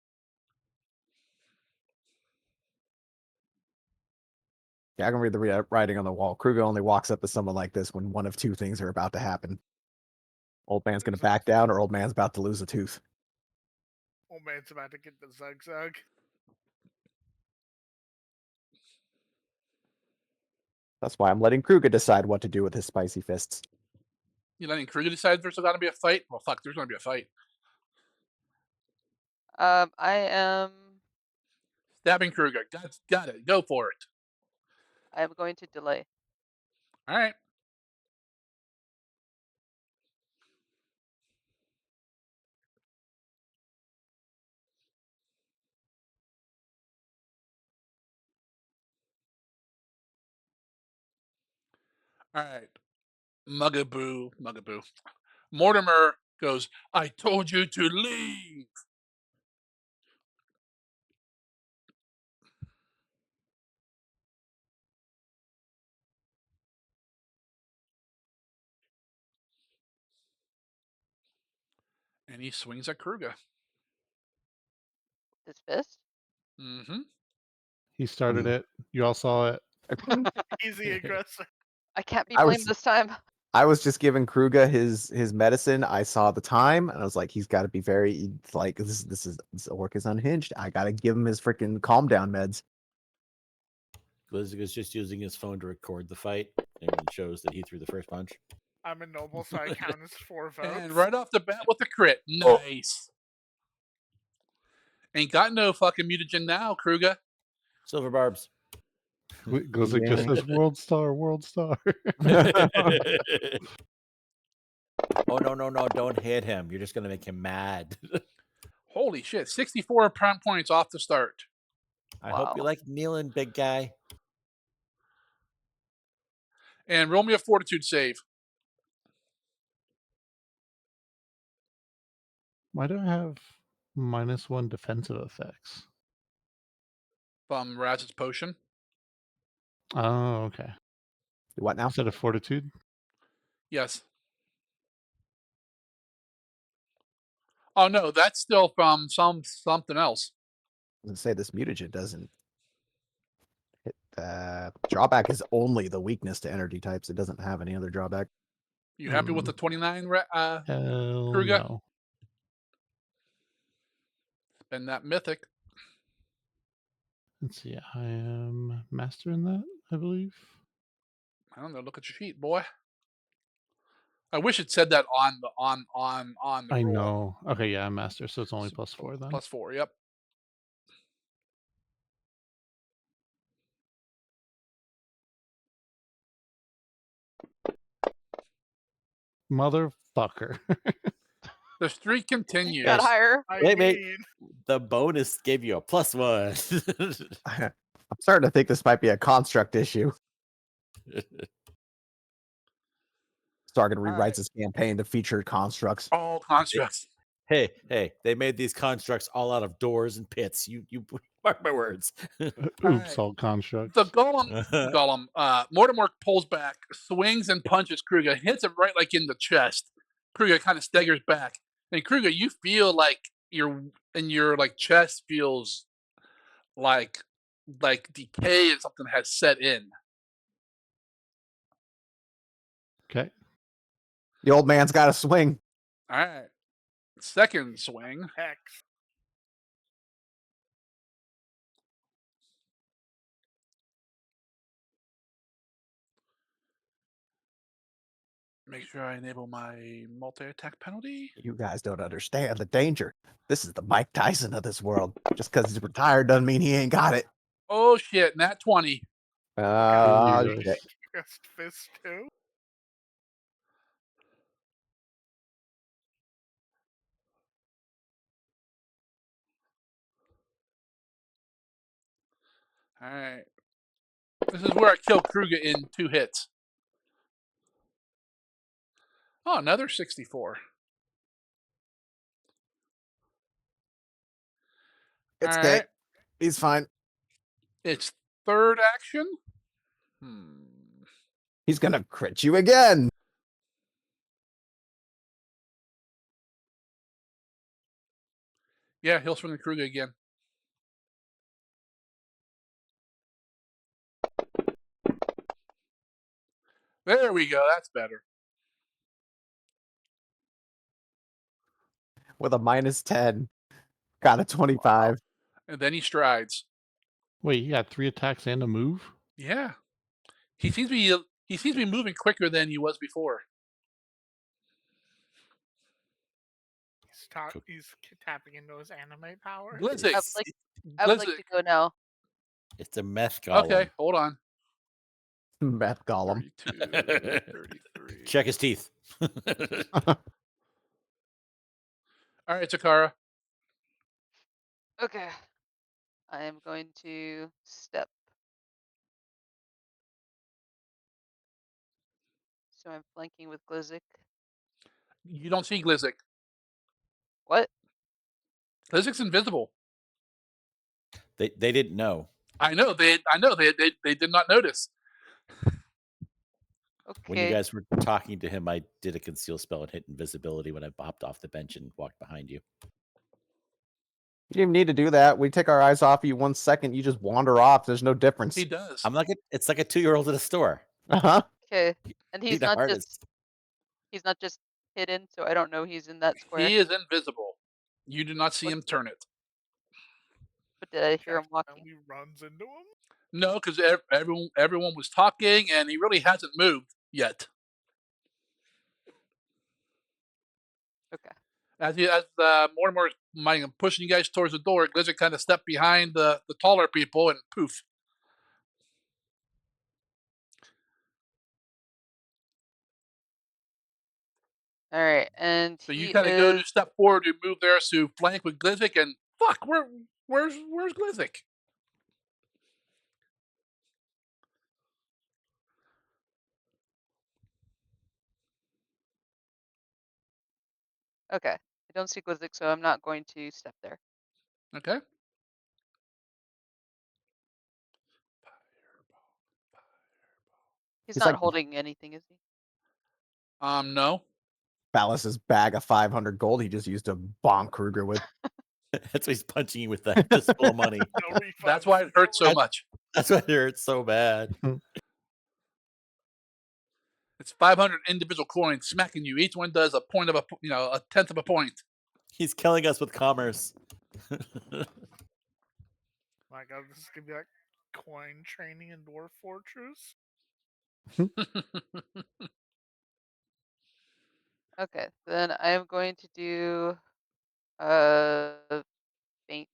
Yeah, I can read the writing on the wall. Kruger only walks up to someone like this when one of 2 things are about to happen. Old man's going to back down, or old man's about to lose a tooth. Old man's about to get the zug. That's why I'm letting Kruger decide what to do with his spicy fists. You letting Kruger decide there's going to be a fight? Well, fuck, there's going to be a fight. I am Stabbing Kruger. Got it. Go for it. going to delay. All right. All right. Mugaboo. Mortimer goes, I told you to leave. And he swings at Kruger. His fist? Mm-hmm. He started it. You all saw it. He's the aggressor. I can't be I blamed was- this time. I was just giving Kruger his medicine. I saw the time, and I was like, he's got to be very like this orc is unhinged. I got to give him his freaking calm down meds. Glizzy is just using his phone to record the fight, and it shows that he threw the first punch. I'm a noble, so I count as 4 votes. And right off the bat with the crit. Nice. Ain't got no fucking mutagen now, Kruger. Silver barbs. Glizzy just says world star. Oh no! Don't hit him. You're just gonna make him mad. Holy shit. 64 points off the start. I hope you Wow. like kneeling, big guy. And roll me a fortitude save. Why do I have -1 defensive effects? From Raz's potion. Oh, okay. What now? Instead of fortitude? Yes. Oh no, that's still from something else. I was gonna say this mutagen doesn't hit. Drawback is only the weakness to energy types. It doesn't have any other drawback. You happy with the 29, Hell Kruger? no. Spend that mythic. Let's see. I am master in that, I believe. I don't know. Look at your sheet, boy. I wish it said that on the I roll. know. Okay, yeah, I'm master, so it's only +4 then. +4. Yep. Motherfucker. The streak continues. Got higher. I Wait, wait. mean, The bonus gave you a +1. I'm starting to think this might be a construct issue. Stargate rewrites right. his campaign to feature constructs. All constructs. hey, they made these constructs all out of doors and pits. You mark my words. Oops, right. all constructs. The golem, Mortimer pulls back, swings and punches Kruger, hits him right like in the chest. Kruger kind of staggers back. And Kruger, you feel like your like chest feels like decay and something has set in. Okay. The old man's got to swing. All right. Second swing. X. Make sure I enable my multi-attack penalty. You guys don't understand the danger. This is the Mike Tyson of this world. Just because he's retired doesn't mean he ain't got it. Oh shit, nat 20. Yes. Shit. Biggest fist too. All right. This is where I kill Kruger in 2 hits. Oh, another 64. It's All okay. right. He's fine. It's third action. He's going to crit you again. Yeah, he'll swing the Kruger again. There we go. That's better. With a -10. Got a 25. And then he strides. Wait, you got 3 attacks and a move? Yeah. He seems to be moving quicker than he was before. He's tapping into his anime powers. Glizzy. I would like to go now. It's a meth golem. Okay, hold on. Meth Golem. 32, 33. Check his teeth. All right, Takara. Okay. I am going to step. So I'm flanking with Glizik. You don't see Glizzik. What? Glizzik's invisible. They didn't know. I know. They did not notice. Okay. When you guys were talking to him, I did a conceal spell and hit invisibility when I popped off the bench and walked behind you. You didn't even need to do that. We take our eyes off you 1 second. You just wander off. There's no difference. He does. It's like a 2-year-old at a store. Uh-huh. Okay. And Be he's the not hardest. just hidden, so I don't know he's in that square. He is invisible. You do not see him turn it. But did I hear him walking? He runs into him. No, because everyone was talking, and he really hasn't moved yet. Okay. As Mortimer is pushing you guys towards the door, Glizzik kind of stepped behind the taller people, and poof. All right, and So he you kind of go to step forward to move there to flank with Glizzik, and fuck, where's Glizzik? Okay. I don't see Glizik, so I'm not going to step there. Okay. He's He's not like- holding anything, is he? No. Ballas's bag of 500 gold he just used to bonk Kruger with. That's why he's punching you with that fistful of money. No refunds. That's why it hurts so No much. That's why it hurts so bad. It's 500 individual coins smacking you. Each one does a tenth of a point. He's killing us with commerce. My my god, this is gonna be like coin training in Dwarf Fortress. Okay, then I am going to do faint.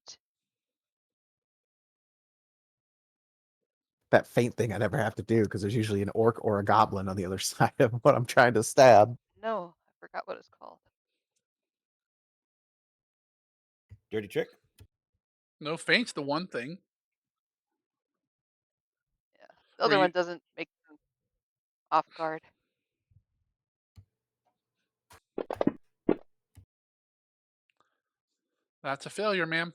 That faint thing I never have to do because there's usually an orc or a goblin on the other side of what I'm trying to stab. No, I forgot what it's called. Dirty trick. No, faint's the one thing. Yeah, the Were other one you? doesn't make them off guard. That's a failure, ma'am.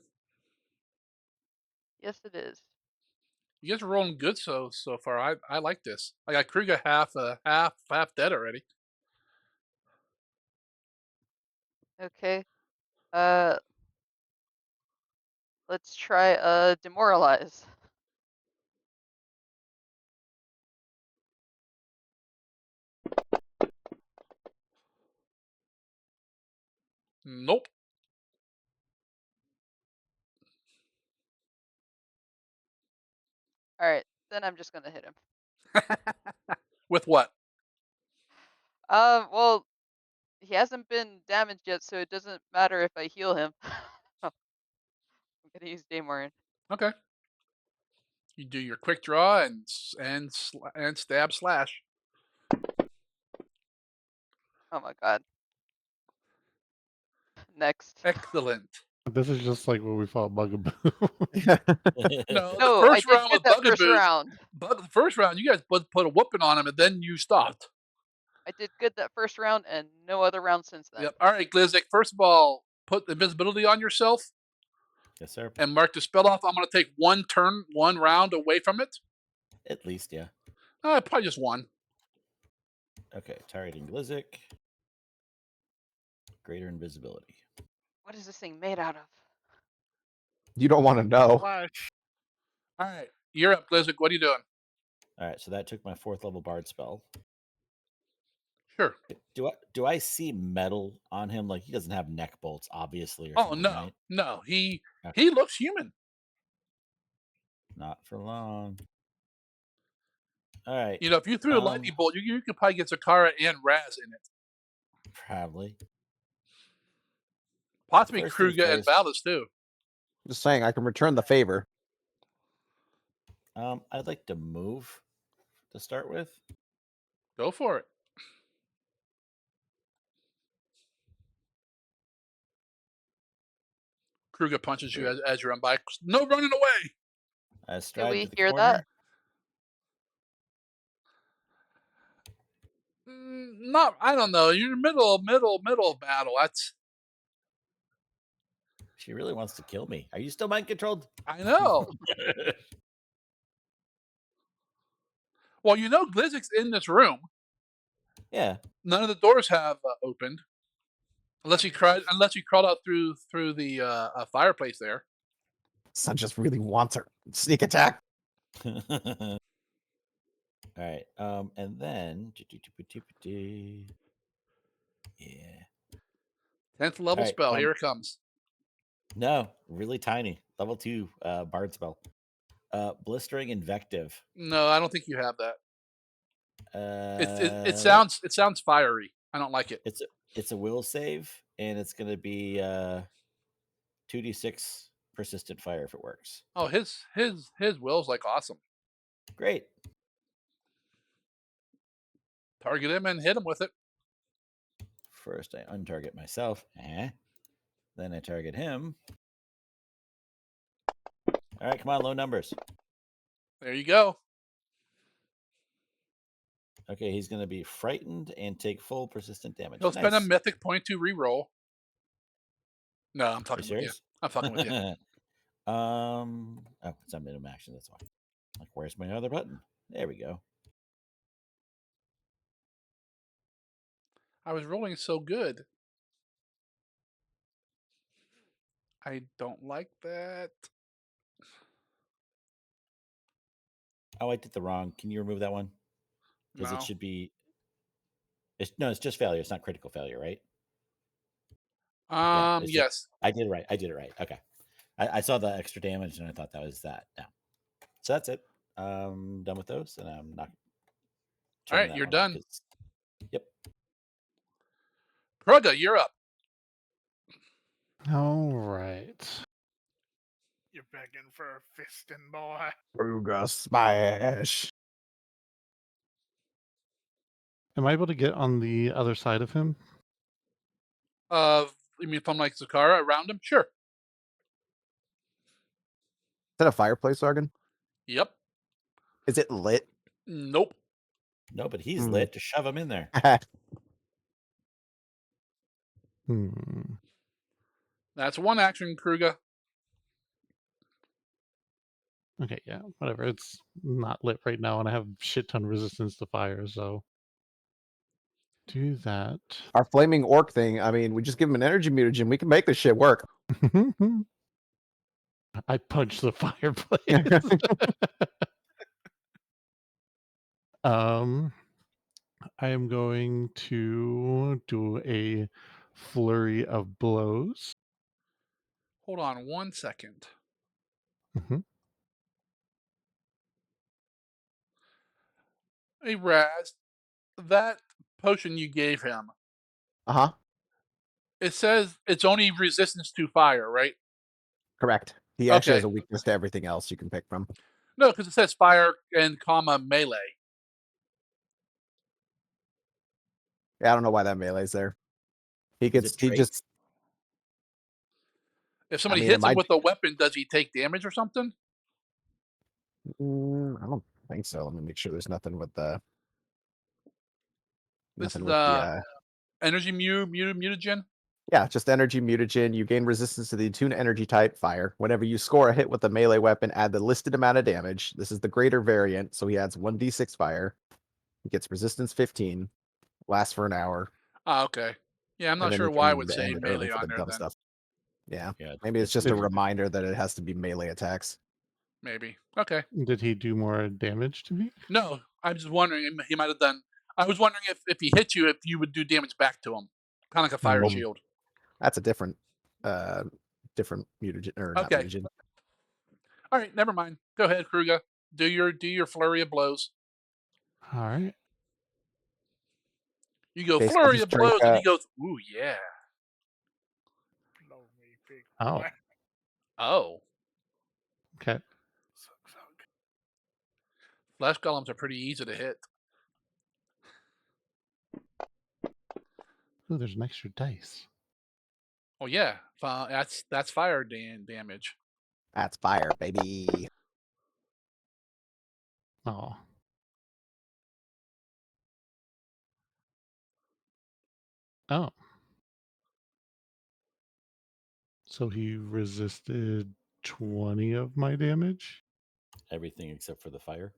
Yes, it is. You guys are rolling good so far. I like this. I got Kruger half dead already. Okay. Uh, let's try demoralize. Nope. All right, then I'm just gonna hit him. With what? Well, he hasn't been damaged yet, so it doesn't matter if I heal him. I'm gonna use Daemorin. Okay. You do your quick draw and stab slash. Oh my god. Next. Excellent. This is just like when we fought Bugaboo. No, the No, I first did round good with that first Bugaboo. round. The first round, you guys both put a whooping on him, and then you stopped. I did good that first round and no other round since then. Yep. All right, Glizzik. First of all, put invisibility on yourself Yes, sir. and mark the spell off. I'm going to take one round away from it. At least, yeah. Probably just one. Okay, targeting Glizzik. Greater invisibility. What is this thing made out of? You don't want to know. Flash. All right, you're up, Glizzik. What are you doing? All right, so that took my 4th level bard spell. Sure. Do I see metal on him? Like he doesn't have neck bolts, obviously, or Oh something, no, right? no. He Okay. looks human. Not for long. All right. You know, if you threw a lightning bolt, you could probably get Zakara and Raz in it. Probably. Possibly First things Kruger and first. Valis too. Just saying, I can return the favor. I'd like to move to start with. Go for it. Kruger punches you Great. as you're on by. No running away. I Do stride we to the hear corner. that? Not. I don't know. You're middle of battle. That's. She really wants to kill me. Are you still mind controlled? I know. Well, you know, Glizzik's in this room. Yeah. None of the doors have opened, unless you crawled out through the fireplace there. Son just really wants her. Sneak attack. All right. And then yeah. 10th level All right, spell. Here it comes. No, really tiny. Level 2 bard spell. Blistering invective. No, I don't think you have that. It What? sounds fiery. I don't like it. It's a will save, and it's gonna be 2d6 persistent fire if it works. Oh, his will's like awesome. Great. Target him and hit him with it. First, I untarget myself. Then I target him. All right, come on, low numbers. There you go. Okay, he's going to be frightened and take full persistent damage. He'll spend a Nice. mythic point to reroll. No, I'm Are fucking you with you. serious? I'm fucking with you. Oh, it's not minimum action. That's why. Like, where's my other button? There we go. I was rolling so good. I don't like that. Oh, I did the wrong. Can you remove that one? Because No. it should be. It's just failure. It's not critical failure, right? Yeah, it's just, Yes. I did it right. Okay. I saw the extra damage and I thought that was that. No. So that's it. Done with those, and I'm not All turning right, that you're one off done. because. Yep. Krugga, you're up. All right. You're begging for a fisting, boy. Ruga smash. Am I able to get on the other side of him? You mean if I'm like Zakara around him? Sure. Is that a fireplace, Argon? Yep. Is it lit? Nope. No, but he's Hmm. lit. Just shove him in there. Hmm. That's one action, Krugga. Okay, yeah, whatever. It's not lit right now, and I have shit ton resistance to fire, so do that. Our flaming orc thing, I mean, we just give him an energy mutagen. We can make this shit work. I punched the fireplace. um, I am going to do a flurry of blows. Hold on 1 second. Mhm. Hey, Raz, that potion you gave him, Uh-huh. it says it's only resistance to fire, right? Correct. He actually Okay. has a weakness to everything else you can pick from. No, because it says fire and comma melee. Yeah, I don't know why that melee's there. He Is it he just, traits? If I somebody mean, it hits him might, with a weapon, does he take damage or something? I don't think so. Let me make sure there's nothing with This is energy mutagen. yeah, just energy mutagen. You gain resistance to the attuned energy type fire. Whenever you score a hit with a melee weapon, add the listed amount of damage. This is the greater variant, so he adds 1d6 fire. He gets resistance 15, lasts for an hour, Ah, okay. Yeah, I'm and not then sure you why I can would say end it early melee for the on there dumb then. stuff. Yeah. Yeah, Maybe it's it's just a Did- reminder that it has to be melee attacks. Maybe. Okay. Did he do more damage to me? No, I'm just wondering. He might have done. I was wondering if he hit you, if you would do damage back to him, kind of like a fire Hmm. shield. That's a uh different mutagen, or not Okay. mutagen. All right. Never mind. Go ahead, Kruga. Do your flurry of blows. All right. You go Okay, so I'll flurry just of drink blows, and he goes, "Ooh, yeah." Blow me, big Oh, boy. Oh, okay. Suck, suck. flesh golems are pretty easy to hit. Ooh, there's an extra dice. Oh yeah, that's fire damage. that's fire, baby. Oh. Oh. So he resisted 20 of my damage? everything except for the fire.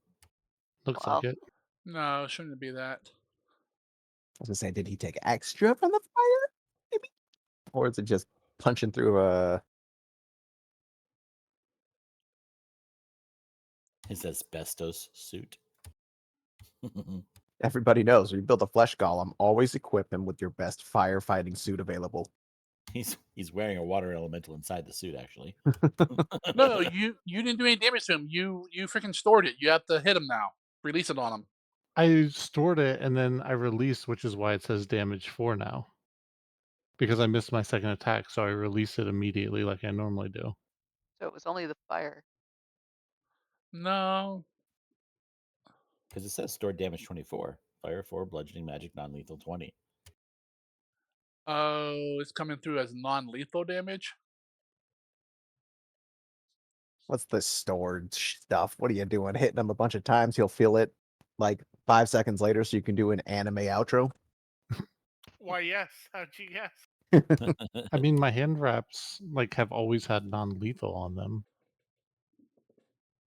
Looks Wow. like it. No, shouldn't be that. I was gonna say, did he take extra from the fire? Maybe? Or is it just punching through a His asbestos suit. everybody knows when you build a flesh golem, always equip him with your best firefighting suit available. He's wearing a water elemental inside the suit, actually. No, you didn't do any damage to him. You freaking stored it. You have to hit him now. Release it on him. I stored it and then I released, which is why it says damage 4 now. Because I missed my second attack, so I release it immediately like I normally do. So it was only the fire. No. Because it says stored damage 24, fire 4, bludgeoning, magic, non-lethal 20. Oh, it's coming through as non-lethal damage. What's this stored stuff? What are you doing? Hitting him a bunch of times, he'll feel it like 5 seconds later, so you can do an anime outro. Why, yes. How'd you guess? I mean, my hand wraps like have always had non-lethal on them,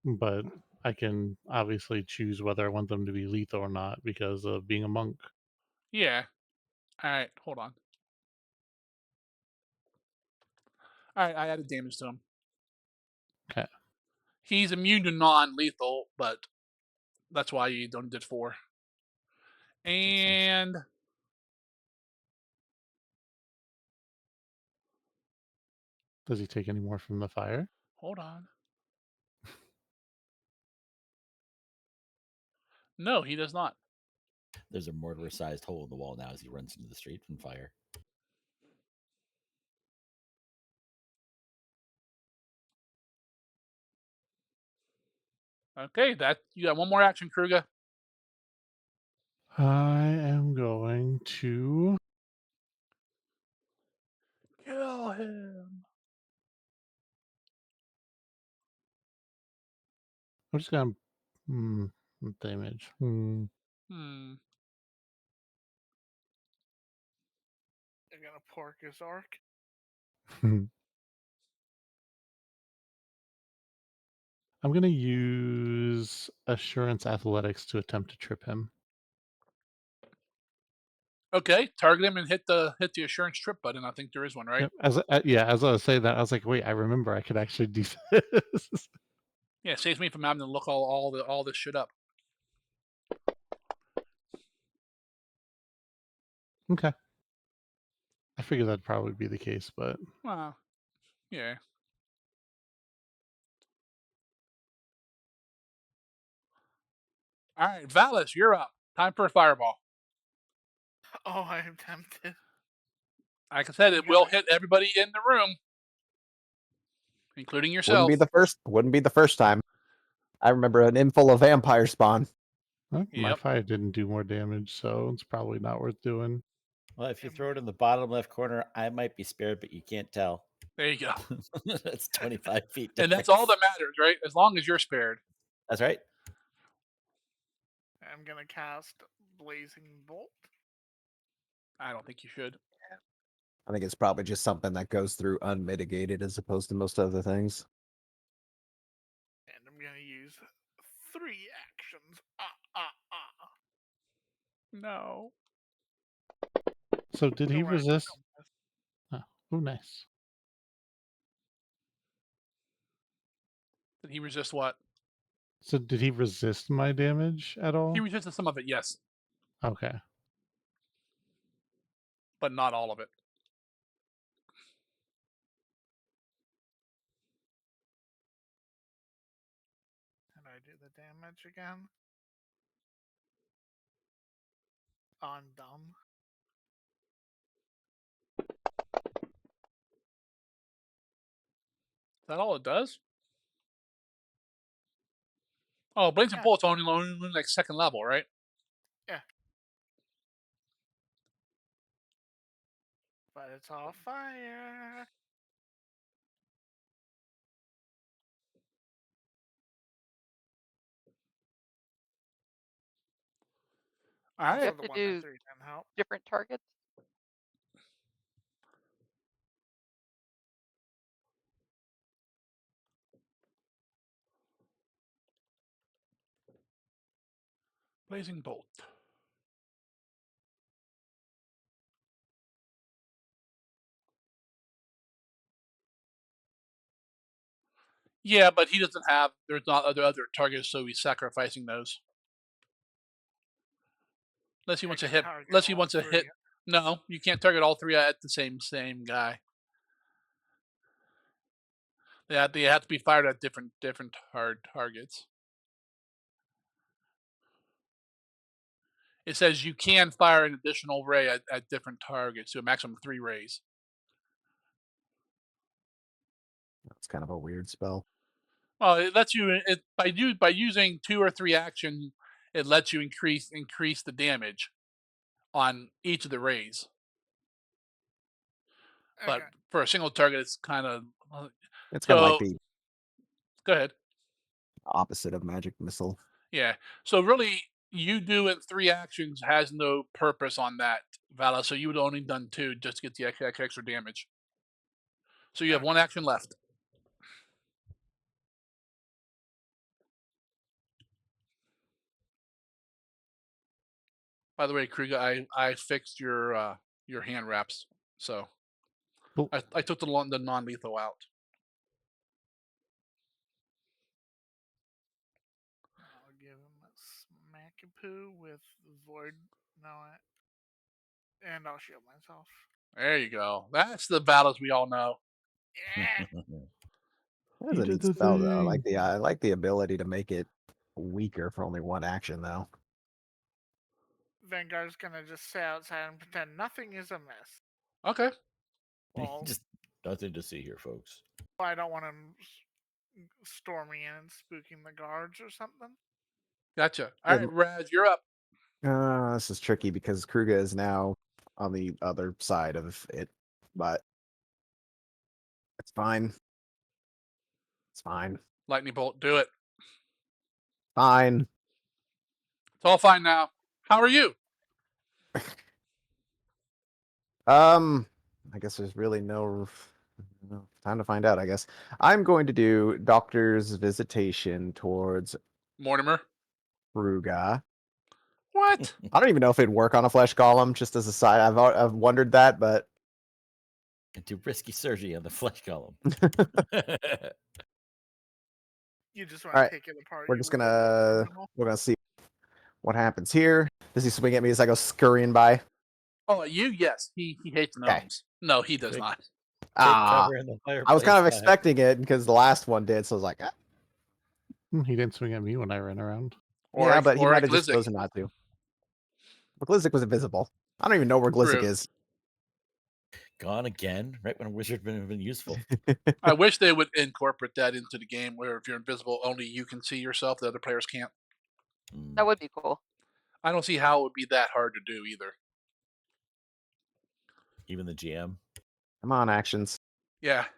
but I can obviously choose whether I want them to be lethal or not because of being a monk. Yeah. All right. Hold on. All right. I added damage to him. Okay. He's immune to non-lethal, but that's why you only did 4. Makes sense. And Does he take any more from the fire? Hold on. No, he does not. There's a mortar-sized hole in the wall now as he runs into the street from fire. Okay, that you got one more action, Kruger. I am going to. Kill him. I'm just gonna. Hmm, damage. Hmm. They're gonna pork his arc. I'm gonna use Assurance Athletics to attempt to trip him. Okay, target him and hit the assurance trip button. I think there is one, right? Yep. As I was saying that, I was like, wait, I remember I could actually do this. Yeah, it saves me from having to look all this shit up. Okay. I figured that'd probably be the case, but Yeah. All right, Valis, you're up. Time for a fireball. Oh, I am tempted. Like I said, I'm it will gonna- hit everybody in the room, including Wouldn't yourself. be the first. Wouldn't be the first time. I remember an inn full of vampire spawn. well, my Yep. fire didn't do more damage, so it's probably not worth doing. Well, if you throw it in the bottom left corner, I might be spared, but you can't tell. There you go. That's 25 feet. And that's Difference. all that matters, right? As long as you're spared. That's right. I'm gonna cast Blazing Bolt. I don't think you should. I think it's probably just something that goes through unmitigated as opposed to most other things. And I'm gonna use 3 actions. Ah. No. So did he Don't worry, resist? don't miss. Oh, nice. Did he resist what? So did he resist my damage at all? He resisted some of it, yes, Okay. but not all of it. And I do the damage again. On dumb. Is that all it does? Oh, Blades and Yeah. Bolt's only like second level, right? Yeah. But it's all fire. All You Also, right. have the to 1 and do 3 didn't help. different targets. Blazing Bolt. Yeah, but he doesn't have. There's not other targets, so he's sacrificing those. Unless he I wants to can hit. target Unless he all wants to 3. hit. No, you can't target all three at the same guy. They have to be fired at different hard targets. It says you can fire an additional ray at different targets, so a maximum of 3 rays. That's kind of a weird spell. Well, it lets you by using 2 or 3 action, it lets you increase the damage on each of the rays. Okay. But for a single target, it's kind of It's kind of like so. the Go ahead. opposite of magic missile. Yeah. So really, you doing 3 actions has no purpose on that, Vala. So you would only done 2 just to get the extra damage. So you have 1 Okay. action left. By the way, Krieger, I fixed your hand wraps, so Cool. I took the non-lethal out. I'll give him a smackapoo with void. No, and I'll shield myself. There you go. That's the battles we all know. Yeah. That's He a did neat the spell though. thing. I like the ability to make it weaker for only one action though. Vanguard's gonna just stay outside and pretend nothing is amiss. Okay. Well, Just nothing to see here, folks. I don't want him storming in and spooking the guards or something. Gotcha. All right, Raz, you're up. This is tricky because Kruga is now on the other side of it, but it's fine. It's fine. Lightning bolt, do it. Fine. It's all fine now. How are you? I guess there's really no time to find out, I guess. I'm going to do Doctor's Visitation towards Mortimer. Kruga. What? I don't even know if it'd work on a flesh golem, just as a side. I've wondered that, but And do risky surgery on the flesh column. You just all want right. to take it apart. We're You just wicked little gonna criminal. see what happens here. Does he swing at me as I go scurrying by? Oh, you? Yes. He hates Okay. gnomes. No, he does Take- not. Take Ah, cover in the fireplace. I was kind of back. expecting it because the last one did, so I was like, ah. He didn't swing at me when I ran around. Yeah, but he Or might have just Glizzy. chosen not to. But Glizzic was invisible. I don't even know where Glizzic True. is. Gone again, right when a wizard would have been useful. I wish they would incorporate that into the game where if you're invisible, only you can see yourself, the other players can't. Mm, That would be cool. I don't see how it would be that hard to do either. even the GM. Come on, actions. Yeah. For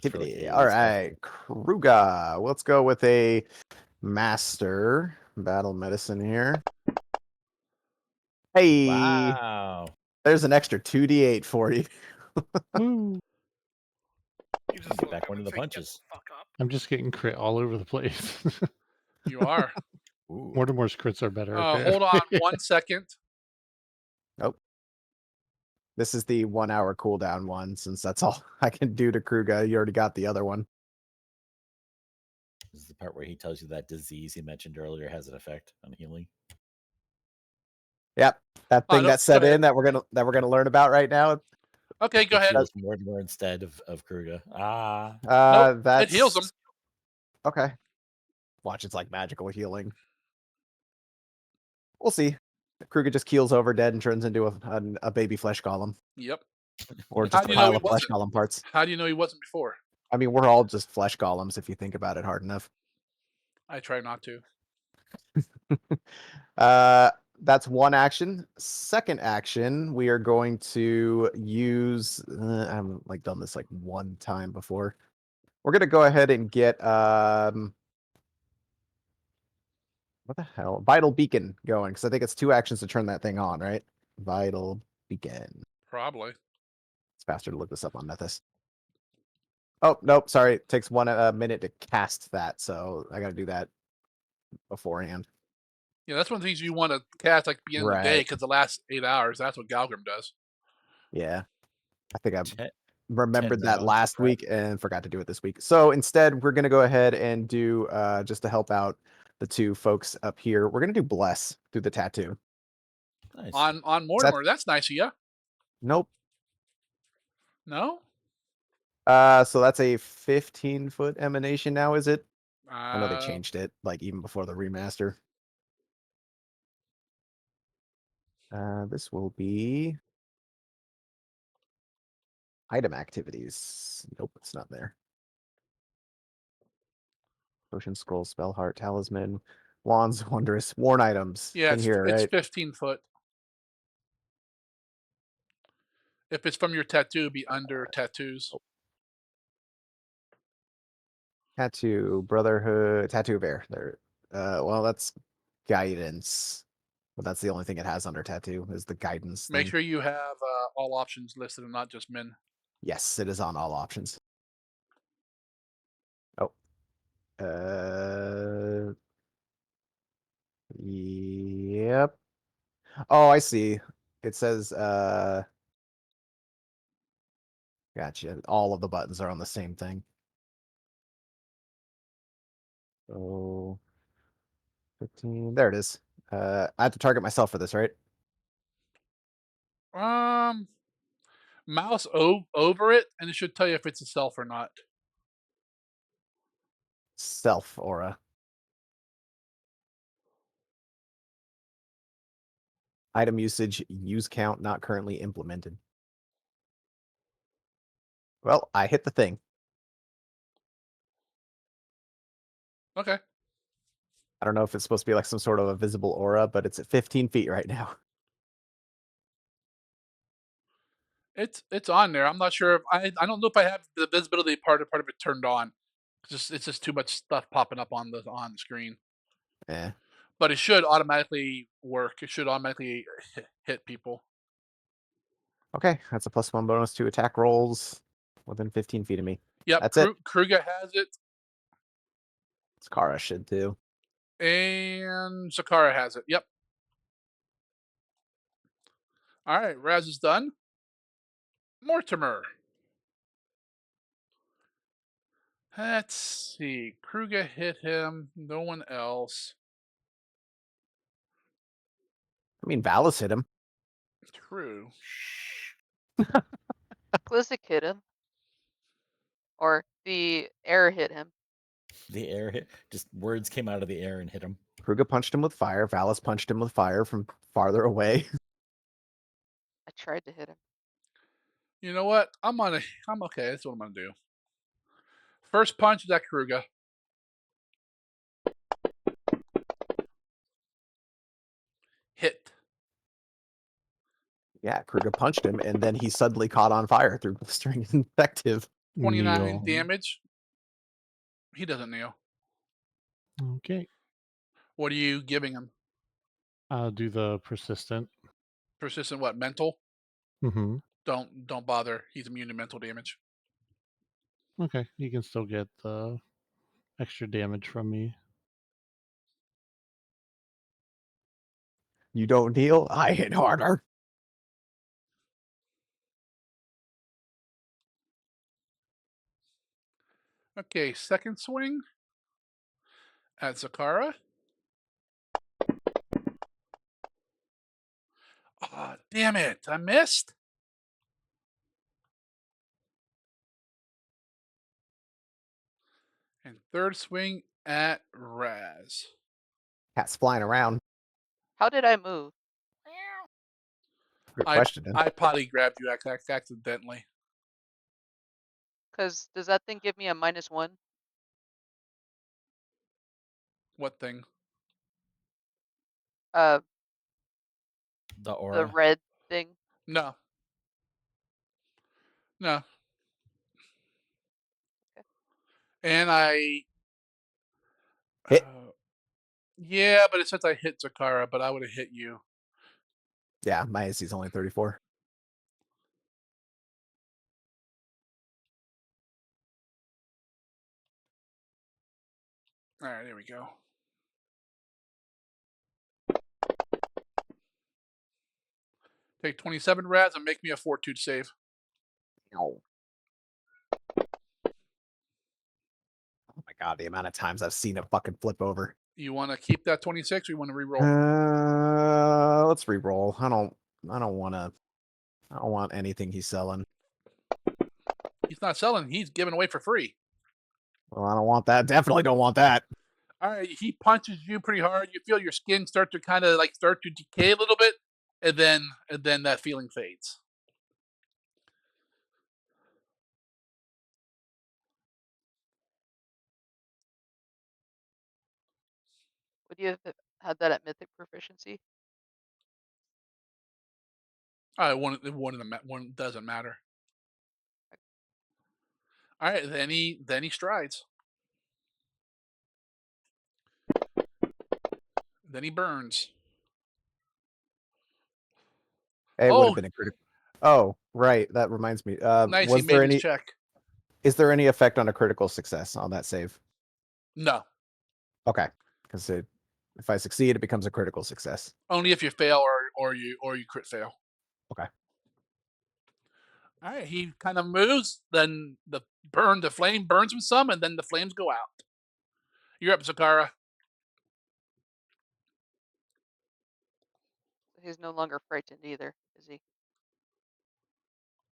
like Activity. AoE All stuff. right, Kruga. Let's go with a master battle medicine here. Hey, Wow. there's an extra 2d8 for you. Woo! You just Get look back up one and of the say, "Get punches. the fuck up." I'm just getting crit all over the place. You are. Ooh. Mortimer's crits are better. Okay. Hold on 1 second. Nope. This is the 1 hour cooldown one, since that's all I can do to Kruga. You already got the other one. This is the part where he tells you that disease he mentioned earlier has an effect on healing. Yep, that Oh, thing no, that set go ahead. in that we're gonna learn about right now. Okay, go It ahead. heals Mortimer instead of Kruga. Ah. Nope, That's it heals them. Okay. Watch, it's like magical healing. We'll see. Kruger just keels over dead and turns into a baby flesh golem, Yep. or How just do a you know pile he of flesh wasn't? golem parts. How do you know he wasn't before? I mean, we're all just flesh golems if you think about it hard enough. I try not to. That's one action. Second action, we are going to use. I haven't like done this like one time before. We're gonna go ahead and get what the hell? Vital Beacon going, because I think it's 2 actions to turn that thing on, right? Vital Beacon. Probably. It's faster to look this up on Nethys. Oh, nope, sorry. It takes 1 minute to cast that, so I gotta do that beforehand. Yeah, that's one of the things you want to cast like at the end of the day Right. because the last 8 hours, that's what Galgrim does. Yeah. I think I Ten, remembered that rounds of last prep. week and forgot to do it this week. So instead, we're gonna go ahead and do just to help out the 2 folks up here, we're gonna do Bless through the tattoo. Nice. On Mortimer, that's nice of you. Nope. No? So that's a 15-foot emanation now, is it? I know they Uh, changed it, like even before the remaster. This will be item activities. Nope, it's not there. Potion, scroll, spell, heart, talisman, wands, wondrous, worn items. yeah, In here, it's right? 15 foot. If it's from your tattoo, it'd be under tattoos. Tattoo, Brotherhood, tattoo of air. There. Well, that's guidance, but that's the only thing it has under tattoo is the guidance Make thing. sure you have all options listed and not just men. Yes, it is on all options. Oh. Yep. Oh, I see. It says gotcha. All of the buttons are on the same thing. So 15. There it is. I have to target myself for this, right? Um, Mouse over it, and it should tell you if it's a self or not. Self aura. Item usage, use count not currently implemented. Well, I hit the thing. Okay. I don't know if it's supposed to be like some sort of a visible aura, but it's at 15 feet right now. It's on there. I'm not sure if I don't know if I have the visibility part of it turned on. It's just too much stuff popping up on the screen. Eh. But it should automatically work. It should automatically hit people. Okay, that's a +1 bonus to attack rolls within 15 feet of me. Yep, That's it. Kruger has it, Skara should too. and Sakara has it. Yep. All right, Raz is done. Mortimer. Let's see. Kruger hit him. No one else. I mean, Valis hit him. True. Glizik hit him. Or the air hit him. The air hit. Just words came out of the air and hit him. Kruger punched him with fire. Valis punched him with fire from farther away. I tried to hit him. You know what? I'm okay. That's what I'm gonna do. First punch is at Kruger. Hit. Yeah, Kruger punched him, and then he suddenly caught on fire through blistering infective. 29 Kneel. damage. He doesn't kneel. Okay. What are you giving him? I'll do the persistent. Persistent what? Mental? Mm-hmm. Don't bother. He's immune to mental damage. Okay, you can still get the extra damage from me. You don't kneel? I hit harder. Okay, second swing at Zakara. Ah, damn it. I missed. And third swing at Raz. Cat's flying around. How did I move? Good I question. Then. I potty grabbed you accidentally. Because does that thing give me a -1? What thing? Uh, The the aura. red thing. No. No. Okay. And I Hit. yeah, but it says I hit Zakara, but I would have hit you. Yeah, my AC is only 34. All right, there we go. Take 27 Raz and make me a fortitude save. Ow. Oh my god, the amount of times I've seen it fucking flip over. You want to keep that 26 or you want to re-roll? Let's re-roll. I don't want anything he's selling. He's not selling. He's giving away for free. Well, I don't want that. Definitely don't want that. All right, he punches you pretty hard. You feel your skin start to kind of like start to decay a little bit, and then that feeling fades. Would you have had that at mythic proficiency? All right, one doesn't matter. All right, then he strides. Then he burns. It would have Oh, been a critical. Oh, right. That reminds me. nice. He Was made there his any? check. Is there any effect on a critical success on that save? No, Okay, because if I succeed, it becomes a critical success. only if you fail or you crit fail. Okay. All right, he kind of moves. Then the flame burns him some, and then the flames go out. You're up, Zakara. He's no longer frightened either, is he?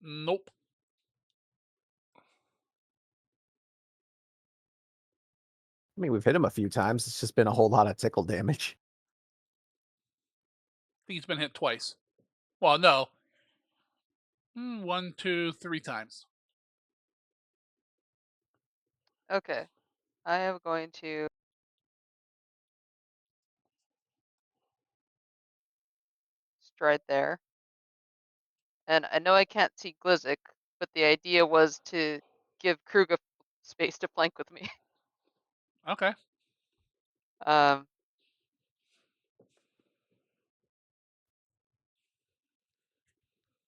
Nope. I mean, we've hit him a few times. It's just been a whole lot of tickle damage. I think he's been hit twice. Well, no. 1, 2, 3 times. Okay. I am going to stride there. And I know I can't see Glizik, but the idea was to give Kruga space to flank with me. Okay. Um,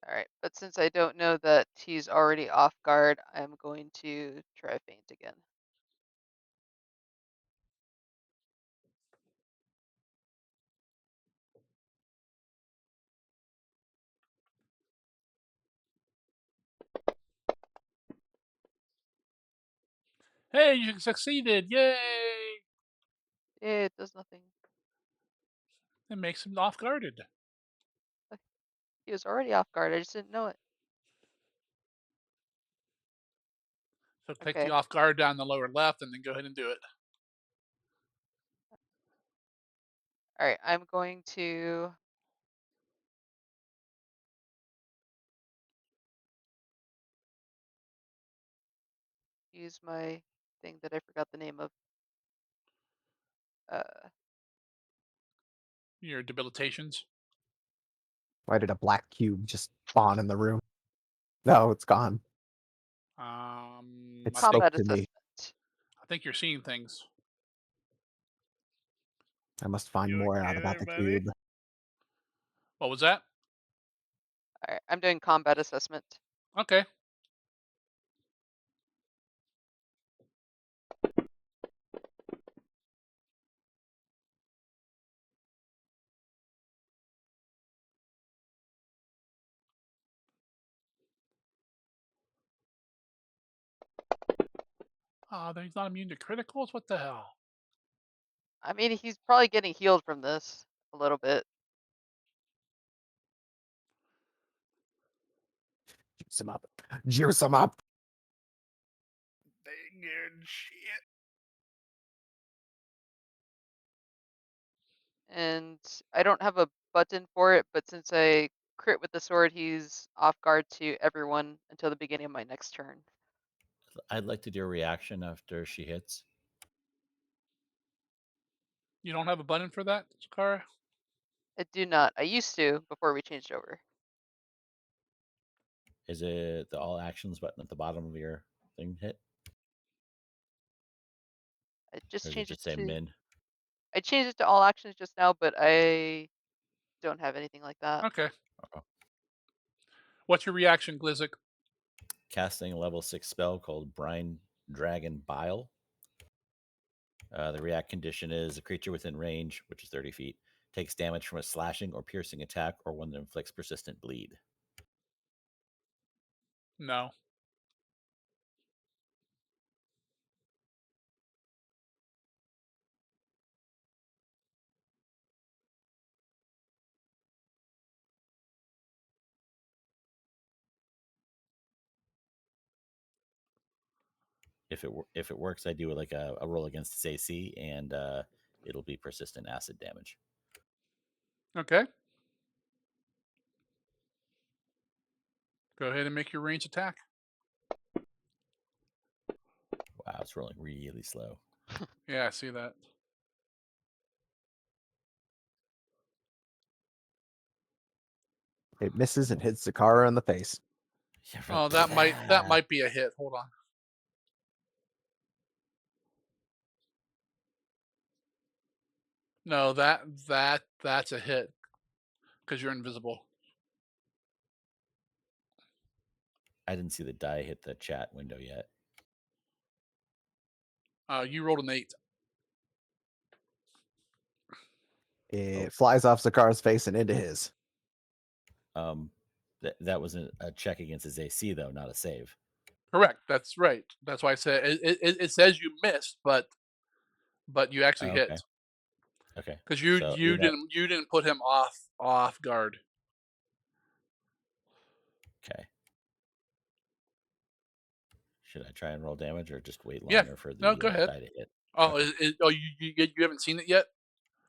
all right, but since I don't know that he's already off guard, I'm going to try feint again. Hey, you succeeded! Yay! It does nothing. It makes him off guarded. He was already off guard. I just didn't know it. So take the Okay. off guard down the lower left and then go ahead and do it. All right. I'm going to use my thing that I forgot the name of. Your debilitations. Why did a black cube just spawn in the room? No, it's gone. It I think Combat spoke to me. assessment. I think you're seeing things. I must find You more out okay about there, the buddy? cube. What was that? All right. I'm doing combat assessment. Okay. Oh, then he's not immune to criticals? What the hell? I mean, he's probably getting healed from this a little bit. Juice him up. Juice him up. Dang it, shit. And I don't have a button for it, but since I crit with the sword, he's off guard to everyone until the beginning of my next turn. I'd like to do a reaction after she hits. You don't have a button for that, Zakara? I do not. I used to before we changed over. Is it the all actions button at the bottom of your thing hit? I just Or does it changed it just say to. min? I changed it to all actions just now, but I don't have anything like that. Okay. Oh. What's your reaction, Glizik? Casting a level 6 spell called Brine Dragon Bile. The react condition is a creature within range, which is 30 feet, takes damage from a slashing or piercing attack or one that inflicts persistent bleed. No. If it works, I do like a roll against its AC, and it'll be persistent acid damage. Okay. Go ahead and make your range attack. Wow, it's rolling really slow. Yeah, I see that. It misses and hits Zakara in the face. Yeah, Oh, that might be a hit. Hold on. No, that's a hit because you're invisible. I didn't see the die hit the chat window yet. You rolled an 8. It flies off Zakara's face and into his. That was a check against his AC though, not a save. Correct. That's right. That's why I said it says you missed, but you actually Okay. hit Okay. because you So you didn't put him off guard. Okay. Should I try and roll damage or just wait Yeah. longer for No, the go ahead. die to hit? Oh, Okay. you haven't seen it yet?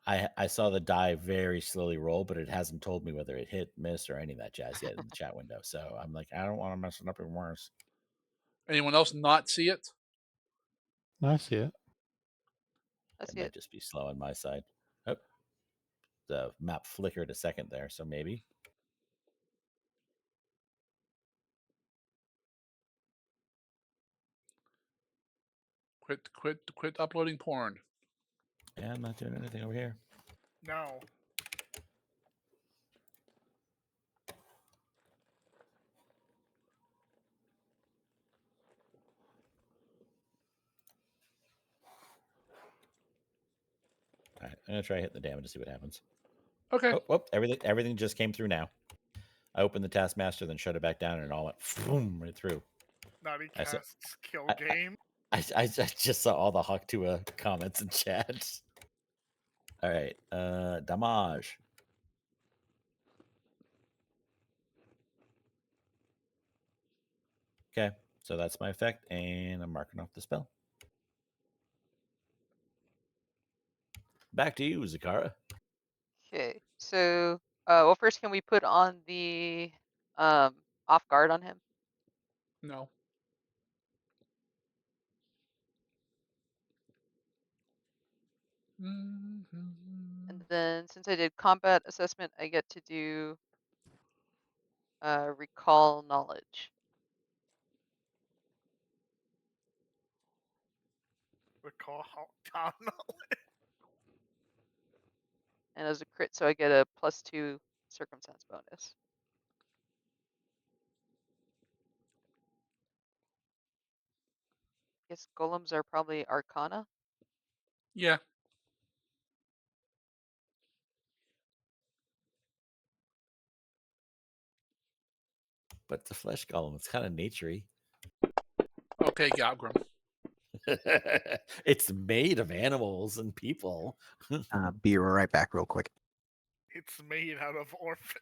I saw the die very slowly roll, but it hasn't told me whether it hit, miss, or any of that jazz yet in the chat window. So I'm like, I don't want to mess it up even worse. Anyone else not see it? I see it. I It see might it. just be slow on my side. Oh, the map flickered a second there, so maybe. Quit uploading porn. Yeah, I'm not doing anything over here. No. All right, I'm gonna try hit the damage to see what happens. Okay. Oh, everything just came through now. I opened the Taskmaster, then shut it back down, and it all went boom right through. Naughty I said, casts kill I- game. I just saw all the Hawk comments and chats. All right, damage. Okay, so that's my effect, and I'm marking off the spell. Back to you, Zakara. Okay. So, well, first, can we put on the off guard on him? No. And then, since I did combat assessment, I get to do recall knowledge. Recall Hawk And as a crit, so I get a +2 circumstance bonus. Guess golems are probably arcana. Yeah. But the flesh golem, it's kind of naturey. Okay, Gabgrim. It's made of animals and people. Be right back, real quick. It's made out of orphan.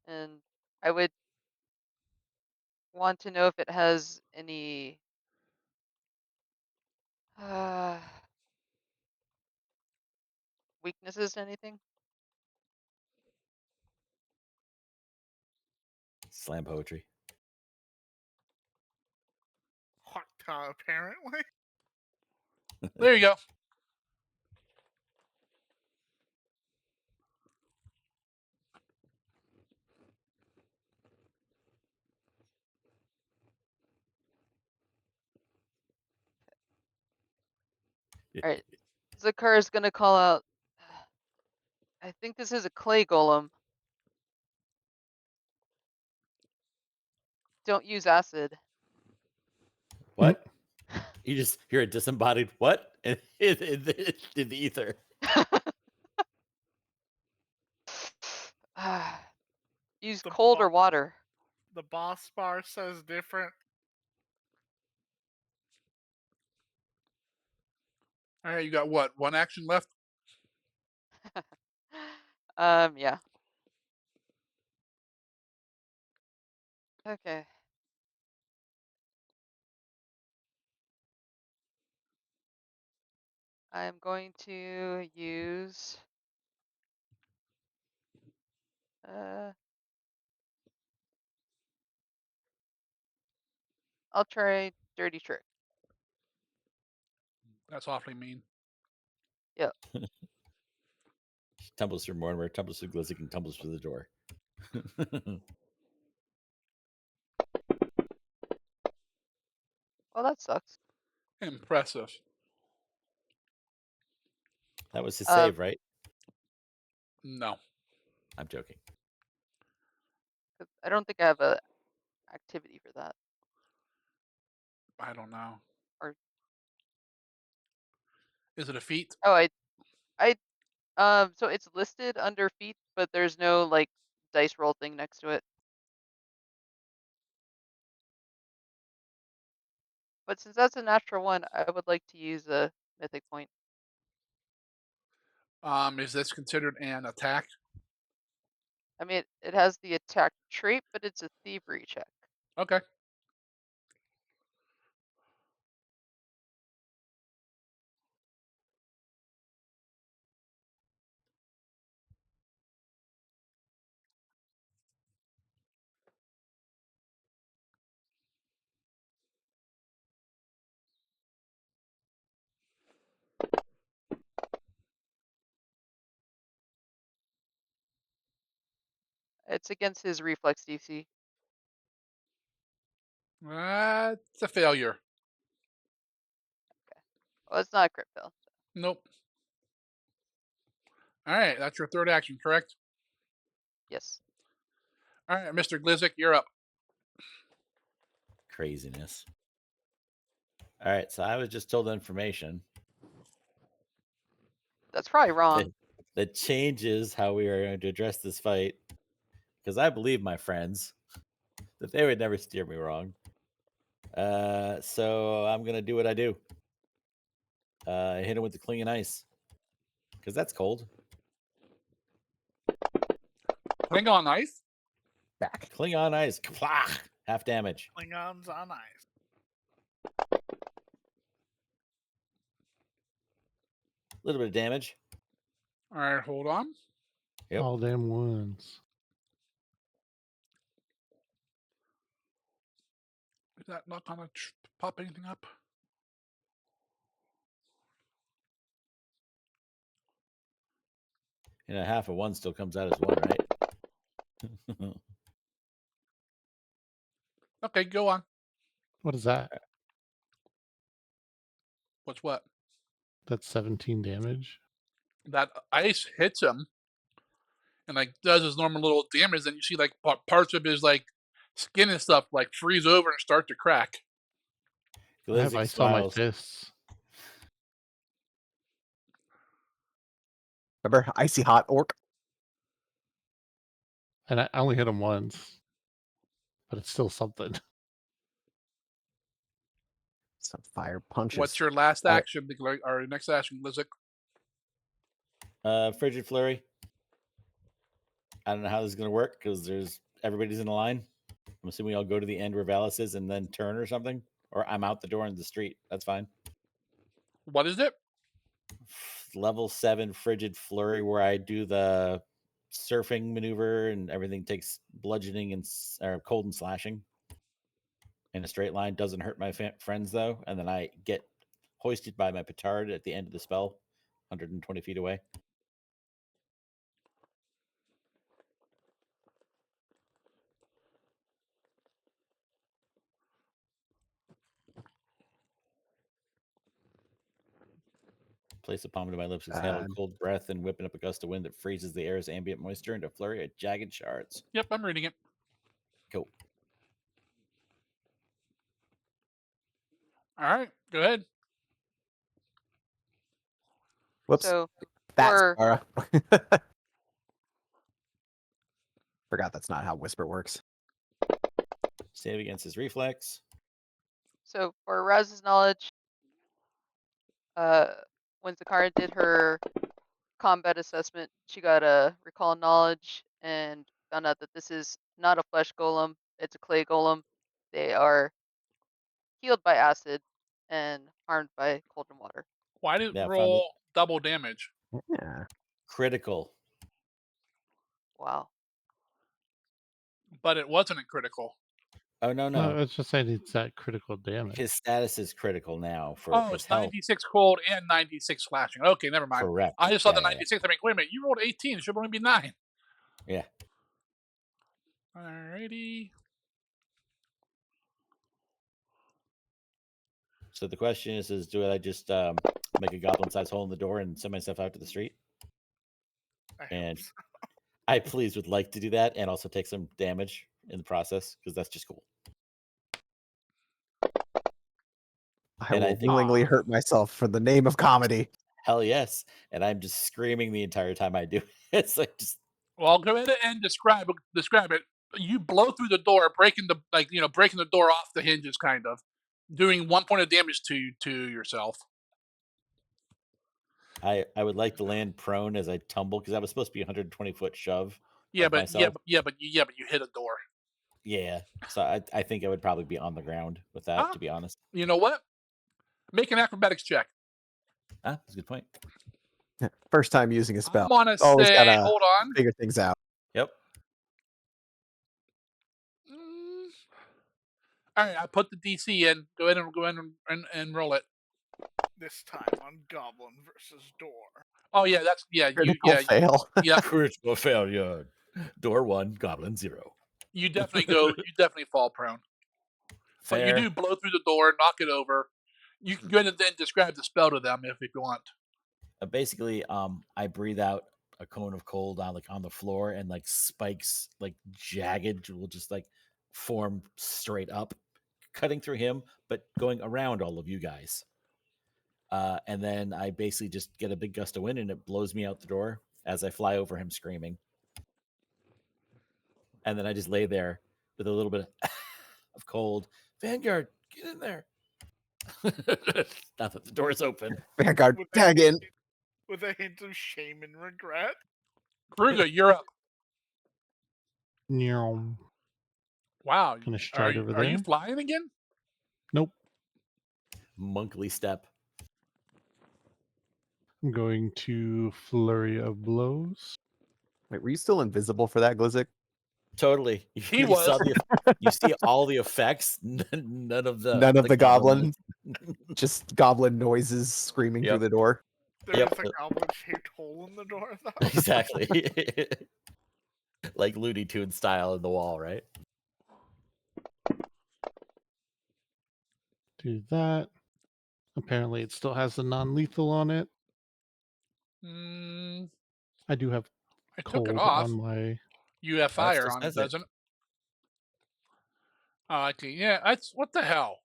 And I would want to know if it has any weaknesses to anything. Slam poetry. Hawk apparently. There you go. All right. Zakar is gonna call out. I think this is a clay golem. Don't use acid. What? You just hear a disembodied what in the ether. Use The cold bo- or water. The boss bar says different. All right, you got what? One action left? Yeah. Okay. I'm going to use I'll try dirty trick. That's awfully mean. Yep. Tumbles through Mortimer, tumbles through Glizik, and tumbles through the door. Well, that sucks. Impressive. That was his Um, save, right? No. I'm joking. 'Cause I don't think I have a activity for that. I don't know. Or Is it a feat? oh, so it's listed under feat, but there's no like dice roll thing next to it. But since that's a natural one, I would like to use a mythic point. Is this considered an attack? I mean, it has the attack trait, but it's a thievery check. Okay. It's against his reflex DC. It's a failure. Well, it's not a crit fail. Nope. All right, that's your third action, correct? Yes. All right, Mr. Glizik, you're up. Craziness. All right, so I was just told information That's probably wrong. that changes how we are going to address this fight. Because I believe my friends that they would never steer me wrong. So I'm gonna do what I do. Hit him with the clinging ice because that's cold. Klingon ice? Back. Klingon ice, Kaplach! Half damage. Klingons on ice. A little bit of damage. All right, hold on. Yep. All damn wounds. Is that not gonna pop anything up? And a half of one still comes out as one, right? Okay, go on. What is that? What's what? That's 17 damage. That ice hits him and like does his normal little damage. Then you see like parts of his like skin and stuff like freeze over and start to crack. I have Glizzy ice on my smiles. fists. Remember, icy hot orc. And I only hit him once. But it's still something. Some fire punches. What's your last Fire- action? Or next action, Glizik? Frigid Flurry. I don't know how this is gonna work because there's everybody's in a line. I'm assuming I'll go to the end where Valis is and then turn or something, or I'm out the door in the street. That's fine. What is it? Level 7 Frigid Flurry, where I do the surfing maneuver and everything takes bludgeoning and or cold and slashing in a straight line. Doesn't hurt my friends though, and then I get hoisted by my petard at the end of the spell, 120 feet away. Place a palm to my lips, exhale a cold breath, and whipping up a gust of wind that freezes the air's ambient moisture into a flurry of jagged shards. Yep, I'm reading it. Cool. All right, go ahead. Whoops. So That's for Zara. Forgot that's not how whisper works. Save against his reflex. so for Raz's knowledge, when Zakara did her combat assessment, she got a recall knowledge and found out that this is not a flesh golem, it's a clay golem. They are healed by acid and harmed by cold and water. Why did it Yeah, found it. roll double damage? Yeah. Critical. Wow. But it wasn't a critical. Oh no, No, no. it's just saying it's that critical damage. His status is critical now for Oh, his it's health. 96 cold and 96 slashing. Okay, never mind. Correct. I just saw the Yeah. 96. I mean, wait a minute. You rolled 18. It should only be 9. Yeah. Alrighty. So the question is do I just make a goblin-sized hole in the door and send myself out to the street? I hope And so. I please would like to do that and also take some damage in the process because that's just cool. I And I will think- willingly hurt myself for the name of comedy. Hell yes. And I'm just screaming the entire time I do it. It's like just Well, I'll go ahead and describe it. You blow through the door, breaking the door off the hinges, kind of, doing 1 point of damage to yourself. I would like to land prone as I tumble because that was supposed to be a 120-foot shove Yeah, of but myself. you hit a door. Yeah, so I think I would probably be on the ground with that, Ah. to be honest. You know what? Make an acrobatics check. Ah, that's a good point. First time using a spell. I'm gonna Always say, gotta hold on. figure things out. Yep. Mm, all right, I put the DC in. Go ahead and roll it. This time on Goblin versus Door. Oh yeah, Critical fail. Yep. Critical failure. Door 1, Goblin 0. You definitely fall prone. But you Fair. do blow through the door, knock it over. You can go ahead and then describe the spell to them if you want. Basically, I breathe out a cone of cold on the floor, and like spikes, like jagged, will just like form straight up, cutting through him, but going around all of you guys. And then I basically just get a big gust of wind, and it blows me out the door as I fly over him screaming. And then I just lay there with a little bit of cold. Vanguard, get in there. Now that the door's open. Vanguard, With tag in. with a hint of shame and regret. Kruger, you're up. Nyom. Wow. Gonna stride over Are you there. flying again? Nope. Monkly step. I'm going to flurry of blows. Wait, were you still invisible for that, Glizzic? Totally. He You was. saw you see all the effects, none of the None of the goblin. ones. Just goblin noises screaming through Yep. the door. There's Yep. a goblin-shaped hole in the door, though. Exactly. Like Looney Tune style in the wall, right? Do that. Apparently, it still has the non-lethal on it. Mm, I do have I took it cold off. on my. You have That fire still on it, says it. doesn't it? Oh, okay. Yeah, that's what the hell.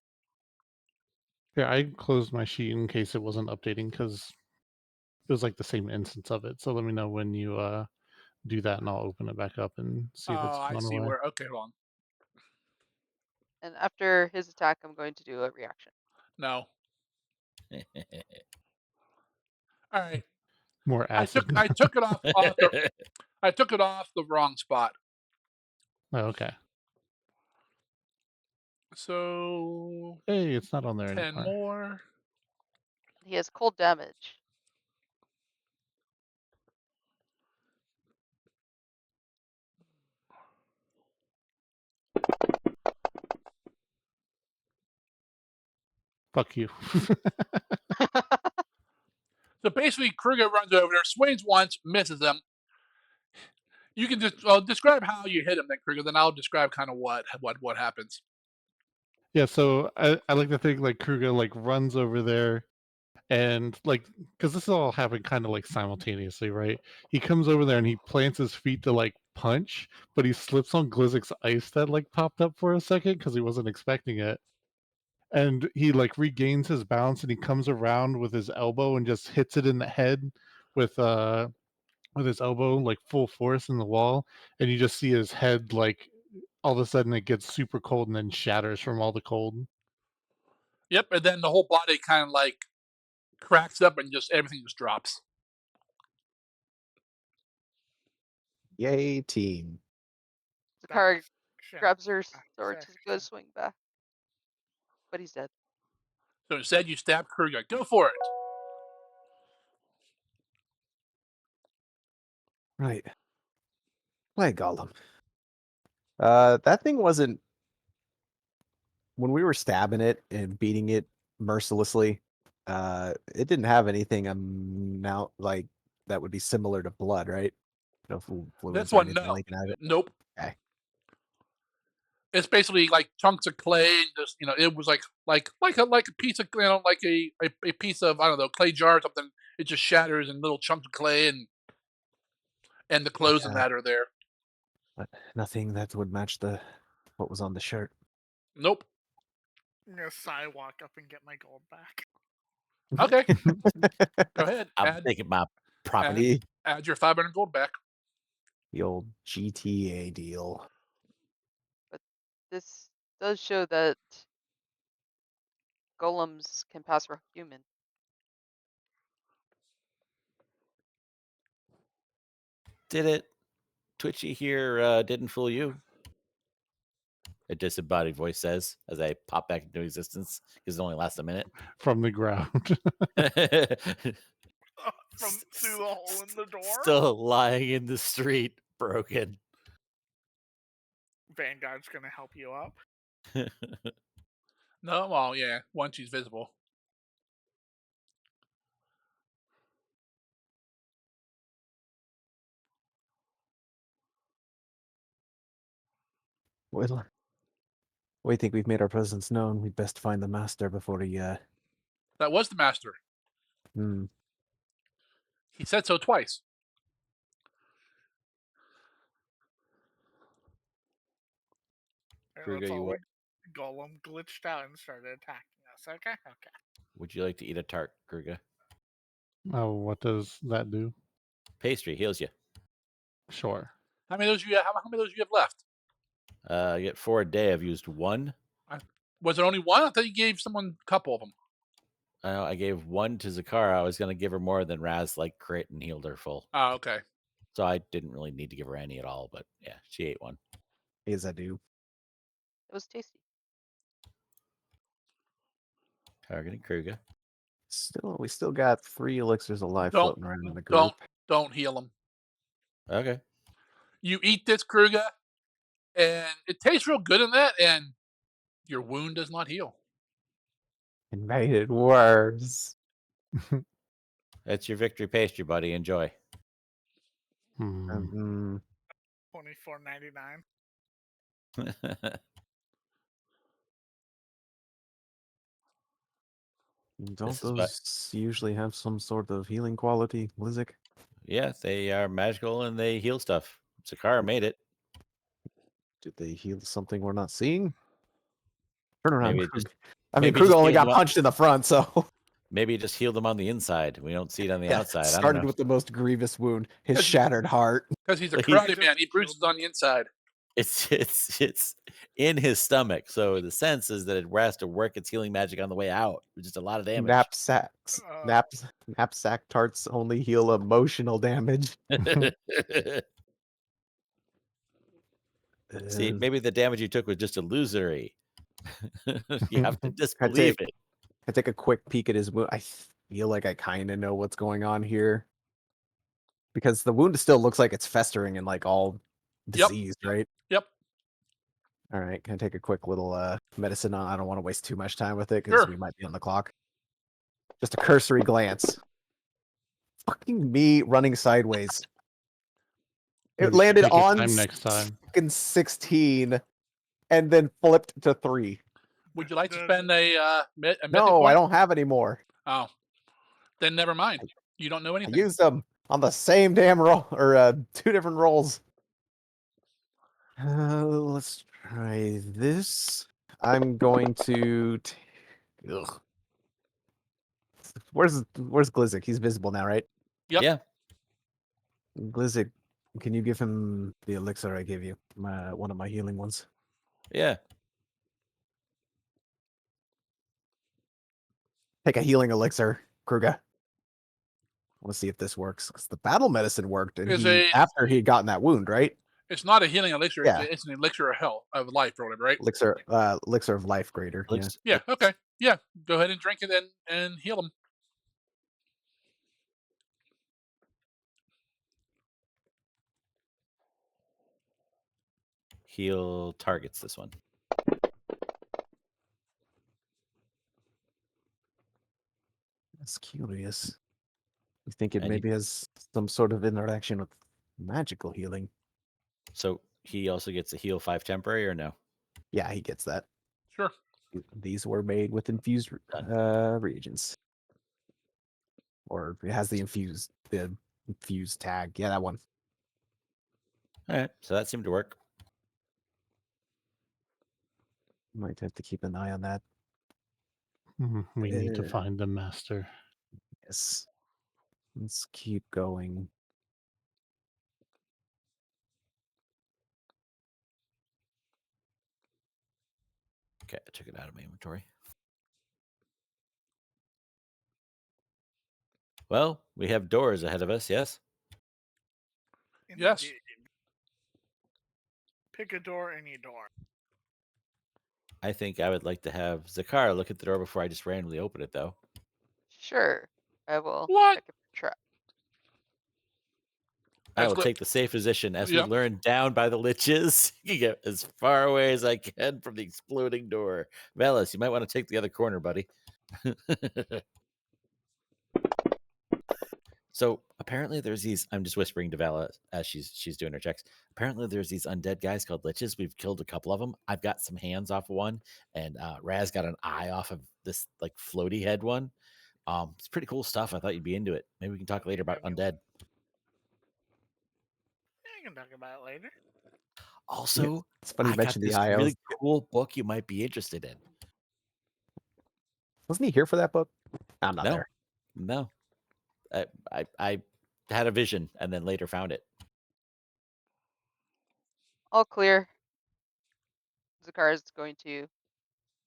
Yeah, I closed my sheet in case it wasn't updating because it was like the same instance of it. So let me know when you do that, and I'll open it back up and see if it's Oh, I gone see away. where. Okay, hold on. And after his attack, I'm going to do a reaction. No. All right. More I acid. took it off I took it off the wrong spot. Oh, okay. So Hey, it's not on there 10 anymore. more. He has cold damage. Fuck you. So basically, Kruger runs over there, swings once, misses him. You can just describe how you hit him, then Kruger. Then I'll describe kind of what happens. Yeah, so I like to think like Kruger like runs over there and like because this all happened kind of like simultaneously, right? He comes over there and he plants his feet to like punch, but he slips on Glizzic's ice that like popped up for a second because he wasn't expecting it. And he like regains his balance and he comes around with his elbow and just hits it in the head with with his elbow like full force in the wall, and you just see his head like all of a sudden it gets super cold and then shatters from all the cold. Yep, and then the whole body kind of like cracks up and just everything just drops. Yay, team. Zakara Satisfaction. grabs her sword to go Satisfaction. swing back. But he's dead. So instead, you stab Kruger. Go for it. Right. Play Golem. That thing wasn't when we were stabbing it and beating it mercilessly. It didn't have anything amount like that would be similar to blood, right? No This fluids or one, anything no. like that. Nope. Okay. It's basically like chunks of clay. And just it was like a piece of like a piece of I don't know clay jar or something. It just shatters in little chunks of clay and the clothes and Yeah, that are there. but nothing that would match what was on the shirt. Nope. I'm gonna sigh, walk up, and get my gold back. Okay. Go ahead. I'm taking my property. Add your 500 gold back. The old GTA deal. But this does show that golems can pass for human. Did it? Twitchy here didn't fool you. A disembodied voice says as I pop back into existence because it only lasts a minute. From the ground. From through the hole in the door. Still lying in the street, broken. Vanguard's gonna help you up. No, well, yeah, once she's visible. Well, we think we've made our presence known. We'd best find the master before he. That was the master. Hmm. He said so twice. And Kruger, that's you all what? Golem glitched out and started attacking us. Okay. Would you like to eat a tart, Kruger? Oh, what does that do? Pastry heals you. Sure. How many of those you have? How many of those you have left? You get 4 a day. I've used 1. Was it only one? I thought you gave someone a couple of them. I gave 1 to Zakara. I was going to give her more than Raz like crit and healed her full. Oh, okay. So I didn't really need to give her any at all. But yeah, she ate 1. As I do. It was tasty. Targeting Kruger. We still got 3 elixirs of life Don't- floating around in the group. Don't heal them. Okay. You eat this, Kruger, and it tastes real good in that, and your wound does not heal. It made it worse. That's your victory pastry, buddy. Enjoy. Hmm. $24.99. Don't This is what- those usually have some sort of healing quality, Lizik? Yeah, they are magical and they heal stuff. Zakara made it. Did they heal something we're not seeing? Turn around, Maybe it Krug. just I mean, maybe Krug just only healed got them up. punched in the front, so maybe just heal them on the inside. We don't see it on the yeah, outside. I don't started know. with the most grievous wound, his Yes, you- shattered heart. Because he's a Well, he's- karate man. He bruises on the inside. It's in his stomach. So the sense is that it has to work its healing magic on the way out. Just a lot of damage. Knapsack tarts only heal emotional damage. See, Uh, maybe the damage you took was just illusory. You have to I disbelieve it. take a quick peek at his wound. I feel like I kind of know what's going on here. Because the wound still looks like it's festering and like all Yep. diseased, right? Yep. All right, can I take a quick little medicine on? I don't want to waste too much time with it because Sure. we might be on the clock. Just a cursory glance. Fucking me running sideways. It Maybe landed take your on time next time. fucking 16 and then flipped to 3. Would you like to spend a mythic No, point? I don't have any more. Oh, then never mind. You don't know I anything. used them on the same damn roll, or 2 different rolls. Let's try this. I'm going to. Ugh. Where's Glizzik? He's visible now, right? Yep. Yeah. Glizzik, can you give him the elixir I gave you? One of my healing ones. Yeah. Take a healing elixir, Kruga. I want to see if this works because the battle medicine worked, and after he had gotten that wound, right? It's not a healing elixir. Yeah. It's an elixir of health, of life, or whatever, right? Elixir of life greater. Yeah. Yeah. Okay. Yeah. Go ahead and drink it and heal them. Heal targets this one. That's curious. You think it And maybe has some sort of interaction with magical healing? So he also gets a heal 5 temporary or no? Yeah, he gets that. Sure. These were made with infused reagents. Or it has the infused tag. Yeah, that one. All right. So that seemed to work. Might have to keep an eye on that. We need to Uh, find the master. Yes. Let's keep going. Okay, I took it out of my inventory. Well, we have doors ahead of us, yes? Yes. Indeed. Pick a door, any door. I think I would like to have Zakara look at the door before I just randomly open it, though. Sure. I will What? check it for trap. I That's will good. take the safe position as we Yep. learn down by the liches. You get as far away as I can from the exploding door. Velas, you might want to take the other corner, buddy. So apparently there's these. I'm just whispering to Vala as she's doing her checks. Apparently there's these undead guys called liches. We've killed a couple of them. I've got some hands off of one, and Raz got an eye off of this like floaty head one. It's pretty cool stuff. I thought you'd be into it. Maybe we can talk later about undead. Yeah, you can talk about it later. Also, It's funny you I got mentioned the this IOs. really cool book you might be interested in. Wasn't he here for that book? I'm not No, there. no. I had a vision and then later found it. All clear. Zakar is going to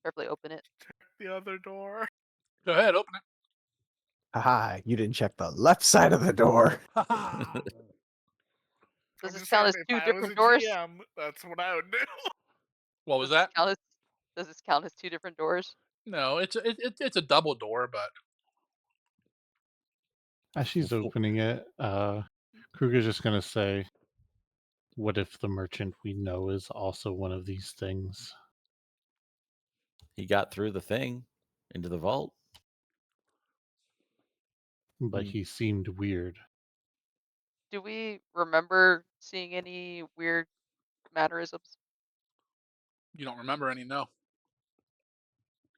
carefully open it. The other door. Go ahead, open it. Haha, you didn't check the left side of the door. Ha-ha. Does I'm this just count saying, as if two I was different a doors? GM, that's what I would do. What was Does this that? count as, does this count as two different doors? No, it's a double door, but As she's opening it, Kruger's just gonna say, "What if the merchant we know is also one of these things?" He got through the thing into the vault. But Hmm. he seemed weird. Do we remember seeing any weird mannerisms? you don't remember any. No.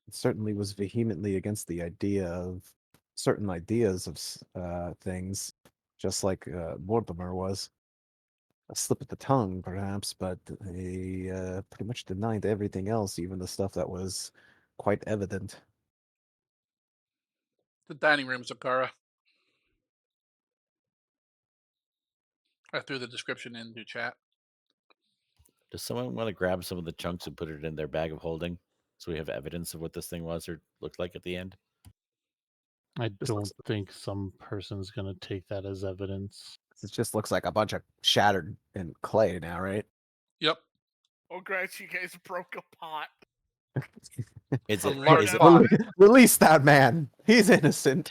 It certainly was vehemently against the idea of certain ideas of things, just like Mortimer was. A slip of the tongue, perhaps, but he pretty much denied everything else, even the stuff that was quite evident. The dining room, Zakara. I threw the description into chat. Does someone want to grab some of the chunks and put it in their bag of holding so we have evidence of what this thing was or looked like at the end? I Just don't looks, think some person's gonna take that as evidence. it just looks like a bunch of shattered in clay now, right? Yep. Oh, great, you guys broke a pot. Is A it? large Is it? pot. Release that man. He's innocent.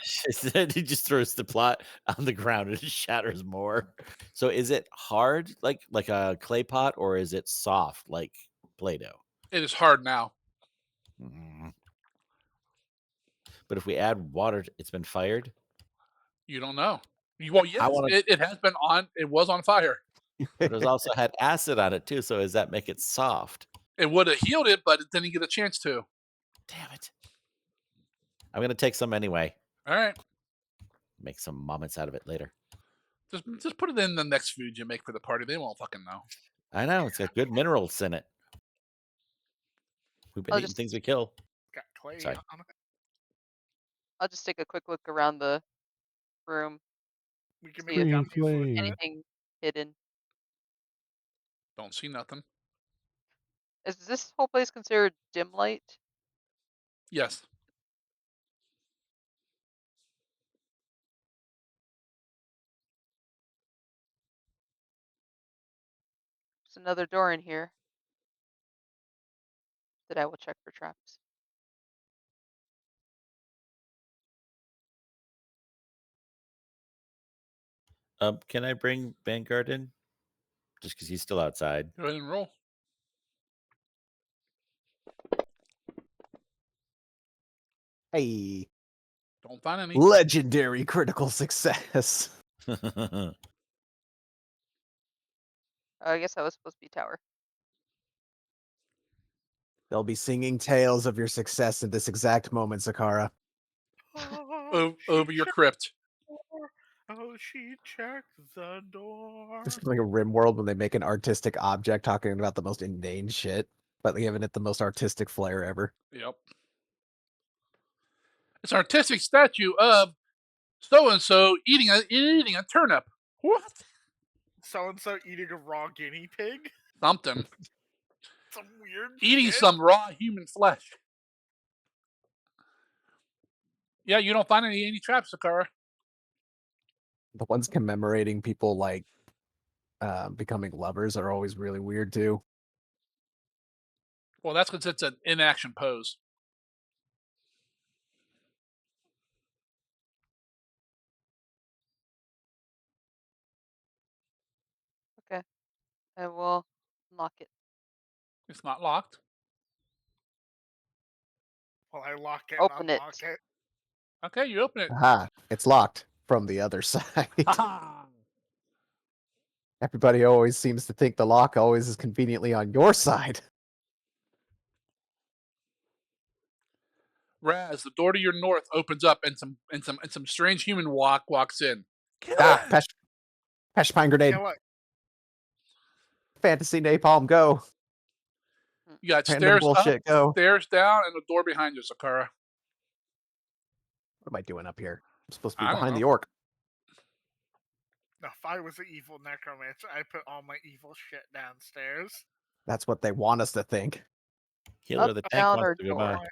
He just throws the plot on the ground and it shatters more. So is it hard like a clay pot or is it soft like Play-Doh? It is hard now. Mm. But if we add water, it's been fired. You don't know. Well, I yes, want to, it has been on. It was on fire. but it was also had acid on it too. So does that make it soft? It would have healed it, but it didn't get a chance to. Damn it! I'm gonna take some anyway. All right. Make some moments out of it later. Just put it in the next food you make for the party. They won't fucking know. I know it's got good minerals in it. We've been I'll eating just things we kill. Got clay Sorry. on it. I'll just take a quick look around the room, We can see make if Green gummy food. flame. anything hidden. Don't see nothing. Is this whole place considered dim light? Yes. There's another door in here that I will check for traps. Can I bring Vanguard in? Just because he's still outside. Go ahead and roll. Hey, Don't find any. legendary critical success. I guess that was supposed to be tower. They'll be singing tales of your success at this exact moment, Zakara. Over your crypt. Oh, she checked the door. It's like a rim world when they make an artistic object talking about the most inane shit, but giving it the most artistic flair ever. Yep. It's an artistic statue of so and so eating a turnip. What? So and so eating a raw guinea pig. Something. Some weird Eating shit. some raw human flesh. Yeah, you don't find any traps, Sakara. The ones commemorating people like becoming lovers are always really weird too. Well, that's because it's an inaction pose. Okay. I will lock it. It's not locked. Well, I lock it and Open it. unlock it. Okay, you open it. Aha, it's locked from the other side. Ha! Everybody always seems to think the lock always is conveniently on your side. Raz, the door to your north opens up, and some strange human walks in. Kill Ah, it! Pesh Pine Grenade. Kill it. Fantasy Napalm, go. You got Random stairs up, bullshit, go. stairs down, and a door behind you, Zakara. What am I doing up here? I'm supposed to be I don't behind know. the orc. Now, if I was an evil necromancer, I put all my evil shit downstairs. That's what they want us to think. Healer Up, the tank down, wants or to go door? by.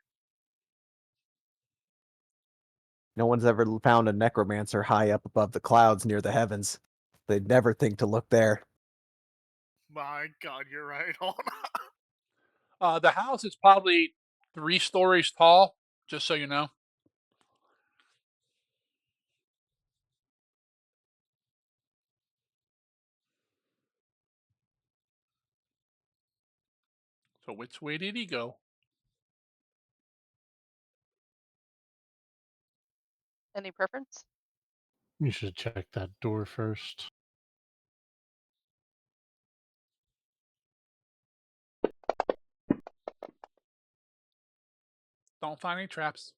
No one's ever found a necromancer high up above the clouds near the heavens. They'd never think to look there. My God, you're right. Hold The house is probably 3 stories tall, just so you know. So which way did he go? Any preference? You should check that door first. Don't find any traps.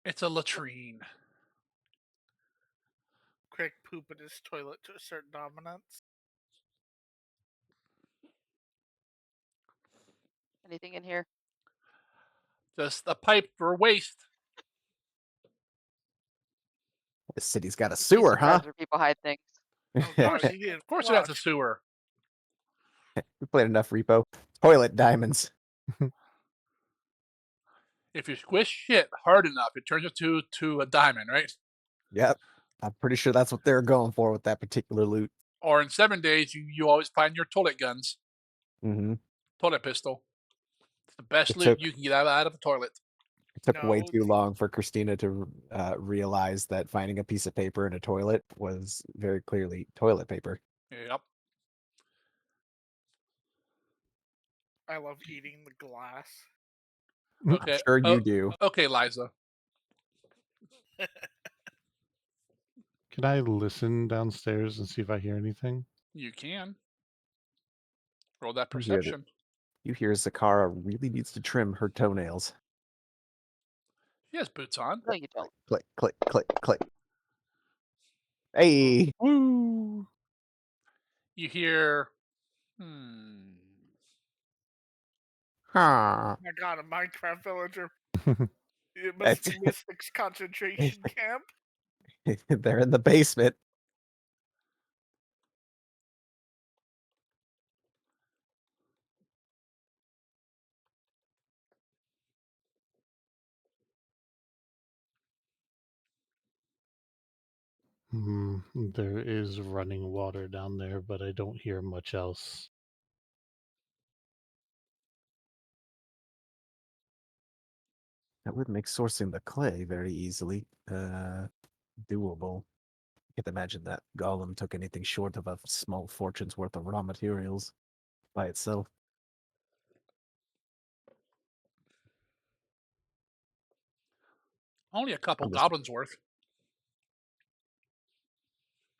It's a latrine. Quick poop in his toilet to assert dominance. Anything in here? Just a pipe for waste. This city's got a You'd be sewer, huh? surprised where people hide things. Oh God, he didn't Of course it has a flush. sewer. We played enough repo. Toilet diamonds. If you squish shit hard enough, it turns to a diamond, right? Yep. I'm pretty sure that's what they're going for with that particular loot. Or in 7 days, you always find your toilet guns, Mm-hmm. toilet pistol. It's the best It loot took you can get out of a toilet. it took way No, too long for Christina to realize that finding a piece of paper in a toilet was very clearly toilet paper. Yep. I love eating the glass. Okay. Sure you do. Okay, Liza. Can I listen downstairs and see if I hear anything? You can roll that You hear that? perception. You hear Zakara really needs to trim her toenails. She has boots on. No, you don't. Click, click, click, click. Hey, Woo! You hear, huh? I got a Minecraft villager. It must That's be Mystic's concentration camp. they're in the basement. There is running water down there, but I don't hear much else. That would make sourcing the clay very easily doable. I can't imagine that Golem took anything short of a small fortune's worth of raw materials by itself. only a couple I'm just goblins worth.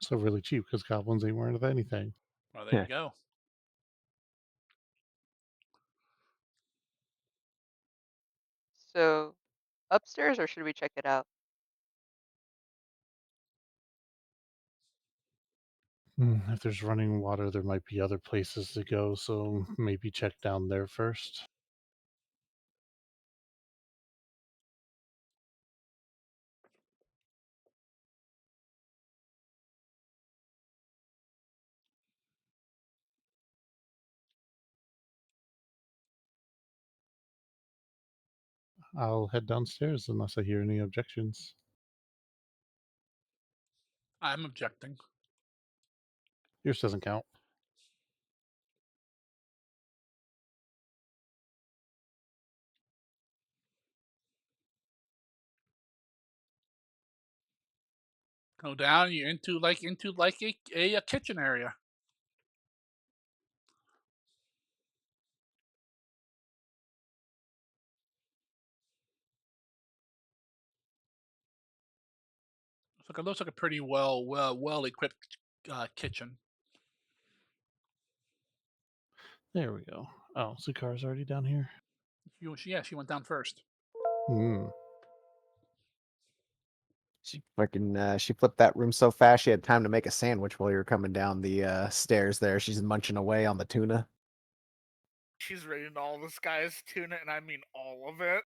So really cheap because goblins ain't worth anything. Well, there you go. So, upstairs, or should we check it out? If there's running water, there might be other places to go, so maybe check down there first. I'll head downstairs unless I hear any objections. I'm objecting. Yours doesn't count. Go down. You're into a kitchen area. Looks like a pretty well equipped kitchen. There we go. Oh, Zakara's already down here. She went down first. Hmm. She flipped that room so fast she had time to make a sandwich while you were coming down the stairs there. She's munching away on the tuna. She's raiding all this guy's tuna, and I mean all of it.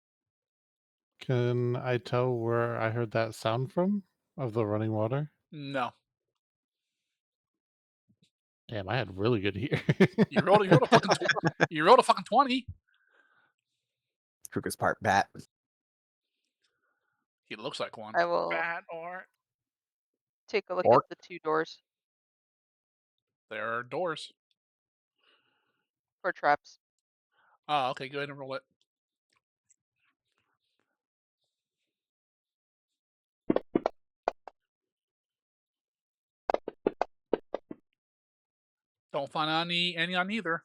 Can I tell where I heard that sound from? Of the running water? No, Damn, I had really good ear. you rolled a fucking you rolled a fucking 20. Kruger's part bat. He looks like one. I will Bad or take a look Orc. at the 2 doors There are doors. for traps. Oh, okay. Go ahead and roll it. Don't find any on either.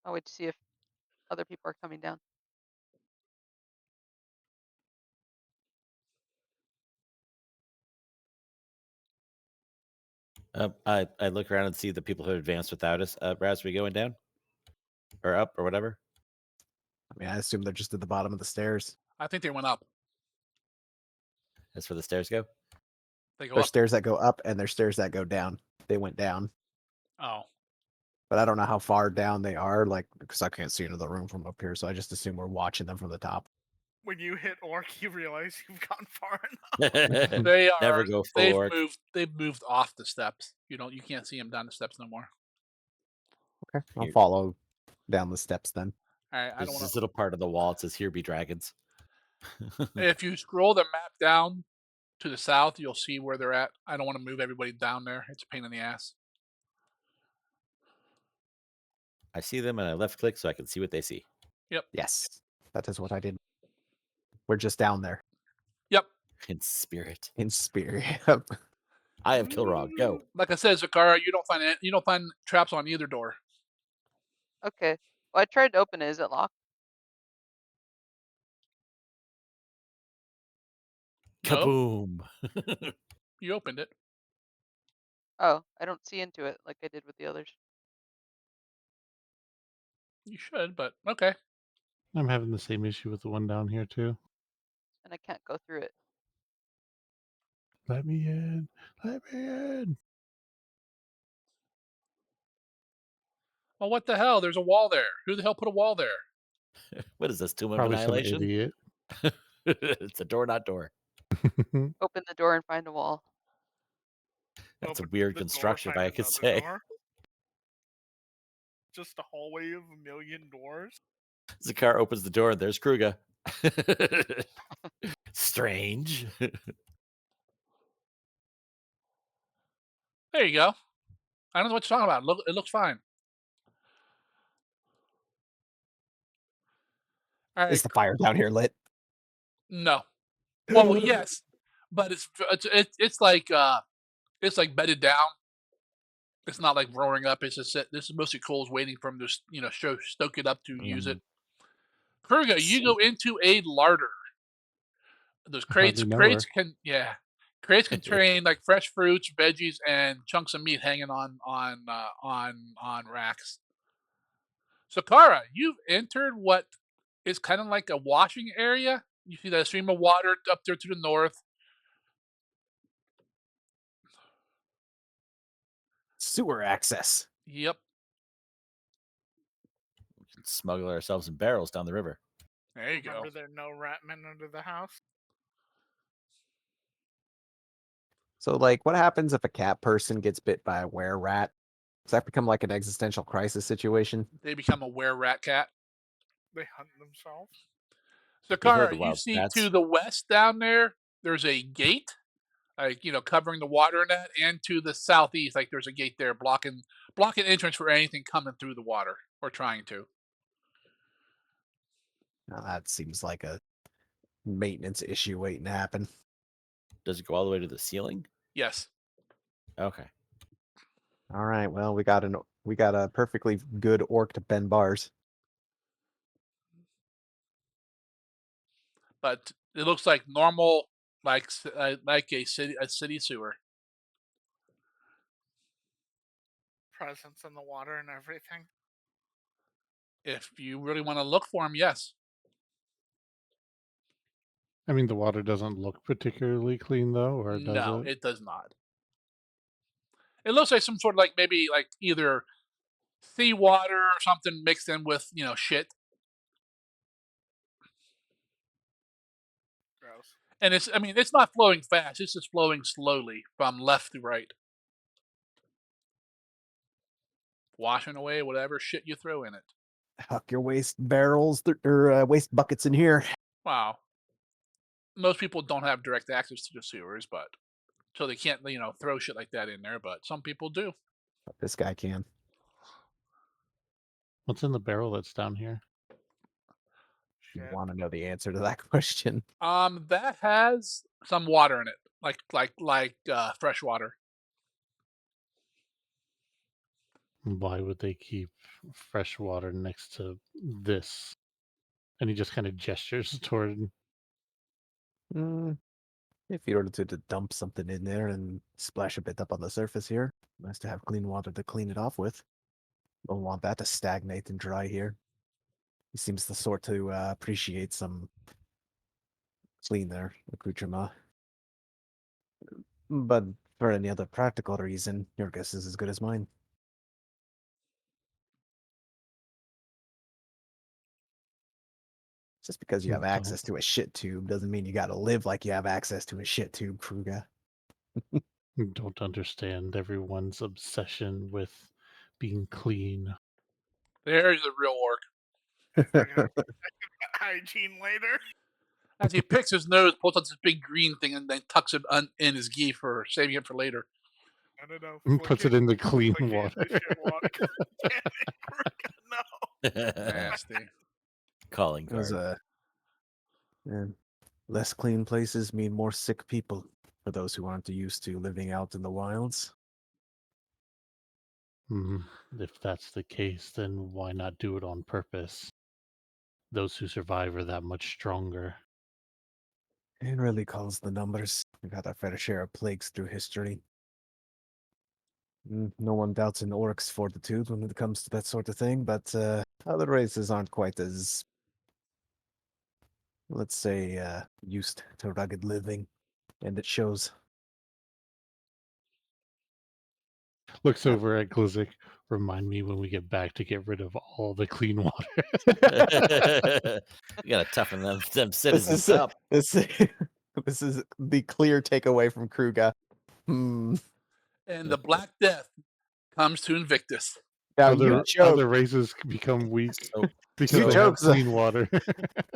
I'll wait to see if other people are coming down. I look around and see the people who advanced without us. Raz, we going down or up or whatever? I mean, I assume they're just at the bottom of the stairs. I think they went up. As for the stairs go, They go There's up. stairs that go up and there's stairs that go down. They went down, Oh, but I don't know how far down they are, like because I can't see into the room from up here. So I just assume we're watching them from the top. when you hit orc, you realize you've gone far enough. they are. never go full They've orc. moved. They've moved off the steps. You can't see them down the steps no more. Okay, I'll Here. follow down the steps then. All right. I There's don't want this to. little part of the wall. It says "Here be dragons." If you scroll the map down to the south, you'll see where they're at. I don't want to move everybody down there. It's a pain in the ass. I see them and I left click so I can see what they see. Yes, that is what I did. We're just down there Yep. In spirit, in spirit. I have Kilrog. Go. Like I said, Zakara, you don't find traps on either door. Okay. Well, I tried to open it. Is it locked? No, Kaboom! you opened it. Oh, I don't see into it like I did with the others. You should, but okay. I'm having the same issue with the one down here too. And I can't go through it. Let me in. Let me in. Well, what the hell? There's a wall there. Who the hell put a wall there? What is this? Tomb of Probably some Annihilation? idiot. It's a door, not door. Open the door and find a wall. That's a Open weird the door, construction, if find I could another say. door. Just a hallway of a million doors. Zakar opens the door and there's Kruga. Strange. There you go. I don't know what you're talking about. It looks fine. All right. Is the fire down here lit? No. Well, yes, but it's like bedded down. It's not like roaring up. It's just this is mostly coals waiting for them to stoke it up to use it. Kruga, you go into a larder. Those crates Hardly know her. crates contain like fresh fruits, veggies, and chunks of meat hanging on racks. So Kara, you've entered what is kind of like a washing area. You see that stream of water up there to the north. Sewer access. Yep, We can smuggle ourselves in barrels down the river. there you go. Remember, there are no rat men under the house. So, like, what happens if a cat person gets bit by a were rat? Does that become like an existential crisis situation? They become a were-rat cat. They hunt themselves. You heard Zakara, of you wild see to cats? the west down there, there's a gate, like covering the water in that, and to the southeast, like there's a gate there blocking entrance for anything coming through the water or trying to. Now that seems like a maintenance issue waiting to happen. Does it go all the way to the ceiling? Yes. Okay. All right, well, we got a perfectly good orc to bend bars. But it looks like normal, like a city sewer. Presence in the water and everything. If you really want to look for them, yes. I mean, the water doesn't look particularly clean, though, or does No, it? it does not. It looks like some sort of maybe either seawater or something mixed in with shit. Gross. And it's not flowing fast. It's just flowing slowly from left to right, washing away whatever shit you throw in it. Huck your waste barrels or waste buckets in here. Wow. Most people don't have direct access to the sewers, but so they can't throw shit like that in there. But some people do. But this guy can. What's in the barrel that's down here? You Shit. want to know the answer to that question? That has some water in it, like fresh water. Why would they keep fresh water next to this? And he just kind of gestures toward. Mm, if you ordered to dump something in there and splash a bit up on the surface here, nice to have clean water to clean it off with. Don't want that to stagnate and dry here. He seems the sort to appreciate some clean there, accoutrement. But for any other practical reason, your guess is as good as mine. Just because you have access to a shit tube doesn't mean you gotta live like you have access to a shit tube, Kruger. Don't understand everyone's obsession with being clean. There's the real orc. We're gonna hygiene later. As he picks his nose, pulls out this big green thing, and then tucks it in his gi for saving it for later. I don't know. And puts it in the clean flick it in water. the shit water. Damn it, no. Nasty. Calling Those card. less clean places mean more sick people for those who aren't used to living out in the wilds. If that's the case, then why not do it on purpose? Those who survive are that much stronger. It really calls the numbers. We've had our fair share of plagues through history. No one doubts an orc's fortitude when it comes to that sort of thing, but other races aren't quite as, let's say, used to rugged living, and it shows. Looks over at Glizik. Remind me when we get back to get rid of all the clean water. You gotta toughen them This citizens is up. this this is the clear takeaway from Kruger. And the Black Death comes to Invictus. Now you joke. Other races become weak So because You they joke, have clean water.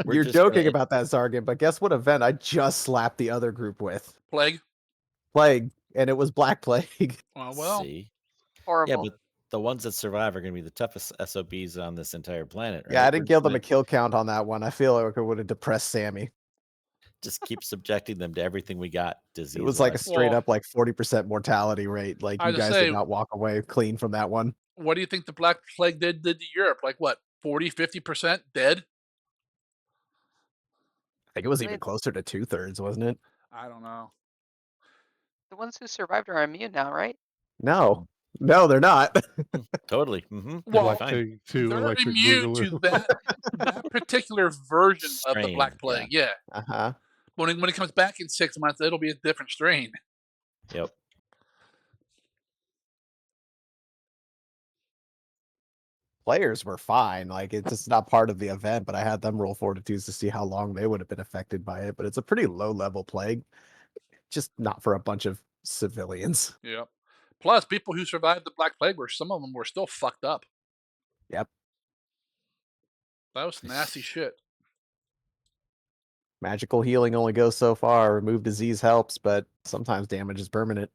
we're You're just joking gonna- about that, Zargan, but guess what event I just slapped the other group with? Plague. Plague, and it was Black Plague. Well, see. Horrible. Yeah, but the ones that survive are gonna be the toughest SOBs on this entire planet, right? Yeah, I We're didn't just give them gonna a kill count on that one. I feel like it would have depressed Sammy. just keep subjecting them to everything we got. Disease. It was like a straight Well, up 40% mortality rate. Like I you just guys say- did not walk away clean from that one. what do you think the Black Plague did to Europe? Like what, 40, 50% dead? I think it was even Wait. closer to 2/3, wasn't it? I don't know. The ones who survived are immune now, right? No, they're not. totally. Mm-hmm. Well, Black fine. Plague to They're electric immune boogaloo. to that particular version of the Strain, Black Plague. Yeah. Uh-huh. When it comes back in 6 months, it'll be a different strain. Yep. Players were fine. Like it's just not part of the event, but I had them roll fortitudes to see how long they would have been affected by it. But it's a pretty low level plague, just not for a bunch of civilians. Yep. Plus, people who survived the Black Plague some of them were still fucked up. Yep. That was nasty shit. Magical healing only goes so far. Remove disease helps, but sometimes damage is permanent.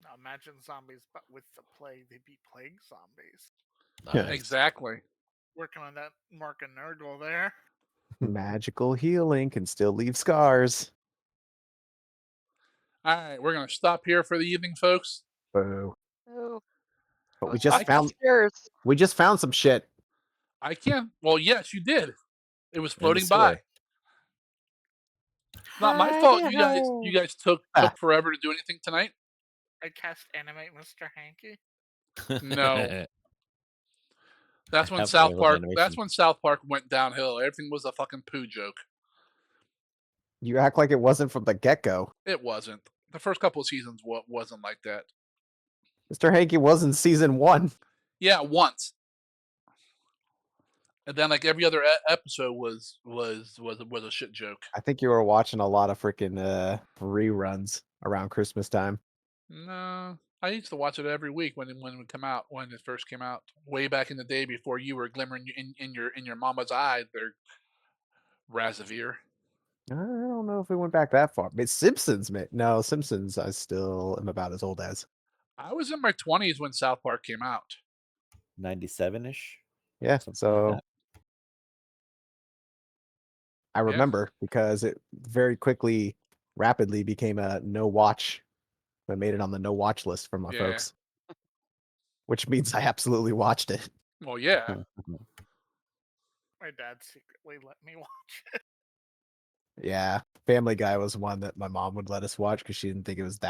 Now imagine zombies, but with the plague, they'd be plague zombies. Yeah. Exactly. Working on that Mark and Nurgle there. Magical healing can still leave scars. All right, we're gonna stop here for the evening, folks. Boo. Oh, But we goes back just upstairs. found some shit. I can. Well, yes, you did. It was In the floating by. sewer. It's not my fault. You Hide-a-ho. guys took Ah. forever to do anything tonight. I cast animate Mr. Hanky. No. That's when have South Rail's Park. That's animation. when South Park went downhill. Everything was a fucking poo joke. You act like it wasn't from the get-go. It wasn't. The first couple of seasons wasn't like that. Mr. Hanky was in season 1. Yeah, once. And then like every other episode was a shit joke. I think you were watching a lot of freaking reruns around Christmas time. No, I used to watch it every week when it would come out, when it first came out, way back in the day before you were glimmering in your mama's eye there, Razavir. I don't know if we went back that far. But Simpsons, man. No, Simpsons I still am about as old as. I was in my 20s when South Park came out. 97-ish. Yeah, Something like so that. I Yeah. remember because it very quickly, rapidly became a no watch. I made it on the no watch list from my Yeah. folks, which means I absolutely watched it. Well, yeah. My dad secretly let me watch it. Yeah, Family Guy was one that my mom would let us watch because she didn't think it was that